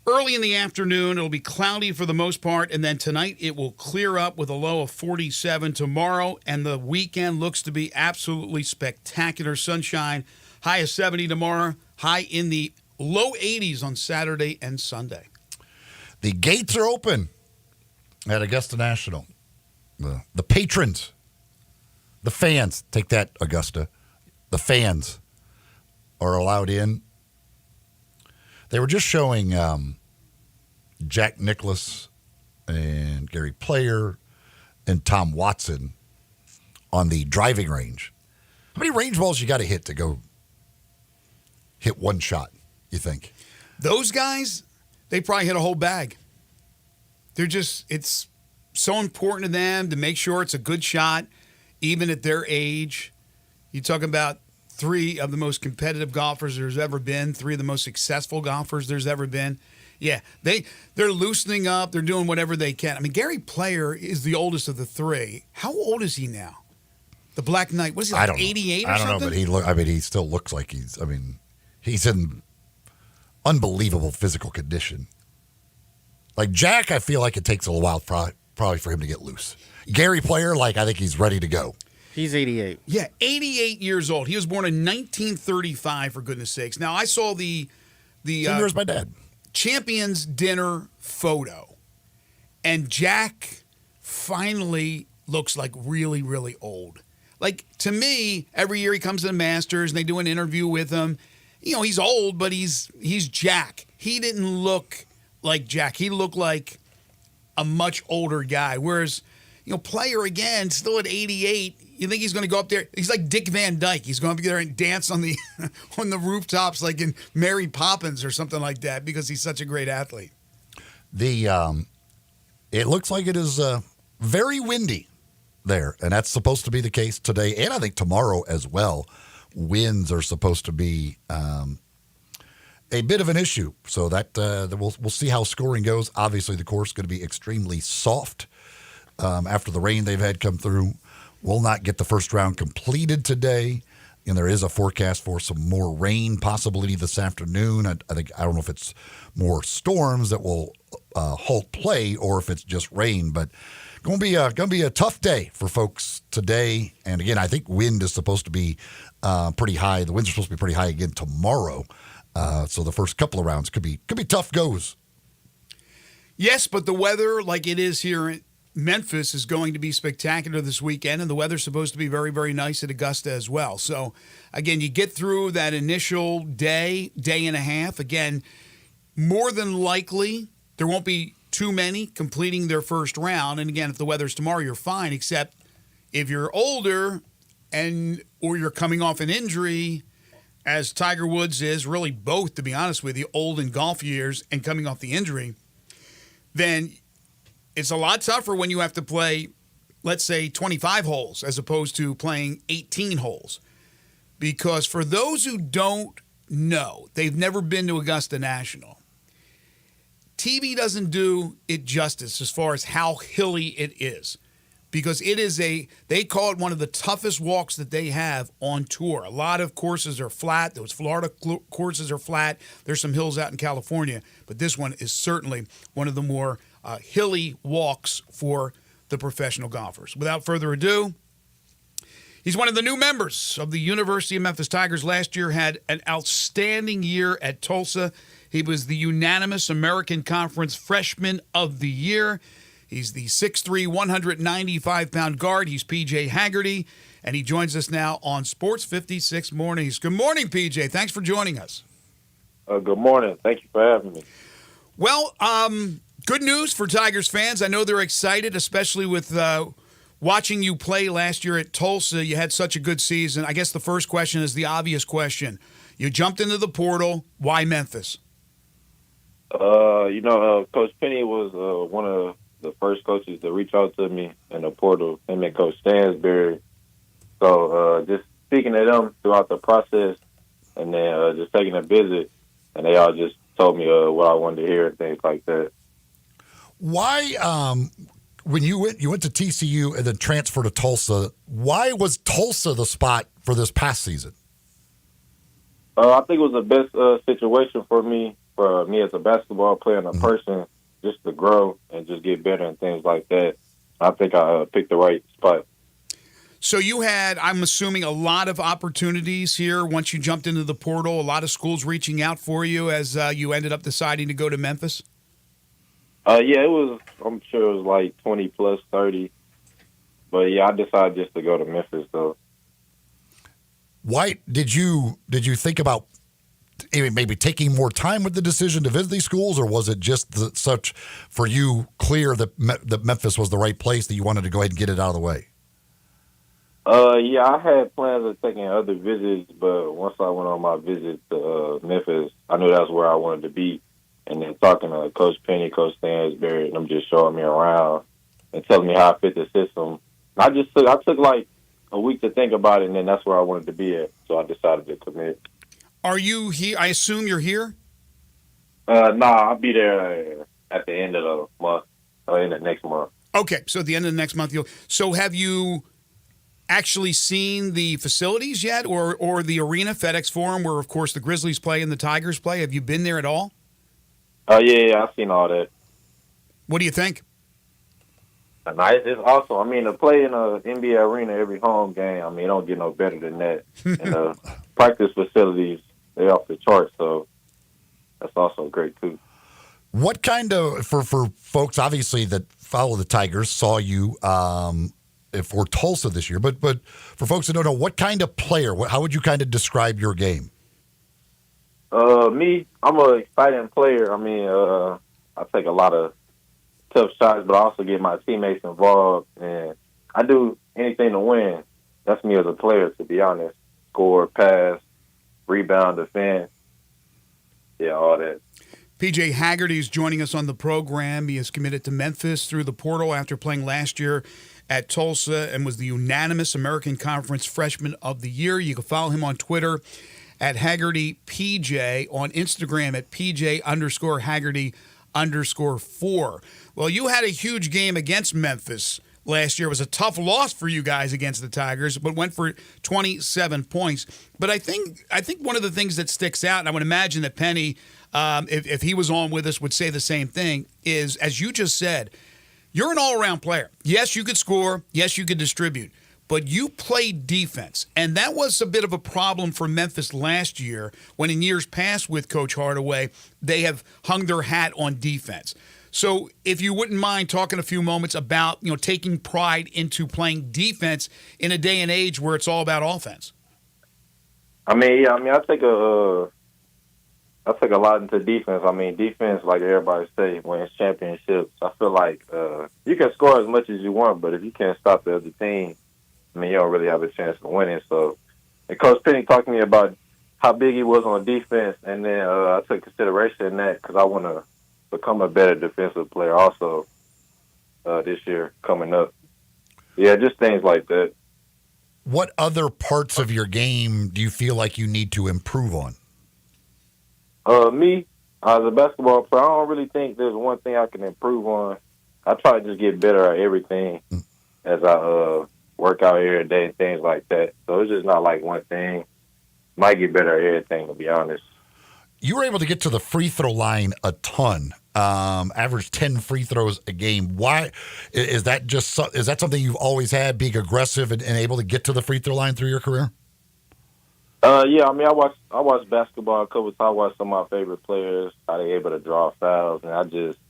early in the afternoon. It'll be cloudy for the most part, and then tonight it will clear up with a low of 47 tomorrow, and the weekend looks to be absolutely spectacular. Sunshine, high of 70 tomorrow, high in the low 80s on Saturday and Sunday. The gates are open at Augusta National. The patrons The fans, take that, Augusta. The fans are allowed in. They were just showing Jack Nicklaus and Gary Player and Tom Watson on the driving range. How many range balls you got to hit to go hit one shot, you think? Those guys, they probably hit a whole bag. It's so important to them to make sure it's a good shot, even at their age. You talk about 3 of the most competitive golfers there's ever been, 3 of the most successful golfers there's ever been. Yeah, they're loosening up. They're doing whatever they can. I mean, Gary Player is the oldest of the 3. How old is he now? The Black Knight. What is he, like 88 or something? I don't know, but he still looks like he's in unbelievable physical condition. Like Jack, I feel like it takes a little while probably for him to get loose. Gary Player, I think he's ready to go. He's 88. Yeah, 88 years old. He was born in 1935, for goodness sakes. Now, I saw the same year as my dad. Champions Dinner photo, and Jack finally looks like really, really old. Like, to me, every year he comes to the Masters, and they do an interview with him. You know, he's old, but he's Jack. He didn't look like Jack. He looked like a much older guy, whereas, Player, again, still at 88, you think he's going to go up there? He's like Dick Van Dyke. He's going to be there and dance on the on the rooftops like in Mary Poppins or something like that because he's such a great athlete. It looks like it is very windy there, and that's supposed to be the case today, and I think tomorrow as well. Winds are supposed to be a bit of an issue, so that we'll see how scoring goes. Obviously, the course is going to be extremely soft after the rain they've had come through. Will not get the first round completed today, and there is a forecast for some more rain possibility this afternoon. I don't know if it's more storms that will halt play or if it's just rain, but going to be a tough day for folks today. And again, I think wind is supposed to be pretty high. The winds are supposed to be pretty high again tomorrow. So the first couple of rounds could be tough goes. Yes, but the weather, like it is here in Memphis, is going to be spectacular this weekend, and the weather's supposed to be very, very nice at Augusta as well. So, again, you get through that initial day and a half. Again, more than likely, there won't be too many completing their first round. And, again, if the weather's tomorrow, you're fine, except if you're older or you're coming off an injury, as Tiger Woods is, really both, to be honest with you, old in golf years and coming off the injury, then it's a lot tougher when you have to play, let's say, 25 holes as opposed to playing 18 holes. Because for those who don't know, they've never been to Augusta National, TV doesn't do it justice as far as how hilly it is. Because it is they call it one of the toughest walks that they have on tour. A lot of courses are flat. Those Florida courses are flat. There's some hills out in California. But this one is certainly one of the more hilly walks for the professional golfers. Without further ado, he's one of the new members of the University of Memphis Tigers. Last year had an outstanding year at Tulsa. He was the unanimous American Conference Freshman of the Year. He's the 6'3", 195-pound guard. He's P.J. Haggerty, and he joins us now on Sports 56 Mornings. Good morning, P.J. Thanks for joining us. Good morning. Thank you for having me. Well, good news for Tigers fans. I know they're excited, especially with watching you play last year at Tulsa. You had such a good season. I guess the first question is the obvious question. You jumped into the portal. Why Memphis? Coach Penny was one of the first coaches to reach out to me in the portal, him and Coach Stansberry. So just speaking to them throughout the process and then just taking a visit, and they all just told me what I wanted to hear and things like that. Why, when you went to TCU and then transferred to Tulsa, why was Tulsa the spot for this past season? I think it was the best situation for me as a basketball player and a person, just to grow and just get better and things like that. I think I picked the right spot. So you had, I'm assuming, a lot of opportunities here once you jumped into the portal, a lot of schools reaching out for you as you ended up deciding to go to Memphis? Yeah, it was, I'm sure it was like 20 plus 30. But yeah, I decided just to go to Memphis though. Why did you think about maybe taking more time with the decision to visit these schools, or was it just such for you clear that Memphis was the right place that you wanted to go ahead and get it out of the way? Yeah, I had plans of taking other visits, but once I went on my visit to Memphis, I knew that's where I wanted to be. And then talking to Coach Penny, Coach Stansberry, and them just showing me around and telling me how I fit the system. I took like a week to think about it, and then that's where I wanted to be at. So I decided to commit. Are you here? I assume you're here? Nah, I'll be there at the end of the month, or in the next month. Okay, so at the end of the next month, so have you actually seen the facilities yet, or the arena, FedEx Forum, where, of course, the Grizzlies play and the Tigers play? Have you been there at all? Yeah, I've seen all that. What do you think? Nice. It's awesome. I mean, to play in a NBA arena every home game, I mean, it don't get no better than that. And the practice facilities, they're off the charts, so that's also great, too. What kind of, for folks, obviously, that follow the Tigers, saw you for Tulsa this year, but for folks that don't know, what kind of player, how would you kind of describe your game? Me, I'm an exciting player. I mean, I take a lot of tough shots, but I also get my teammates involved, and I do anything to win. That's me as a player, to be honest. Score, pass, rebound, defend. Yeah, all that. PJ Haggerty is joining us on the program. He is committed to Memphis through the portal after playing last year at Tulsa and was the unanimous American Conference Freshman of the Year. You can follow him on Twitter at HaggertyPJ, on Instagram at PJ_Haggerty_4. Well, you had a huge game against Memphis last year. It was a tough loss for you guys against the Tigers, but went for 27 points. But I think one of the things that sticks out, and I would imagine that Penny, if he was on with us, would say the same thing, is, as you just said, you're an all-around player. Yes, you could score. Yes, you could distribute. But you played defense, and that was a bit of a problem for Memphis last year when in years past with Coach Hardaway, they have hung their hat on defense. So if you wouldn't mind talking a few moments about, taking pride into playing defense in a day and age where it's all about offense. I take a lot into defense. I mean, defense, like everybody say, wins championships. I feel like you can score as much as you want, but if you can't stop the other team, I mean, you don't really have a chance of winning. So, and Coach Penny talked to me about how big he was on defense, and then I took consideration in that because I want to become a better defensive player also this year coming up. Yeah, just things like that. What other parts of your game do you feel like you need to improve on? Me, as a basketball player, I don't really think there's one thing I can improve on. I try to just get better at everything as I work out every day and things like that. So it's just not like one thing. Might get better at everything, to be honest. You were able to get to the free throw line a ton, average 10 free throws a game. Why is that? Is that something you've always had, being aggressive and able to get to the free throw line through your career? Yeah, I mean, I watched basketball a couple times. I watched some of my favorite players, how they able to draw fouls, and I just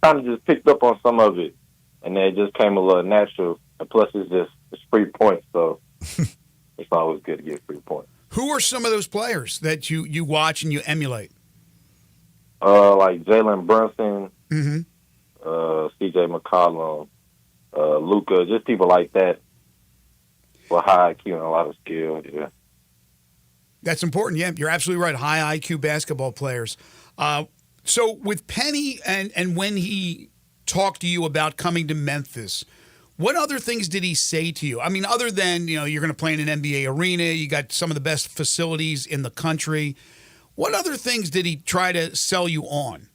kind of picked up on some of it, and then it just came a little natural. And plus, it's free points, so it's always good to get free points. Who are some of those players that you watch and you emulate? Like Jalen Brunson, C.J. McCollum, Luka, just people like that with high IQ and a lot of skill. Yeah. That's important. Yeah, you're absolutely right. High IQ basketball players. So with Penny and when he talked to you about coming to Memphis, what other things did he say to you? I mean, other than, you're going to play in an NBA arena, you got some of the best facilities in the country. What other things did he try to sell you on?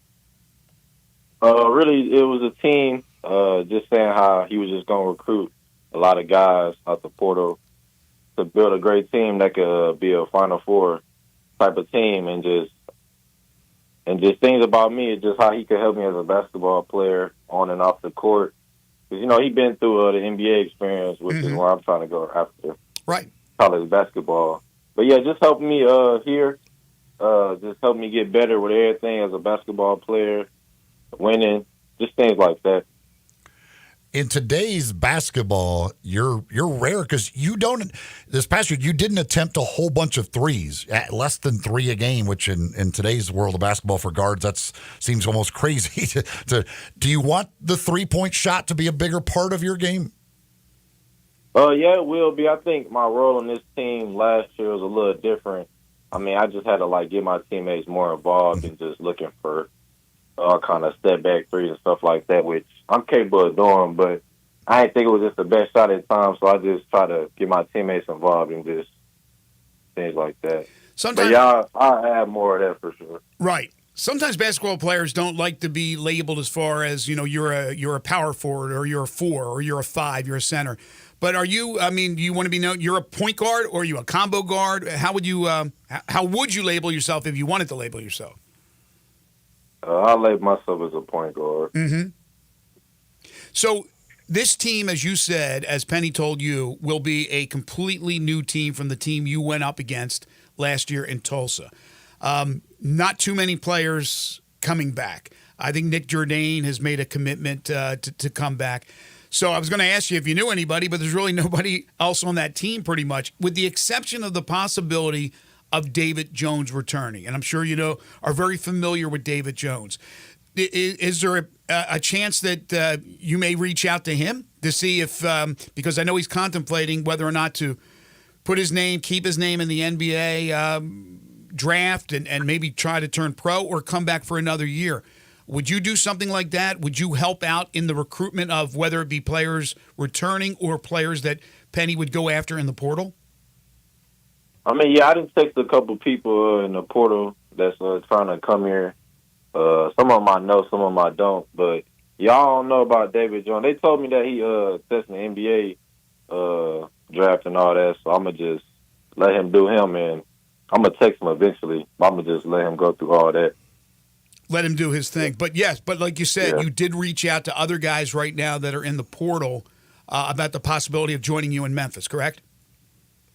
Really, it was a team, just saying how he was just going to recruit a lot of guys out the portal to build a great team that could be a Final Four type of team, and just things about me, just how he could help me as a basketball player on and off the court. Because, he's been through the NBA experience, which is where I'm trying to go after. Right. College basketball. But, yeah, just help me here. Just help me get better with everything as a basketball player, winning, just things like that. in today's basketball, you're rare because this past year, you didn't attempt a whole bunch of threes, at less than 3 a game, which in today's world of basketball for guards, seems almost crazy. Do you want the 3-point shot to be a bigger part of your game? Yeah, it will be. I think my role on this team last year was a little different. I mean, I just had to get my teammates more involved and just looking for all kind of step back threes and stuff like that, which I'm capable of doing, but I didn't think it was just the best shot at times, so I just try to get my teammates involved in just things like that. Sometimes, but yeah, I add more of that for sure. Right. Sometimes basketball players don't like to be labeled as far as, you're a power forward or you're a 4 or you're a 5, you're a center. But do you want to be known, you're a point guard or are you a combo guard? How would you label yourself if you wanted to label yourself? I label myself as a point guard. Mm-hmm. So this team, as you said, as Penny told you, will be a completely new team from the team you went up against last year in Tulsa. Not too many players coming back. I think Nick Jourdain has made a commitment to come back. So I was going to ask you if you knew anybody, but there's really nobody else on that team pretty much, with the exception of the possibility of David Jones returning. And I'm sure are very familiar with David Jones. Is there a chance that you may reach out to him to see if, because I know he's contemplating whether or not to keep his name in the NBA draft and maybe try to turn pro or come back for another year. Would you do something like that? Would you help out in the recruitment of whether it be players returning or players that Penny would go after in the portal? I mean, yeah, I didn't text a couple people in the portal that's trying to come here. Some of them I know, some of them I don't. But y'all don't know about David Jones. They told me that he testing the NBA draft and all that, so I'm going to just let him do him, and I'm going to text him eventually. I'm going to just let him go through all that. Let him do his thing. But yes, like you said, You did reach out to other guys right now that are in the portal about the possibility of joining you in Memphis, correct?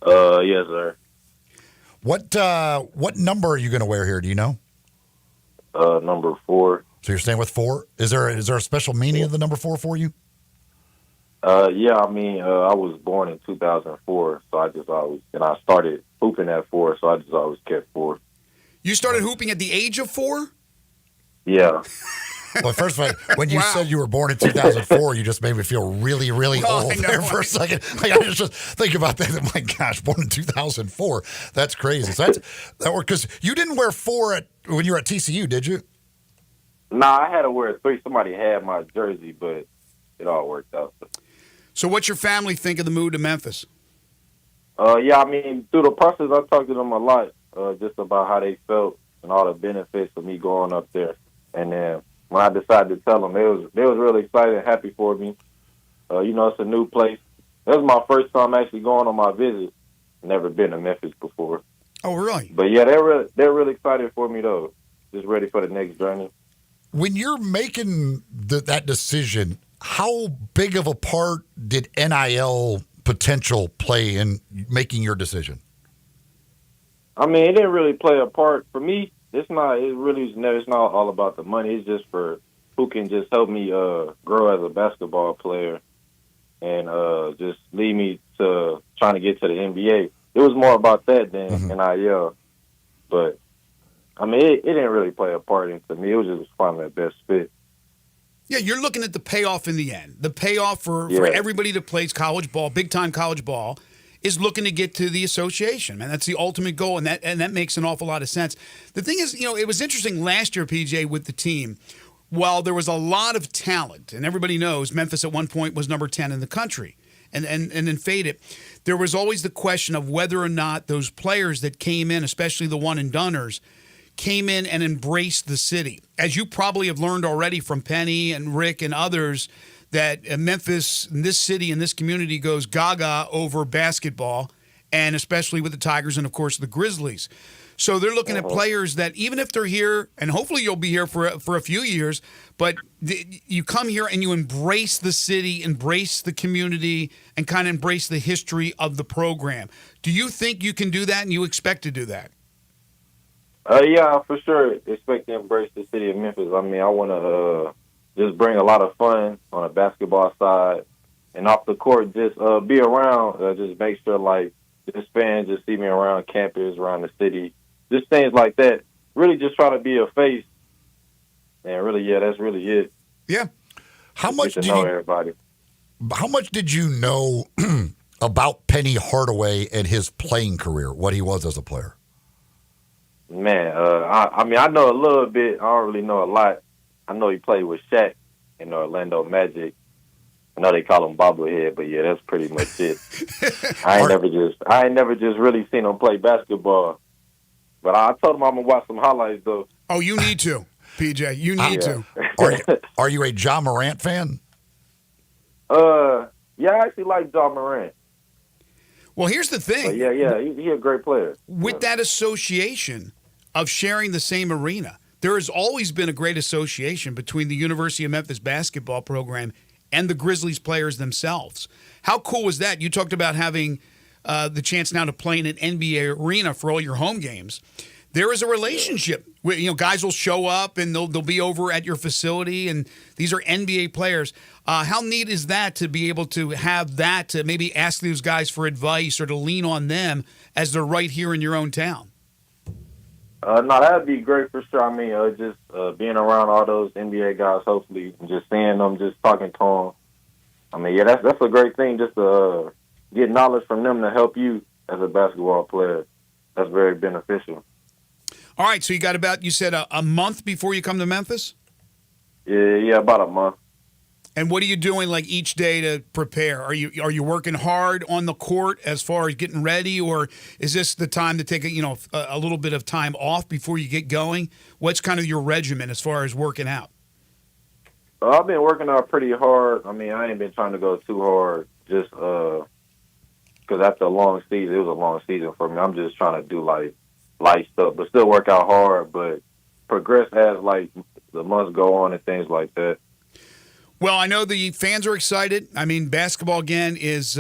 Yes, sir. What number are you going to wear here? Do you know? Number 4. So you're staying with 4? Is there a special meaning of the number 4 for you? Yeah, I mean, I was born in 2004, so I started hooping at 4, so I just always kept 4. You started hooping at the age of 4? Yeah. Well, first of all, when you said you were born in 2004, you just made me feel really, really old there for a second. I just think about that. Oh my gosh, born in 2004. That's crazy. So that worked because you didn't wear 4 when you were at TCU, did you? Nah, I had to wear 3. Somebody had my jersey, but it all worked out. So what's your family think of the move to Memphis? Yeah, I mean, through the process, I talked to them a lot just about how they felt and all the benefits of me going up there. And then when I decided to tell them, they was really excited and happy for me. It's a new place. That was my first time actually going on my visit. Never been to Memphis before. Oh, really? But yeah, they're really excited for me though. Just ready for the next journey. When you're making that decision, how big of a part did NIL potential play in making your decision? I mean, it didn't really play a part for me. It's not all about the money. It's just for who can just help me grow as a basketball player and just lead me to trying to get to the NBA. It was more about that than NIL. But, I mean, it didn't really play a part into me. It was just finding that best fit. Yeah, you're looking at the payoff in the end. The payoff for everybody that plays college ball, big-time college ball, is looking to get to the association, man. That's the ultimate goal, and that makes an awful lot of sense. The thing is, it was interesting last year, PJ, with the team. While there was a lot of talent, and everybody knows Memphis at one point was number 10 in the country, and then faded, there was always the question of whether or not those players that came in, especially the one-and-doners, came in and embraced the city. As you probably have learned already from Penny and Rick and others, that Memphis, this city and this community goes gaga over basketball, and especially with the Tigers and, of course, the Grizzlies. So they're looking at players that even if they're here, and hopefully you'll be here for a few years, but you come here and you embrace the city, embrace the community, and kind of embrace the history of the program. Do you think you can do that, and you expect to do that? Yeah, for sure. Expect to embrace the city of Memphis. I mean, I want to just bring a lot of fun on the basketball side. And off the court, just be around, just make sure, like, just fans just see me around campus, around the city, just things like that. Really just try to be a face. And really, yeah, that's really it. Yeah. How much did everybody? How much did you know about Penny Hardaway and his playing career, what he was as a player? Man, I mean, I know a little bit. I don't really know a lot. I know he played with Shaq in the Orlando Magic. I know they call him bobblehead, but yeah, that's pretty much it. I ain't never just really seen him play basketball. But I told him I'm gonna watch some highlights though. Oh, you need to, PJ. You need to. Are you a Ja Morant fan? Yeah, I actually like Ja Morant. Well, here's the thing. But yeah, he's a great player. With that association of sharing the same arena, there has always been a great association between the University of Memphis basketball program and the Grizzlies players themselves. How cool was that? You talked about having the chance now to play in an NBA arena for all your home games. There is a relationship. Guys will show up and they'll be over at your facility, and these are NBA players. How neat is that to be able to have that, to maybe ask those guys for advice or to lean on them as they're right here in your own town? No, that'd be great for sure. I mean, just being around all those NBA guys, hopefully, and just seeing them, just talking to them. I mean, yeah, that's a great thing, just to get knowledge from them to help you as a basketball player. That's very beneficial. All right, so you got about, you said a month before you come to Memphis? Yeah, about a month. And what are you doing like each day to prepare? Are you working hard on the court as far as getting ready, or is this the time to take a little bit of time off before you get going? What's kind of your regimen as far as working out? I've been working out pretty hard. I mean, I ain't been trying to go too hard, just because after a long season, it was a long season for me. I'm just trying to do like light stuff, but still work out hard, but progress as like the months go on and things like that. Well, I know the fans are excited. I mean, basketball again is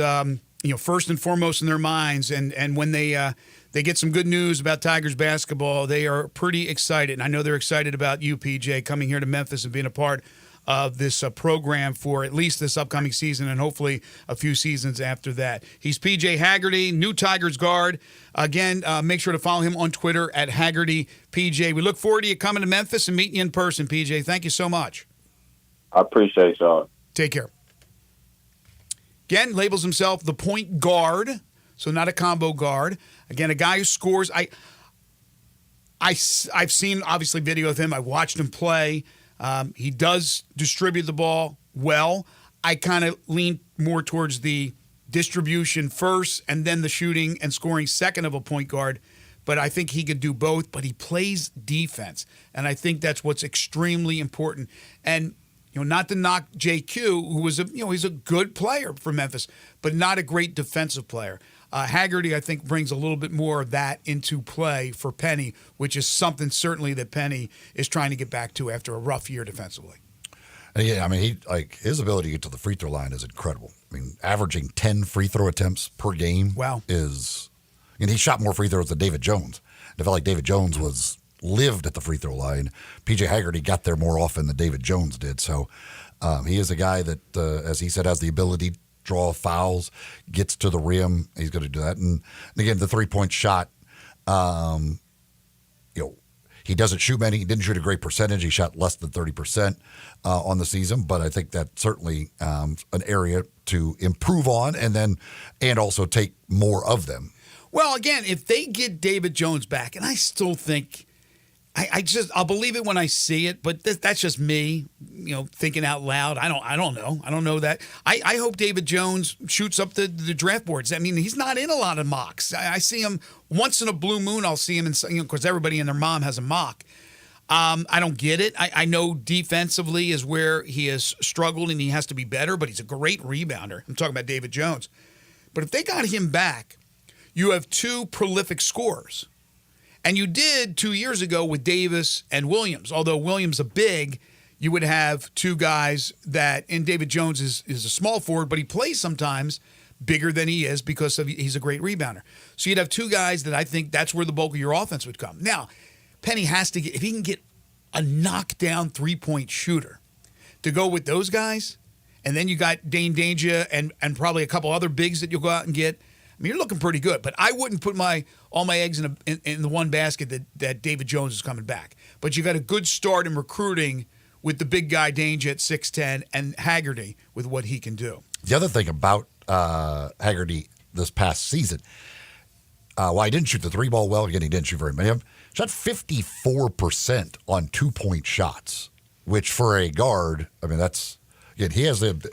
first and foremost in their minds, and when they get some good news about Tigers basketball, they are pretty excited. And I know they're excited about you, PJ, coming here to Memphis and being a part of this program for at least this upcoming season and hopefully a few seasons after that. He's PJ Haggerty, new Tigers guard. Again, make sure to follow him on Twitter at HaggertyPJ. We look forward to you coming to Memphis and meeting you in person, PJ. Thank you so much. I appreciate y'all. Take care. Again, labels himself the point guard, so not a combo guard. Again, a guy who scores. I've seen, obviously, video of him. I watched him play. He does distribute the ball well. I kind of lean more towards the distribution first and then the shooting and scoring second of a point guard. But I think he could do both. But he plays defense, and I think that's what's extremely important. And not to knock JQ, who was he's a good player for Memphis, but not a great defensive player. Haggerty, I think, brings a little bit more of that into play for Penny, which is something certainly that Penny is trying to get back to after a rough year defensively. Yeah, I mean, his ability to get to the free throw line is incredible. I mean, averaging 10 free throw attempts per game. Wow. And he shot more free throws than David Jones. And it felt like David Jones lived at the free throw line. PJ Haggerty got there more often than David Jones did. So he is a guy that, as he said, has the ability to draw fouls, gets to the rim. He's going to do that. And again, the 3-point shot, he doesn't shoot many. He didn't shoot a great percentage. He shot less than 30% on the season. But I think that's certainly an area to improve on and also take more of them. Well, again, if they get David Jones back, and I still think I'll believe it when I see it, but that's just me, thinking out loud. I don't know. I don't know that. I hope David Jones shoots up the draft boards. I mean, he's not in a lot of mocks. I see him once in a blue moon. I'll see him in, because everybody and their mom has a mock. I don't get it. I know defensively is where he has struggled and he has to be better, but he's a great rebounder. I'm talking about David Jones. But if they got him back, you have two prolific scorers. And you did 2 years ago with Davis and Williams. Although Williams a big, you would have two guys and David Jones is a small forward, but he plays sometimes bigger than he is because he's a great rebounder. So you'd have two guys that I think that's where the bulk of your offense would come. Now, Penny has to if he can get a knockdown 3-point shooter, to go with those guys, and then you got Dane Danger and probably a couple other bigs that you'll go out and get. I mean, you're looking pretty good, but I wouldn't put all my eggs in the one basket that David Jones is coming back. But you got a good start in recruiting with the big guy Danger at 6'10" and Haggerty with what he can do. The other thing about Haggerty this past season, he didn't shoot the three ball well. Again, he didn't shoot very many of them. Shot 54% on 2-point shots, which for a guard, I mean, he has the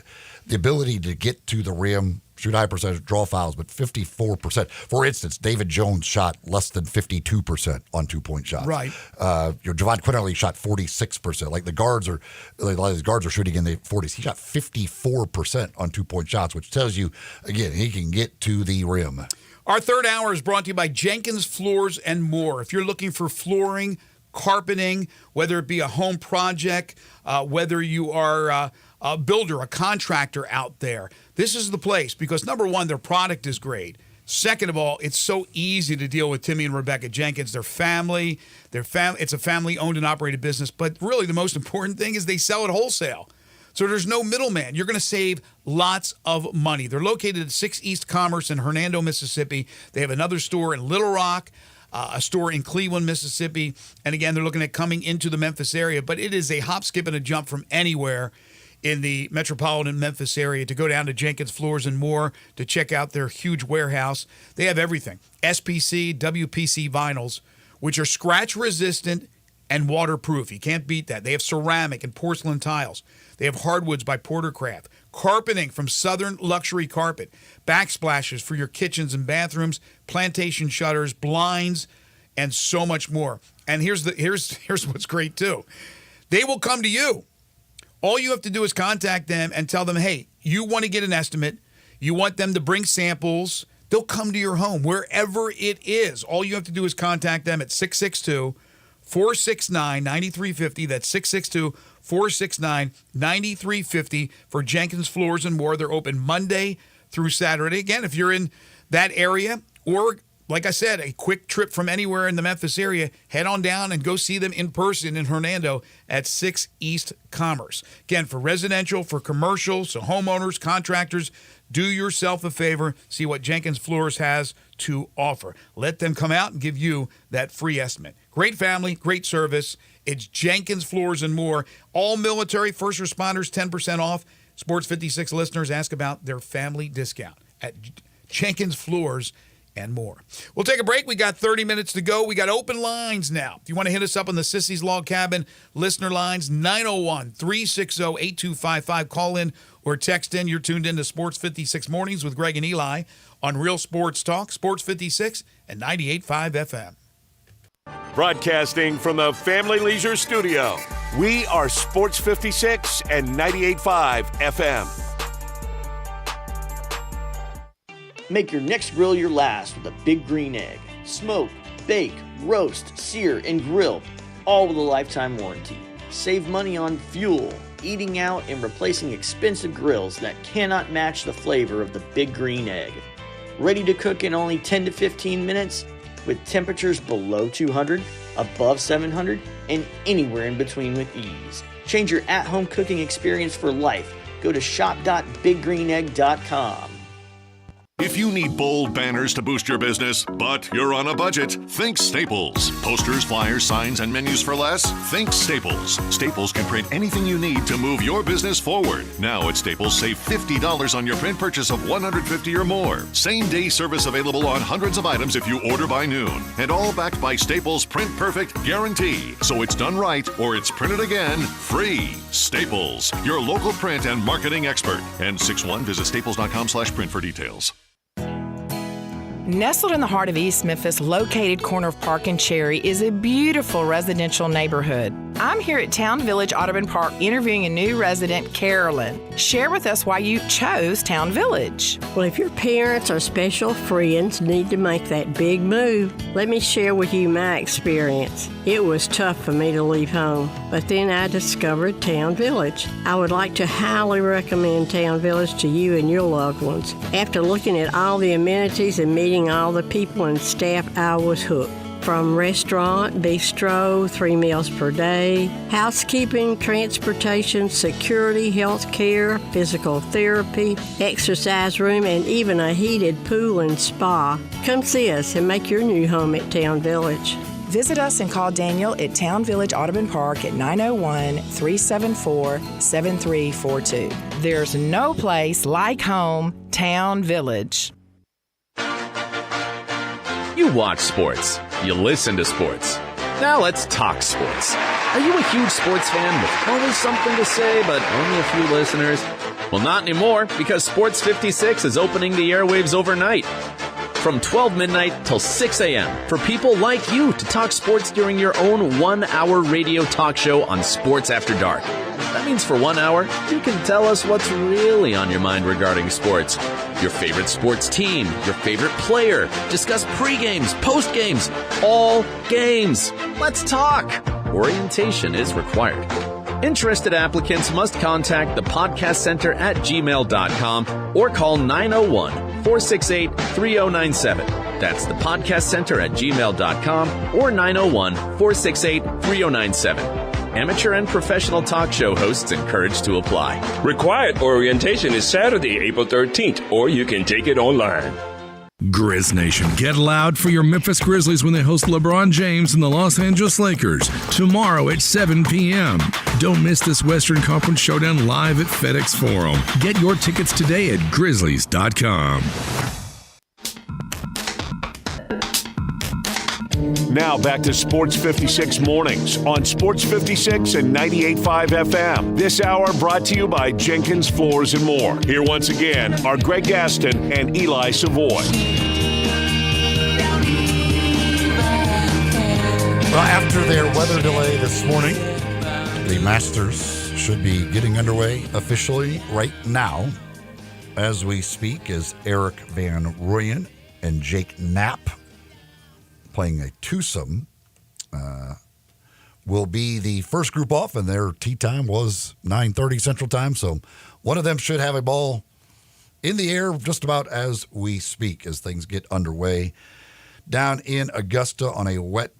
ability to get to the rim, shoot high percentage, draw fouls, but 54%. For instance, David Jones shot less than 52% on 2-point shots. Right. Javon Quinterly shot 46%. Like a lot of these guards are shooting in the 40s. He shot 54% on 2-point shots, which tells you, again, he can get to the rim. Our third hour is brought to you by Jenkins Floors and More. If you're looking for flooring, carpeting, whether it be a home project, whether you are a builder, a contractor out there, this is the place because, number one, their product is great. Second of all, it's so easy to deal with Timmy and Rebecca Jenkins. Their family, it's a family-owned and operated business, but really the most important thing is they sell it wholesale. So there's no middleman. You're going to save lots of money. They're located at 6 East Commerce in Hernando, Mississippi. They have another store in Little Rock, a store in Cleveland, Mississippi. And again, they're looking at coming into the Memphis area. But it is a hop, skip, and a jump from anywhere in the metropolitan Memphis area to go down to Jenkins Floors and More to check out their huge warehouse. They have everything. SPC, WPC vinyls, which are scratch-resistant and waterproof. You can't beat that. They have ceramic and porcelain tiles. They have hardwoods by Portercraft, carpeting from Southern Luxury Carpet, backsplashes for your kitchens and bathrooms, plantation shutters, blinds, and so much more. And here's what's great too. They will come to you. All you have to do is contact them and tell them, hey, you want to get an estimate. You want them to bring samples. They'll come to your home, wherever it is. All you have to do is contact them at 662-469-9350. That's 662-469-9350 for Jenkins Floors and More. They're open Monday through Saturday. Again, if you're in that area or, like I said, a quick trip from anywhere in the Memphis area, head on down and go see them in person in Hernando at 6 East Commerce. Again, for residential, for commercial, so homeowners, contractors, do yourself a favor, see what Jenkins Floors has to offer. Let them come out and give you that free estimate. Great family, great service. It's Jenkins Floors and More. All military, first responders, 10% off. Sports 56 listeners ask about their family discount at Jenkins Floors and More. We'll take a break. We got 30 minutes to go. We got open lines now. If you want to hit us up on the Sissy's Log Cabin listener lines, 901-360-8255. Call in or text in. You're tuned in to Sports 56 Mornings with Greg and Eli on Real Sports Talk, Sports 56 and 98.5 FM. Broadcasting from the Family Leisure Studio, we are Sports 56 and 98.5 FM. Make your next grill your last with a Big Green Egg. Smoke, bake, roast, sear, and grill, all with a lifetime warranty. Save money on fuel, eating out, and replacing expensive grills that cannot match the flavor of the Big Green Egg. Ready to cook in only 10 to 15 minutes with temperatures below 200, above 700, and anywhere in between with ease. Change your at-home cooking experience for life. Go to shop.biggreenegg.com. If you need bold banners to boost your business, but you're on a budget, think Staples. Posters, flyers, signs, and menus for less? Think Staples. Staples can print anything you need to move your business forward. Now at Staples, save $50 on your print purchase of $150 or more. Same-day service available on hundreds of items if you order by noon. And all backed by Staples' Print Perfect guarantee. So it's done right or it's printed again free. Staples, your local print and marketing expert. N61, visit staples.com/print for details. Nestled in the heart of East Memphis, located corner of Park and Cherry, is a beautiful residential neighborhood. I'm here at Town Village Audubon Park interviewing a new resident, Carolyn. Share with us why you chose Town Village. Well, if your parents or special friends need to make that big move, let me share with you my experience. It was tough for me to leave home, but then I discovered Town Village. I would like to highly recommend Town Village to you and your loved ones. After looking at all the amenities and meeting all the people and staff, I was hooked. from restaurant, bistro, 3 meals per day, housekeeping, transportation, security, health care, physical therapy, exercise room, and even a heated pool and spa. Come see us and make your new home at Town Village. Visit us and call Daniel at Town Village Audubon Park at 901-374-7342. There's no place like home, Town Village. You watch sports. You listen to sports. Now let's talk sports. Are you a huge sports fan with always something to say, but only a few listeners? Well, not anymore, because Sports 56 is opening the airwaves overnight. From 12 midnight till 6 a.m. for people like you to talk sports during your own 1-hour radio talk show on Sports After Dark. That means for 1 hour, you can tell us what's really on your mind regarding sports. Your favorite sports team, your favorite player, discuss pre-games, post-games, all games. Let's talk. Orientation is required. Interested applicants must contact the podcast center at gmail.com or call 901-468-3097. That's the podcast center at gmail.com or 901-468-3097. Amateur and professional talk show hosts encouraged to apply. Required orientation is Saturday, April 13th, or you can take it online. Grizz Nation, get loud for your Memphis Grizzlies when they host LeBron James and the Los Angeles Lakers tomorrow at 7 p.m. Don't miss this Western Conference Showdown live at FedEx Forum. Get your tickets today at Grizzlies.com. Now back to Sports 56 Mornings on Sports 56 and 98.5 FM. This hour brought to you by Jenkins Floors and More. Here once again are Greg Gaston and Eli Savoy. Well, after their weather delay this morning, the Masters should be getting underway officially right now. As we speak, is Eric Van Rooyen and Jake Knapp playing a twosome, will be the first group off, and their tee time was 9:30 Central Time. So one of them should have a ball in the air just about as we speak, as things get underway down in Augusta on a wet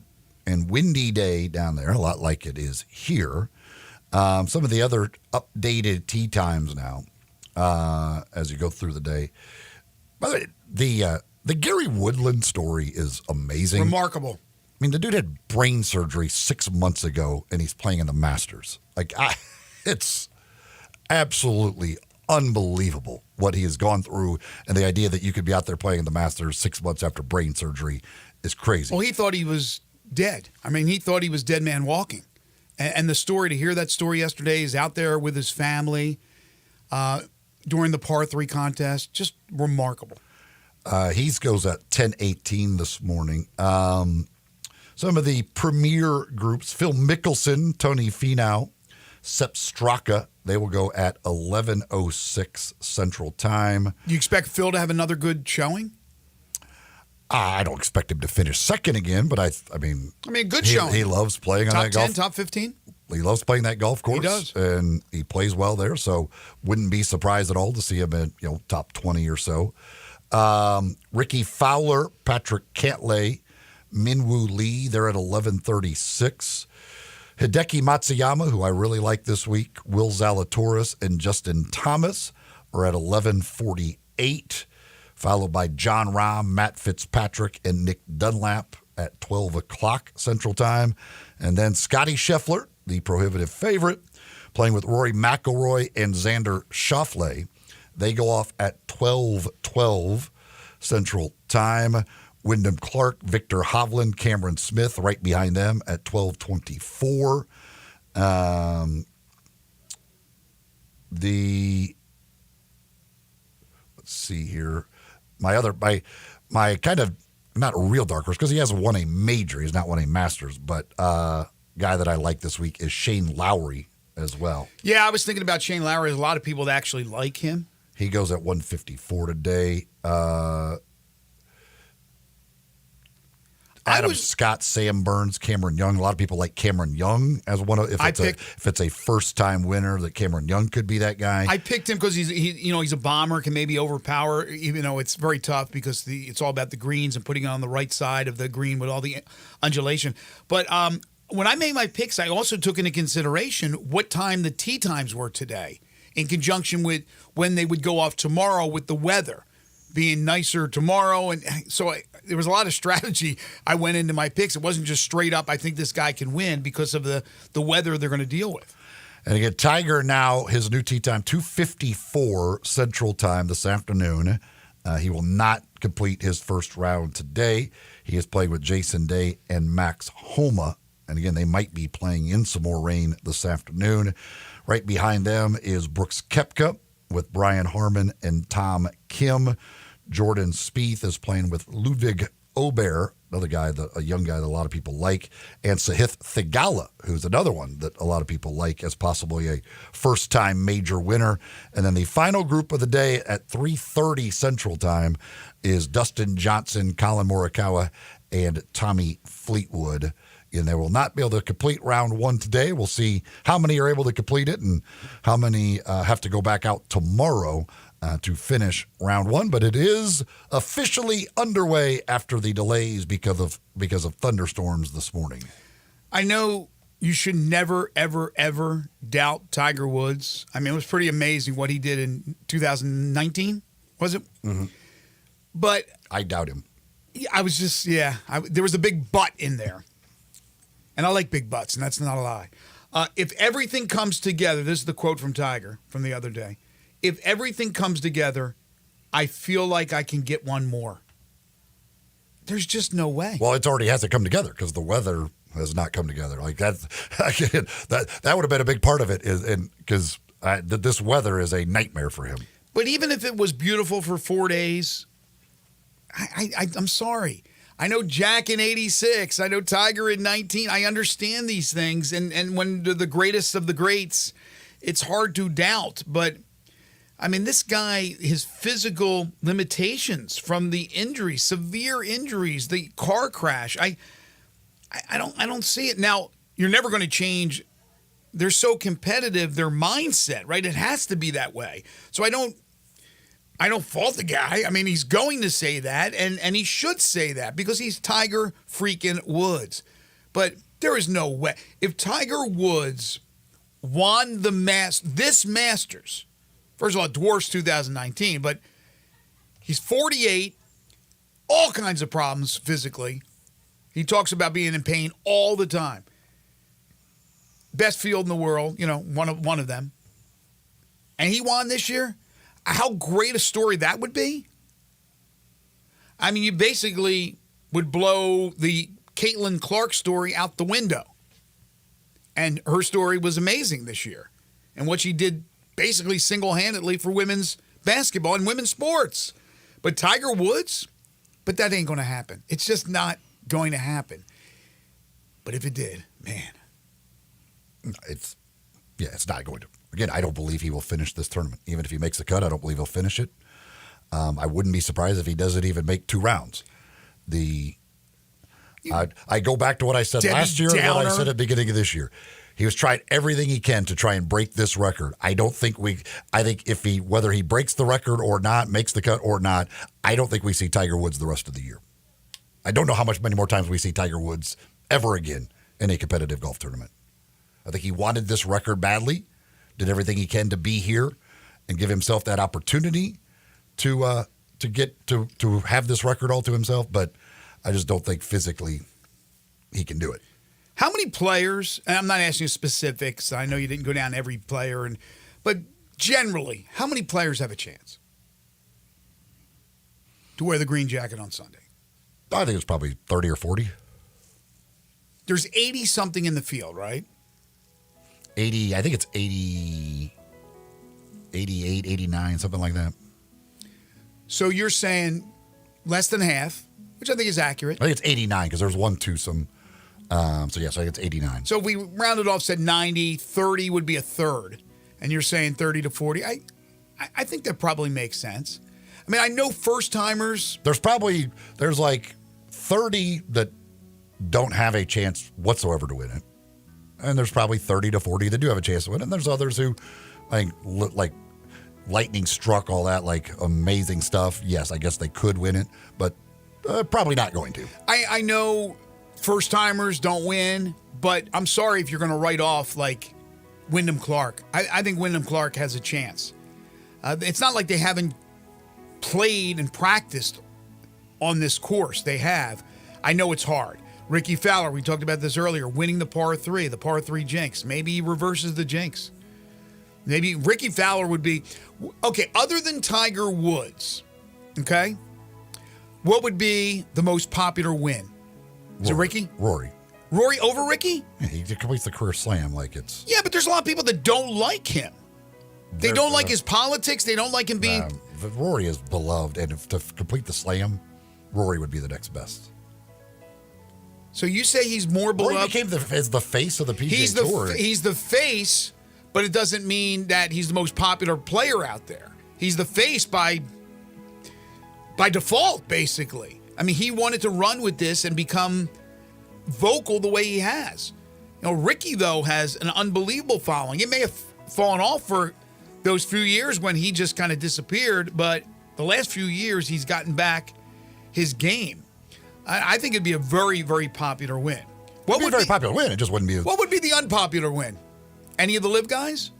and windy day down there, a lot like it is here. Some of the other updated tee times now as you go through the day. By the way, the Gary Woodland story is amazing. Remarkable. I mean, the dude had brain surgery 6 months ago, and he's playing in the Masters. It's absolutely unbelievable what he has gone through, and the idea that you could be out there playing in the Masters 6 months after brain surgery is crazy. Well, he thought he was dead. I mean, he thought he was dead man walking. And the story, to hear that story yesterday, he's out there with his family during the par 3 contest, just remarkable. He goes at 10:18 this morning. Some of the premier groups, Phil Mickelson, Tony Finau, Sepp Straka, they will go at 11:06 Central Time. You expect Phil to have another good showing? I don't expect him to finish second again, but I mean, good showing. He loves playing on that top 10, golf. top 15? He loves playing that golf course. He does. And he plays well there, so wouldn't be surprised at all to see him in top 20 or so. Ricky Fowler, Patrick Cantlay, Minwoo Lee, they're at 11:36. Hideki Matsuyama, who I really like this week, Will Zalatoris, and Justin Thomas are at 11:48, followed by John Rahm, Matt Fitzpatrick, and Nick Dunlap at 12 o'clock Central Time. And then Scotty Scheffler, the prohibitive favorite, playing with Rory McIlroy and Xander Schauffele. They go off at 12:12 Central Time. Wyndham Clark, Victor Hovland, Cameron Smith right behind them at 12:24. Let's see here. My kind of not a real dark horse because he hasn't won a major. He's not won a Masters, but guy that I like this week is Shane Lowry as well. Yeah, I was thinking about Shane Lowry. There's a lot of people that actually like him. He goes at 154 today. Adam Scott, Sam Burns, Cameron Young. A lot of people like Cameron Young as one of. If it's a first-time winner, that Cameron Young could be that guy. I picked him because he's a bomber, can maybe overpower. Even though it's very tough because it's all about the greens and putting it on the right side of the green with all the undulation. But when I made my picks, I also took into consideration what time the tee times were today, in conjunction with when they would go off tomorrow with the weather being nicer tomorrow. And so there was a lot of strategy I went into my picks. It wasn't just straight up, I think this guy can win because of the weather they're going to deal with. And again, Tiger now, his new tee time, 2:54 Central Time this afternoon. He will not complete his first round today. He is playing with Jason Day and Max Homa. And again, they might be playing in some more rain this afternoon. Right behind them is Brooks Koepka with Brian Harmon and Tom Kim. Jordan Spieth is playing with Ludwig Ober, another guy, a young guy that a lot of people like, and Sahith Theegala, who's another one that a lot of people like as possibly a first-time major winner. And then the final group of the day at 3:30 Central Time is Dustin Johnson, Colin Morikawa, and Tommy Fleetwood. And they will not be able to complete round one today. We'll see how many are able to complete it and how many have to go back out tomorrow to finish round one. But it is officially underway after the delays because of thunderstorms this morning. I know you should never, ever, ever doubt Tiger Woods. I mean, it was pretty amazing what he did in 2019, was it? Mm-hmm. But I doubt him. I was just, there was a big but in there. And I like big butts, and that's not a lie. If everything comes together, this is the quote from Tiger from the other day. If everything comes together, I feel like I can get one more. There's just no way. Well, it already hasn't come together because the weather has not come together. Like that would have been a big part of it, because this weather is a nightmare for him. But even if it was beautiful for 4 days, I'm sorry. I know Jack in 86. I know Tiger in 19. I understand these things. And when they're the greatest of the greats, it's hard to doubt. But, I mean, this guy, his physical limitations from the injuries, severe injuries, the car crash, I don't see it. Now, you're never going to change. They're so competitive, their mindset, right? It has to be that way. So I don't fault the guy. I mean, he's going to say that, and he should say that because he's Tiger freaking Woods. But there is no way. If Tiger Woods won this Masters, first of all, it dwarfs 2019, but he's 48, all kinds of problems physically. He talks about being in pain all the time. Best field in the world, one of them. And he won this year. How great a story that would be. I mean, you basically would blow the Caitlin Clark story out the window. And her story was amazing this year. And what she did basically single-handedly for women's basketball and women's sports. But Tiger Woods, that ain't going to happen. It's just not going to happen. But if it did, man. It's not going to. Again, I don't believe he will finish this tournament. Even if he makes the cut, I don't believe he'll finish it. I wouldn't be surprised if he doesn't even make 2 rounds. I go back to what I said last year and what I said at the beginning of this year. He was trying everything he can to try and break this record. I think if whether he breaks the record or not, makes the cut or not, I don't think we see Tiger Woods the rest of the year. I don't know many more times we see Tiger Woods ever again in a competitive golf tournament. I think he wanted this record badly. Did everything he can to be here and give himself that opportunity to have this record all to himself, but I just don't think physically he can do it. How many players, and I'm not asking you specifics, I know you didn't go down every player, but generally, how many players have a chance to wear the green jacket on Sunday? I think it's probably 30 or 40. There's 80-something in the field, right? 80, I think it's 80, 88, 89, something like that. So you're saying less than half, which I think is accurate. I think it's 89 because there's one twosome. So I think it's 89. So if we rounded off, said 90, 30 would be a third. And you're saying 30 to 40. I think that probably makes sense. I mean, I know first-timers. There's like 30 that don't have a chance whatsoever to win it. And there's probably 30 to 40 that do have a chance to win it. And there's others who, like lightning struck, all that, like amazing stuff. Yes, I guess they could win it, but probably not going to. I know first-timers don't win, but I'm sorry if you're going to write off, like, Wyndham Clark. I think Wyndham Clark has a chance. It's not like they haven't played and practiced on this course. They have. I know it's hard. Ricky Fowler, we talked about this earlier, winning the par 3 jinx. Maybe he reverses the jinx. Maybe Ricky Fowler would be, okay, other than Tiger Woods, okay, what would be the most popular win? Is it Ricky? Rory. Rory over Ricky? Yeah, he completes the career slam like it's... Yeah, but there's a lot of people that don't like him. They don't like his politics. They don't like him being... Rory is beloved, and if to complete the slam, Rory would be the next best. So you say he's more beloved? Rory became the face of the PGA Tour. He's the face, but it doesn't mean that he's the most popular player out there. He's the face by default, basically. I mean, he wanted to run with this and become vocal the way he has. You know, Ricky, though, has an unbelievable following. It may have fallen off for those few years when he just kind of disappeared, but the last few years he's gotten back his game. I think it'd be a very, very popular win. What would be a very popular win? It just wouldn't be. What would be the unpopular win? Any of the live guys?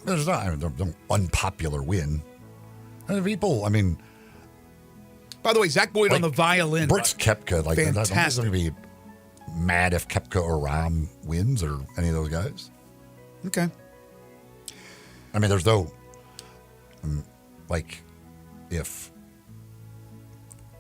There's not no unpopular win. People, I mean. By the way, Zach Boyd on the violin. Brooks Koepka, like fantastic. I'm not going to be mad if Koepka or Rahm wins or any of those guys. Okay. I mean, there's no, like, if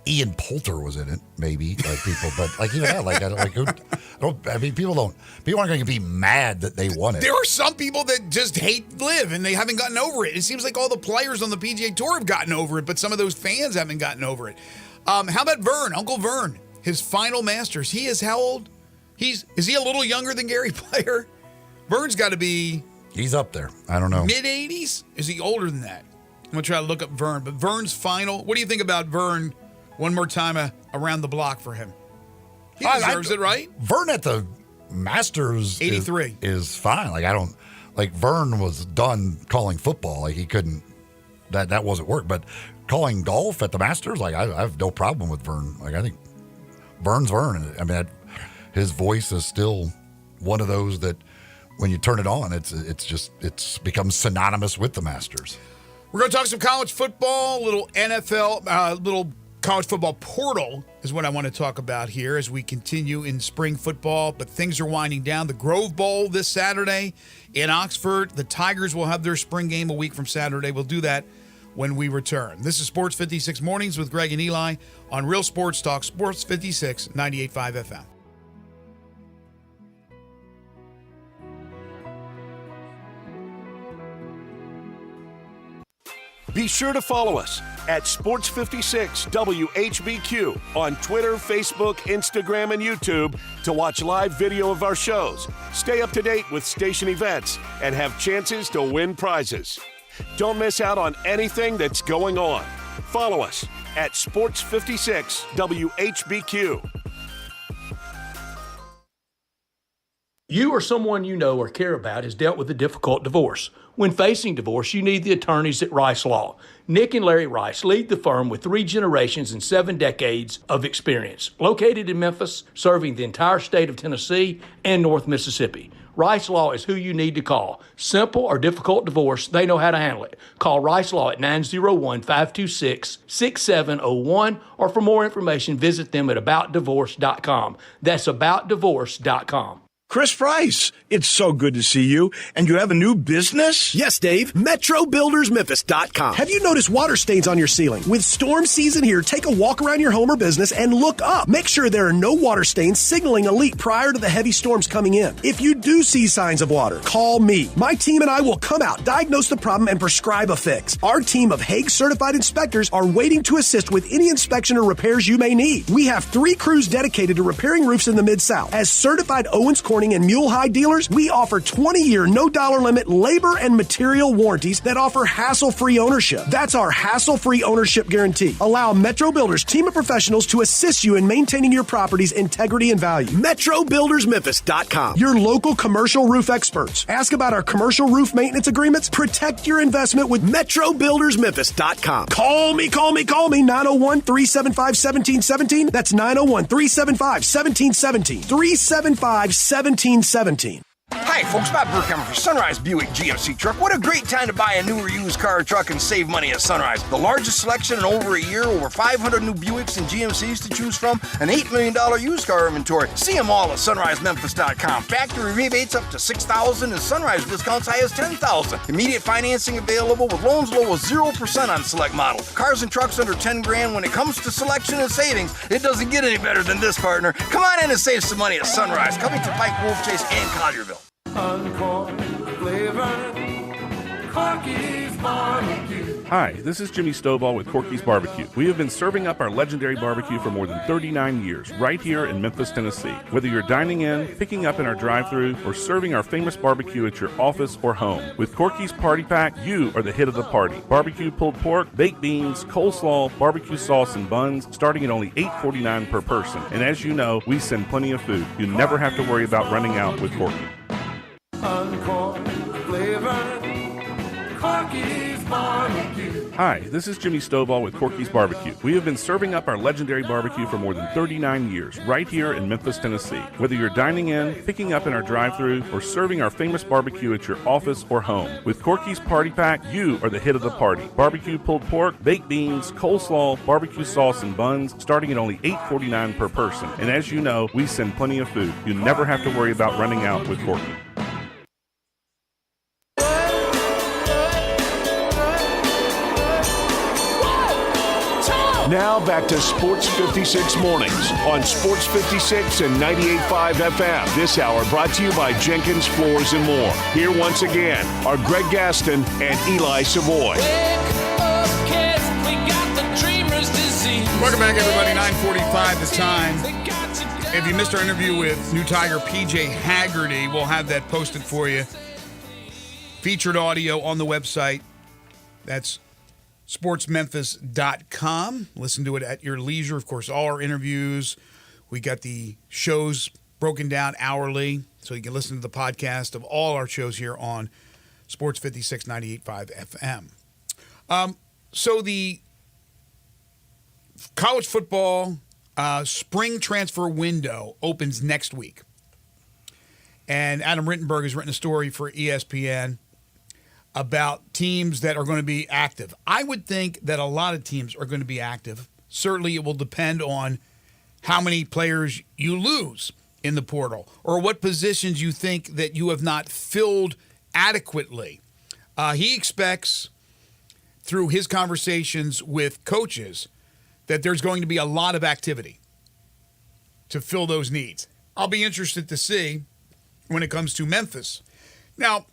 Ian Poulter was in it, maybe, like people, but like even that, like I mean, people aren't going to be mad that they won it. There are some people that just hate live and they haven't gotten over it. It seems like all the players on the PGA Tour have gotten over it, but some of those fans haven't gotten over it. How about Vern, Uncle Vern, his final Masters? He is how old? Is he a little younger than Gary Player? Vern's got to be. He's up there. I don't know. Mid-80s? Is he older than that? I'm going to try to look up Vern. But Vern's final. What do you think about Vern one more time around the block for him? He deserves it, right? Vern at the Masters 83 is fine. Like, I don't. Like, Vern was done calling football. Like, he couldn't. That wasn't work. But calling golf at the Masters, like, I have no problem with Vern. Like, I think Vern's Vern. I mean, his voice is still one of those that when you turn it on, it's becomes synonymous with the Masters. We're going to talk some college football, little NFL, little college football portal is what I want to talk about here as we continue in spring football. But things are winding down. The Grove Bowl this Saturday in Oxford. The Tigers will have their spring game a week from Saturday. We'll do that when we return. This is Sports 56 Mornings with Greg and Eli on Real Sports Talk, Sports 56, 98.5 FM. Be sure to follow us at Sports56 WHBQ on Twitter, Facebook, Instagram, and YouTube to watch live video of our shows, stay up to date with station events, and have chances to win prizes. Don't miss out on anything that's going on. Follow us at Sports56 WHBQ. You or someone you know or care about has dealt with a difficult divorce. When facing divorce, you need the attorneys at Rice Law. Nick and Larry Rice lead the firm with 3 generations and 7 decades of experience. Located in Memphis, serving the entire state of Tennessee and North Mississippi. Rice Law is who you need to call. Simple or difficult divorce, they know how to handle it. Call Rice Law at 901-526-6701, or for more information, visit them at aboutdivorce.com. That's aboutdivorce.com. Chris Price, it's so good to see you. And you have a new business? Yes, Dave. MetroBuildersMemphis.com. Have you noticed water stains on your ceiling? With storm season here, take a walk around your home or business and look up. Make sure there are no water stains signaling a leak prior to the heavy storms coming in. If you do see signs of water, call me. My team and I will come out, diagnose the problem, and prescribe a fix. Our team of Hague-certified inspectors are waiting to assist with any inspection or repairs you may need. We have 3 crews dedicated to repairing roofs in the Mid-South. As certified Owens Corning Corning, and Mule High dealers, we offer 20-year, no-dollar limit labor and material warranties that offer hassle-free ownership. That's our hassle-free ownership guarantee. Allow Metro Builders team of professionals to assist you in maintaining your property's integrity and value. MetroBuildersMemphis.com. Your local commercial roof experts. Ask about our commercial roof maintenance agreements. Protect your investment with MetroBuildersMemphis.com. Call me, 901-375-1717. That's 901-375-1717. 375-1717. Hi, folks. Bob Burkheimer for Sunrise Buick GMC Truck. What a great time to buy a new or used car or truck and save money at Sunrise. The largest selection in over a year, over 500 new Buicks and GMCs to choose from, an $8 million used car inventory. See them all at sunrisememphis.com. Factory rebates up to $6,000 and Sunrise discounts high as $10,000. Immediate financing available with loans low as 0% on select models. Cars and trucks under $10,000. When it comes to selection and savings, it doesn't get any better than this, partner. Come on in and save some money at Sunrise. Covington, Pike, Wolf Chase, and Collierville. Uncorked, flavored, Corky's Barbecue. Hi, this is Jimmy Stovall with Corky's Barbecue. We have been serving up our legendary barbecue for more than 39 years, right here in Memphis, Tennessee. Whether you're dining in, picking up in our drive-thru, or serving our famous barbecue at your office or home, with Corky's Party Pack, you are the hit of the party. Barbecue pulled pork, baked beans, coleslaw, barbecue sauce, and buns, starting at only $8.49 per person. And as you know, we send plenty of food. You never have to worry about running out with Corky. Uncorked, flavored, Corky's Barbecue. Hi, this is Jimmy Stovall with Corky's Barbecue. We have been serving up our legendary barbecue for more than 39 years, right here in Memphis, Tennessee. Whether you're dining in, picking up in our drive-thru, or serving our famous barbecue at your office or home, with Corky's Party Pack, you are the hit of the party. Barbecue pulled pork, baked beans, coleslaw, barbecue sauce, and buns, starting at only $8.49 per person. And as you know, we send plenty of food. You never have to worry about running out with Corky. Now back to Sports 56 Mornings on Sports 56 and 98.5 FM. This hour brought to you by Jenkins Floors and More. Here once again are Greg Gaston and Eli Savoy. Welcome back, everybody. 9:45 the time. If you missed our interview with new Tiger PJ Haggerty, we'll have that posted for you. Featured audio on the website. That's sportsmemphis.com. Listen to it at your leisure. Of course, all our interviews. We got the shows broken down hourly, so you can listen to the podcast of all our shows here on Sports 56 98.5 FM. So the college football spring transfer window opens next week. And Adam Rittenberg has written a story for ESPN about teams that are going to be active. I would think that a lot of teams are going to be active. Certainly it will depend on how many players you lose in the portal or what positions you think that you have not filled adequately. He expects, through his conversations with coaches, that there's going to be a lot of activity to fill those needs. I'll be interested to see when it comes to Memphis. Now,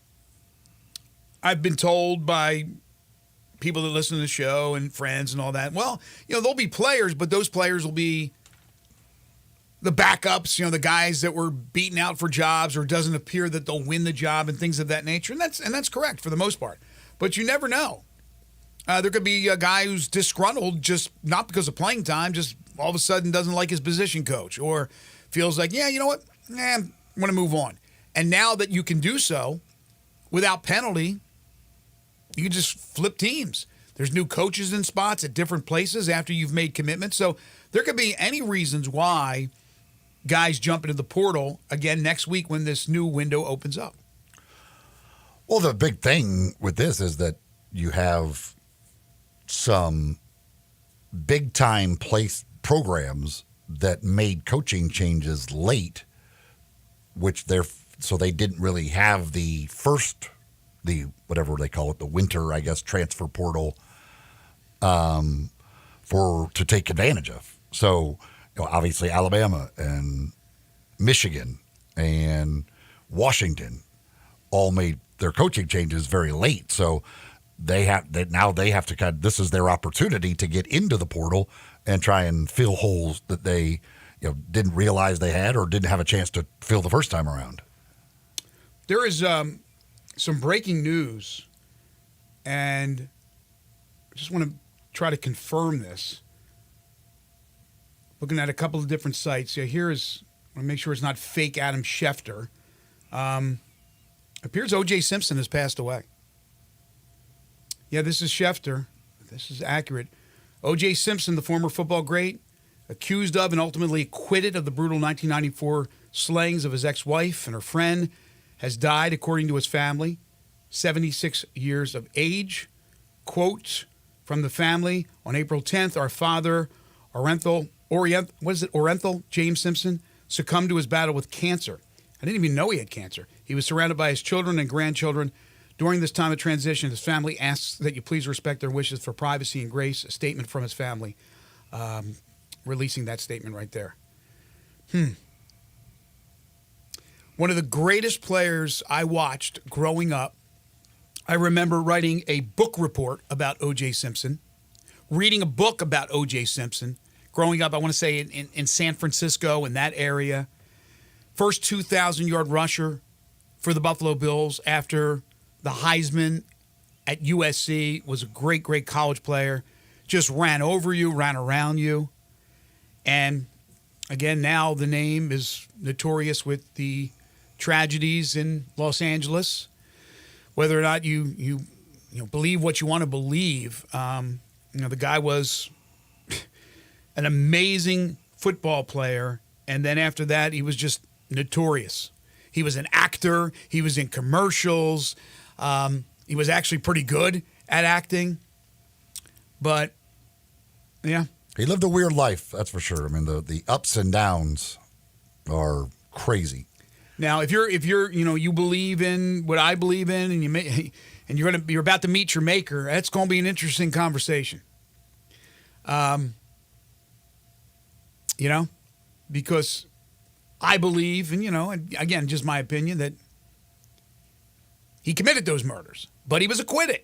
I've been told by people that listen to the show and friends and all that, well, there'll be players, but those players will be the backups, the guys that were beaten out for jobs or doesn't appear that they'll win the job and things of that nature. And that's correct for the most part. But you never know. There could be a guy who's disgruntled just not because of playing time, just all of a sudden doesn't like his position coach or feels like, I want to move on. And now that you can do so without penalty, you can just flip teams. There's new coaches in spots at different places after you've made commitments. So there could be any reasons why guys jump into the portal again next week when this new window opens up. Well, the big thing with this is that you have some big-time place programs that made coaching changes late, so they didn't really have the whatever they call it, the winter, I guess, transfer portal to take advantage of. So, obviously Alabama and Michigan and Washington all made their coaching changes very late. So they have to this is their opportunity to get into the portal and try and fill holes that they didn't realize they had or didn't have a chance to fill the first time around. There is some breaking news, and I just want to try to confirm this. Looking at a couple of different sites. Yeah, I want to make sure it's not fake Adam Schefter. Appears O.J. Simpson has passed away. Yeah, this is Schefter. This is accurate. O.J. Simpson, the former football great, accused of and ultimately acquitted of the brutal 1994 slayings of his ex-wife and her friend, has died, according to his family, 76 years of age. Quote from the family, on April 10th, our father, Oriental James Simpson, succumbed to his battle with cancer. I didn't even know he had cancer. He was surrounded by his children and grandchildren. During this time of transition, his family asks that you please respect their wishes for privacy and grace. A statement from his family, releasing that statement right there. One of the greatest players I watched growing up. I remember writing a book report about O.J. Simpson, reading a book about O.J. Simpson. Growing up, I want to say in San Francisco, in that area. First 2,000-yard rusher for the Buffalo Bills after the Heisman at USC. Was a great, great college player. Just ran over you, ran around you. And, again, now the name is notorious with the tragedies in Los Angeles. Whether or not you believe what you want to believe, the guy was an amazing football player, and then after that, he was just notorious. He was an actor. He was in commercials. He was actually pretty good at acting. But, yeah. He lived a weird life, that's for sure. I mean, the ups and downs are crazy. Now, if you're you believe in what I believe in, and you're about to meet your maker, that's going to be an interesting conversation. Because I believe, and again, just my opinion, that he committed those murders, but he was acquitted.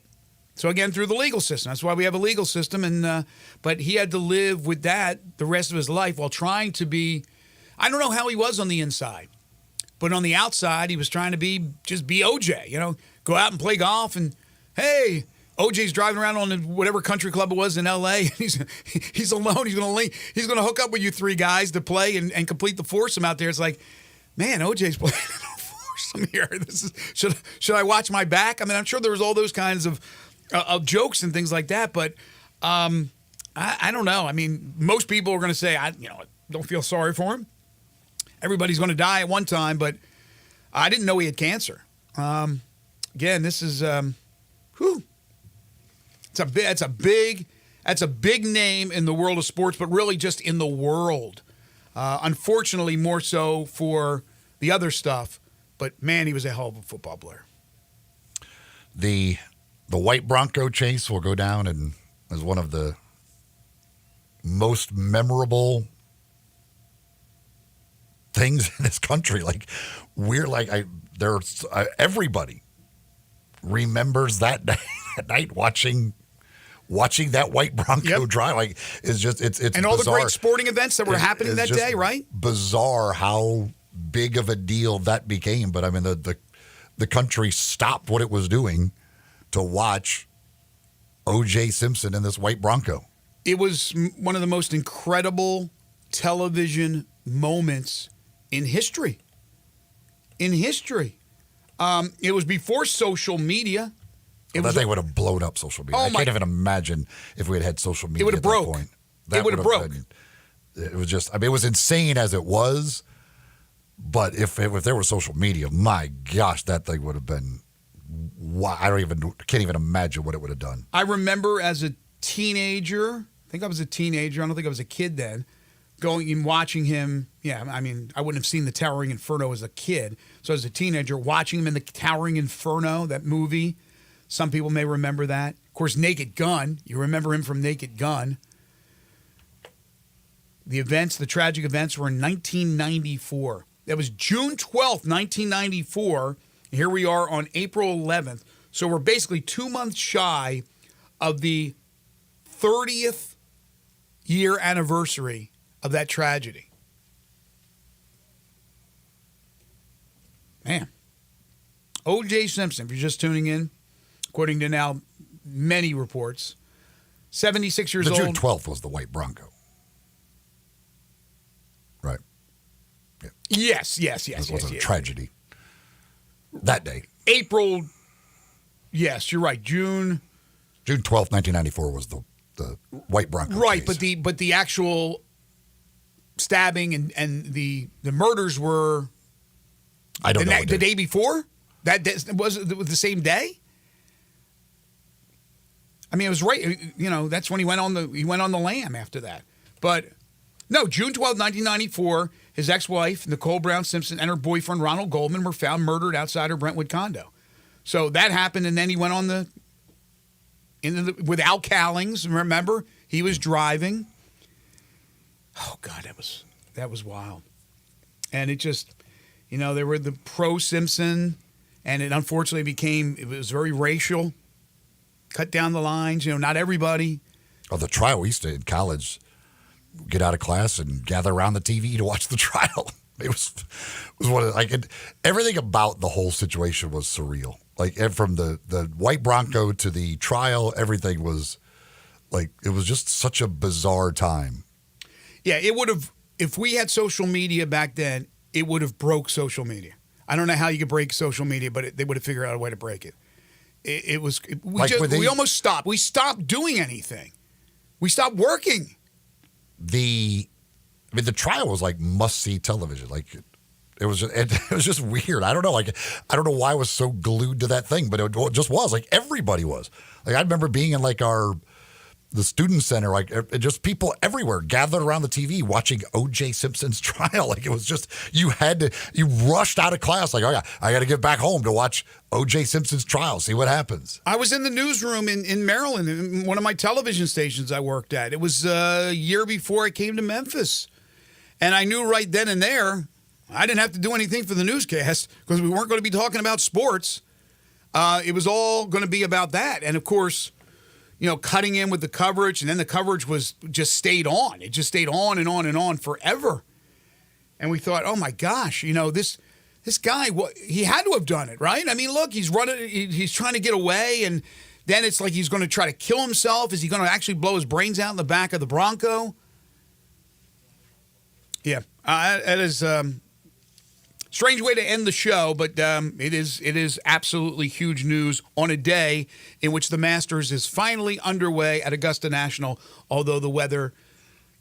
So again, through the legal system. That's why we have a legal system. And but he had to live with that the rest of his life while trying to be. I don't know how he was on the inside, but on the outside, he was trying to be OJ. Go out and play golf, and hey, OJ's driving around on whatever country club it was in L.A. He's alone. He's gonna hook up with you three guys to play and complete the foursome out there. It's like, man, OJ's playing a foursome here. Should I watch my back? I mean, I'm sure there was all those kinds of jokes and things like that, but I don't know. I mean, most people are going to say, I don't feel sorry for him. Everybody's going to die at one time, but I didn't know he had cancer. Again, this is That's a big name in the world of sports, but really just in the world. Unfortunately, more so for the other stuff. But man, he was a hell of a football player. The white Bronco chase will go down and as one of the most memorable things in this country. Like everybody remembers that night watching that white Bronco drive. Like it's and all bizarre. The great sporting events that were happening that day, right? Bizarre how big of a deal that became. But I mean, the country stopped what it was doing to watch O.J. Simpson in this white Bronco. It was one of the most incredible television moments in history. It was before social media. That thing would have blown up social media. I can't even imagine if we had had social media. It would have broke. Point. It would have broke. It was just. I mean, it was insane as it was. But if there was social media, my gosh, that thing would have been. Can't even imagine what it would have done. I remember as a teenager. I think I was a teenager. I don't think I was a kid then. Going and watching him. Yeah, I mean, I wouldn't have seen the Towering Inferno as a kid. So as a teenager, watching him in the Towering Inferno, that movie. Some people may remember that. Of course, Naked Gun. You remember him from Naked Gun. The tragic events were in 1994. That was June 12th, 1994. Here we are on April 11th. So we're basically 2 months shy of the 30th year anniversary of that tragedy. Man. O.J. Simpson, if you're just tuning in, according to now many reports, 76 years old. The June 12th was the white Bronco. Right. Yeah. Yes. It was a tragedy that day. April, yes, you're right. June 12th, 1994 was the white Bronco. Right, chase. but the actual stabbing and the murders were I don't know. The day before? Was it the same day? I mean, it was right. That's when he went on the lam after that. But no, June 12, 1994, his ex-wife Nicole Brown Simpson and her boyfriend Ronald Goldman were found murdered outside her Brentwood condo. So that happened, and then he went on with Al Cowlings. Remember, he was driving. Oh God, that was wild. And it just, they were the pro Simpson, and it unfortunately it was very racial. Cut down the lines, not everybody. Oh, the trial, we used to in college get out of class and gather around the TV to watch the trial. It was one of everything about the whole situation was surreal. Like from the white Bronco to the trial, everything was it was just such a bizarre time. Yeah, it would have, if we had social media back then, it would have broke social media. I don't know how you could break social media, but they would have figured out a way to break it. We almost stopped. We stopped doing anything. We stopped working. The trial was like must-see television. It was just weird. I don't know. I don't know why I was so glued to that thing, but it just was. Everybody was. I remember being in the student center, just people everywhere gathered around the TV watching O.J. Simpson's trial. It was just, you rushed out of class. I got to get back home to watch O.J. Simpson's trial, see what happens. I was in the newsroom in Maryland, in one of my television stations I worked at. It was a year before I came to Memphis. And I knew right then and there, I didn't have to do anything for the newscast because we weren't going to be talking about sports. It was all going to be about that. And of course, cutting in with the coverage, and then the coverage just stayed on. It just stayed on and on and on forever. And we thought, oh my gosh, this guy, he had to have done it, right? I mean, look, he's trying to get away, and then it's like he's going to try to kill himself. Is he going to actually blow his brains out in the back of the Bronco? Yeah, that is strange way to end the show, but it is absolutely huge news on a day in which the Masters is finally underway at Augusta National. Although the weather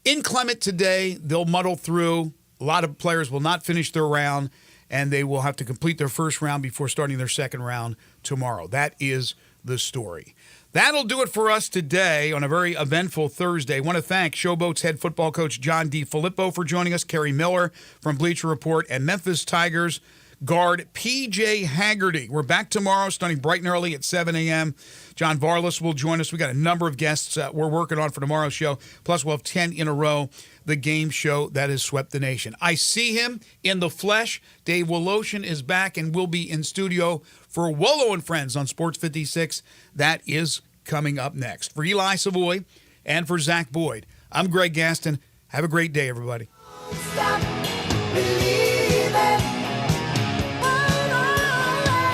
inclement today, they'll muddle through. A lot of players will not finish their round, and they will have to complete their first round before starting their second round tomorrow. That is the story. That'll do it for us today on a very eventful Thursday. I want to thank Showboat's head football coach John DiFilippo for joining us, Kerry Miller from Bleacher Report, and Memphis Tigers guard P.J. Haggerty. We're back tomorrow, starting bright and early at 7 a.m. John Varlas will join us. We got a number of guests we're working on for tomorrow's show. Plus, we'll have 10 in a row, the game show that has swept the nation. I see him in the flesh. Dave Woloshin is back and will be in studio for Wolo and Friends on Sports 56. That is coming up next. For Eli Savoy and for Zach Boyd, I'm Greg Gaston. Have a great day, everybody. Stop.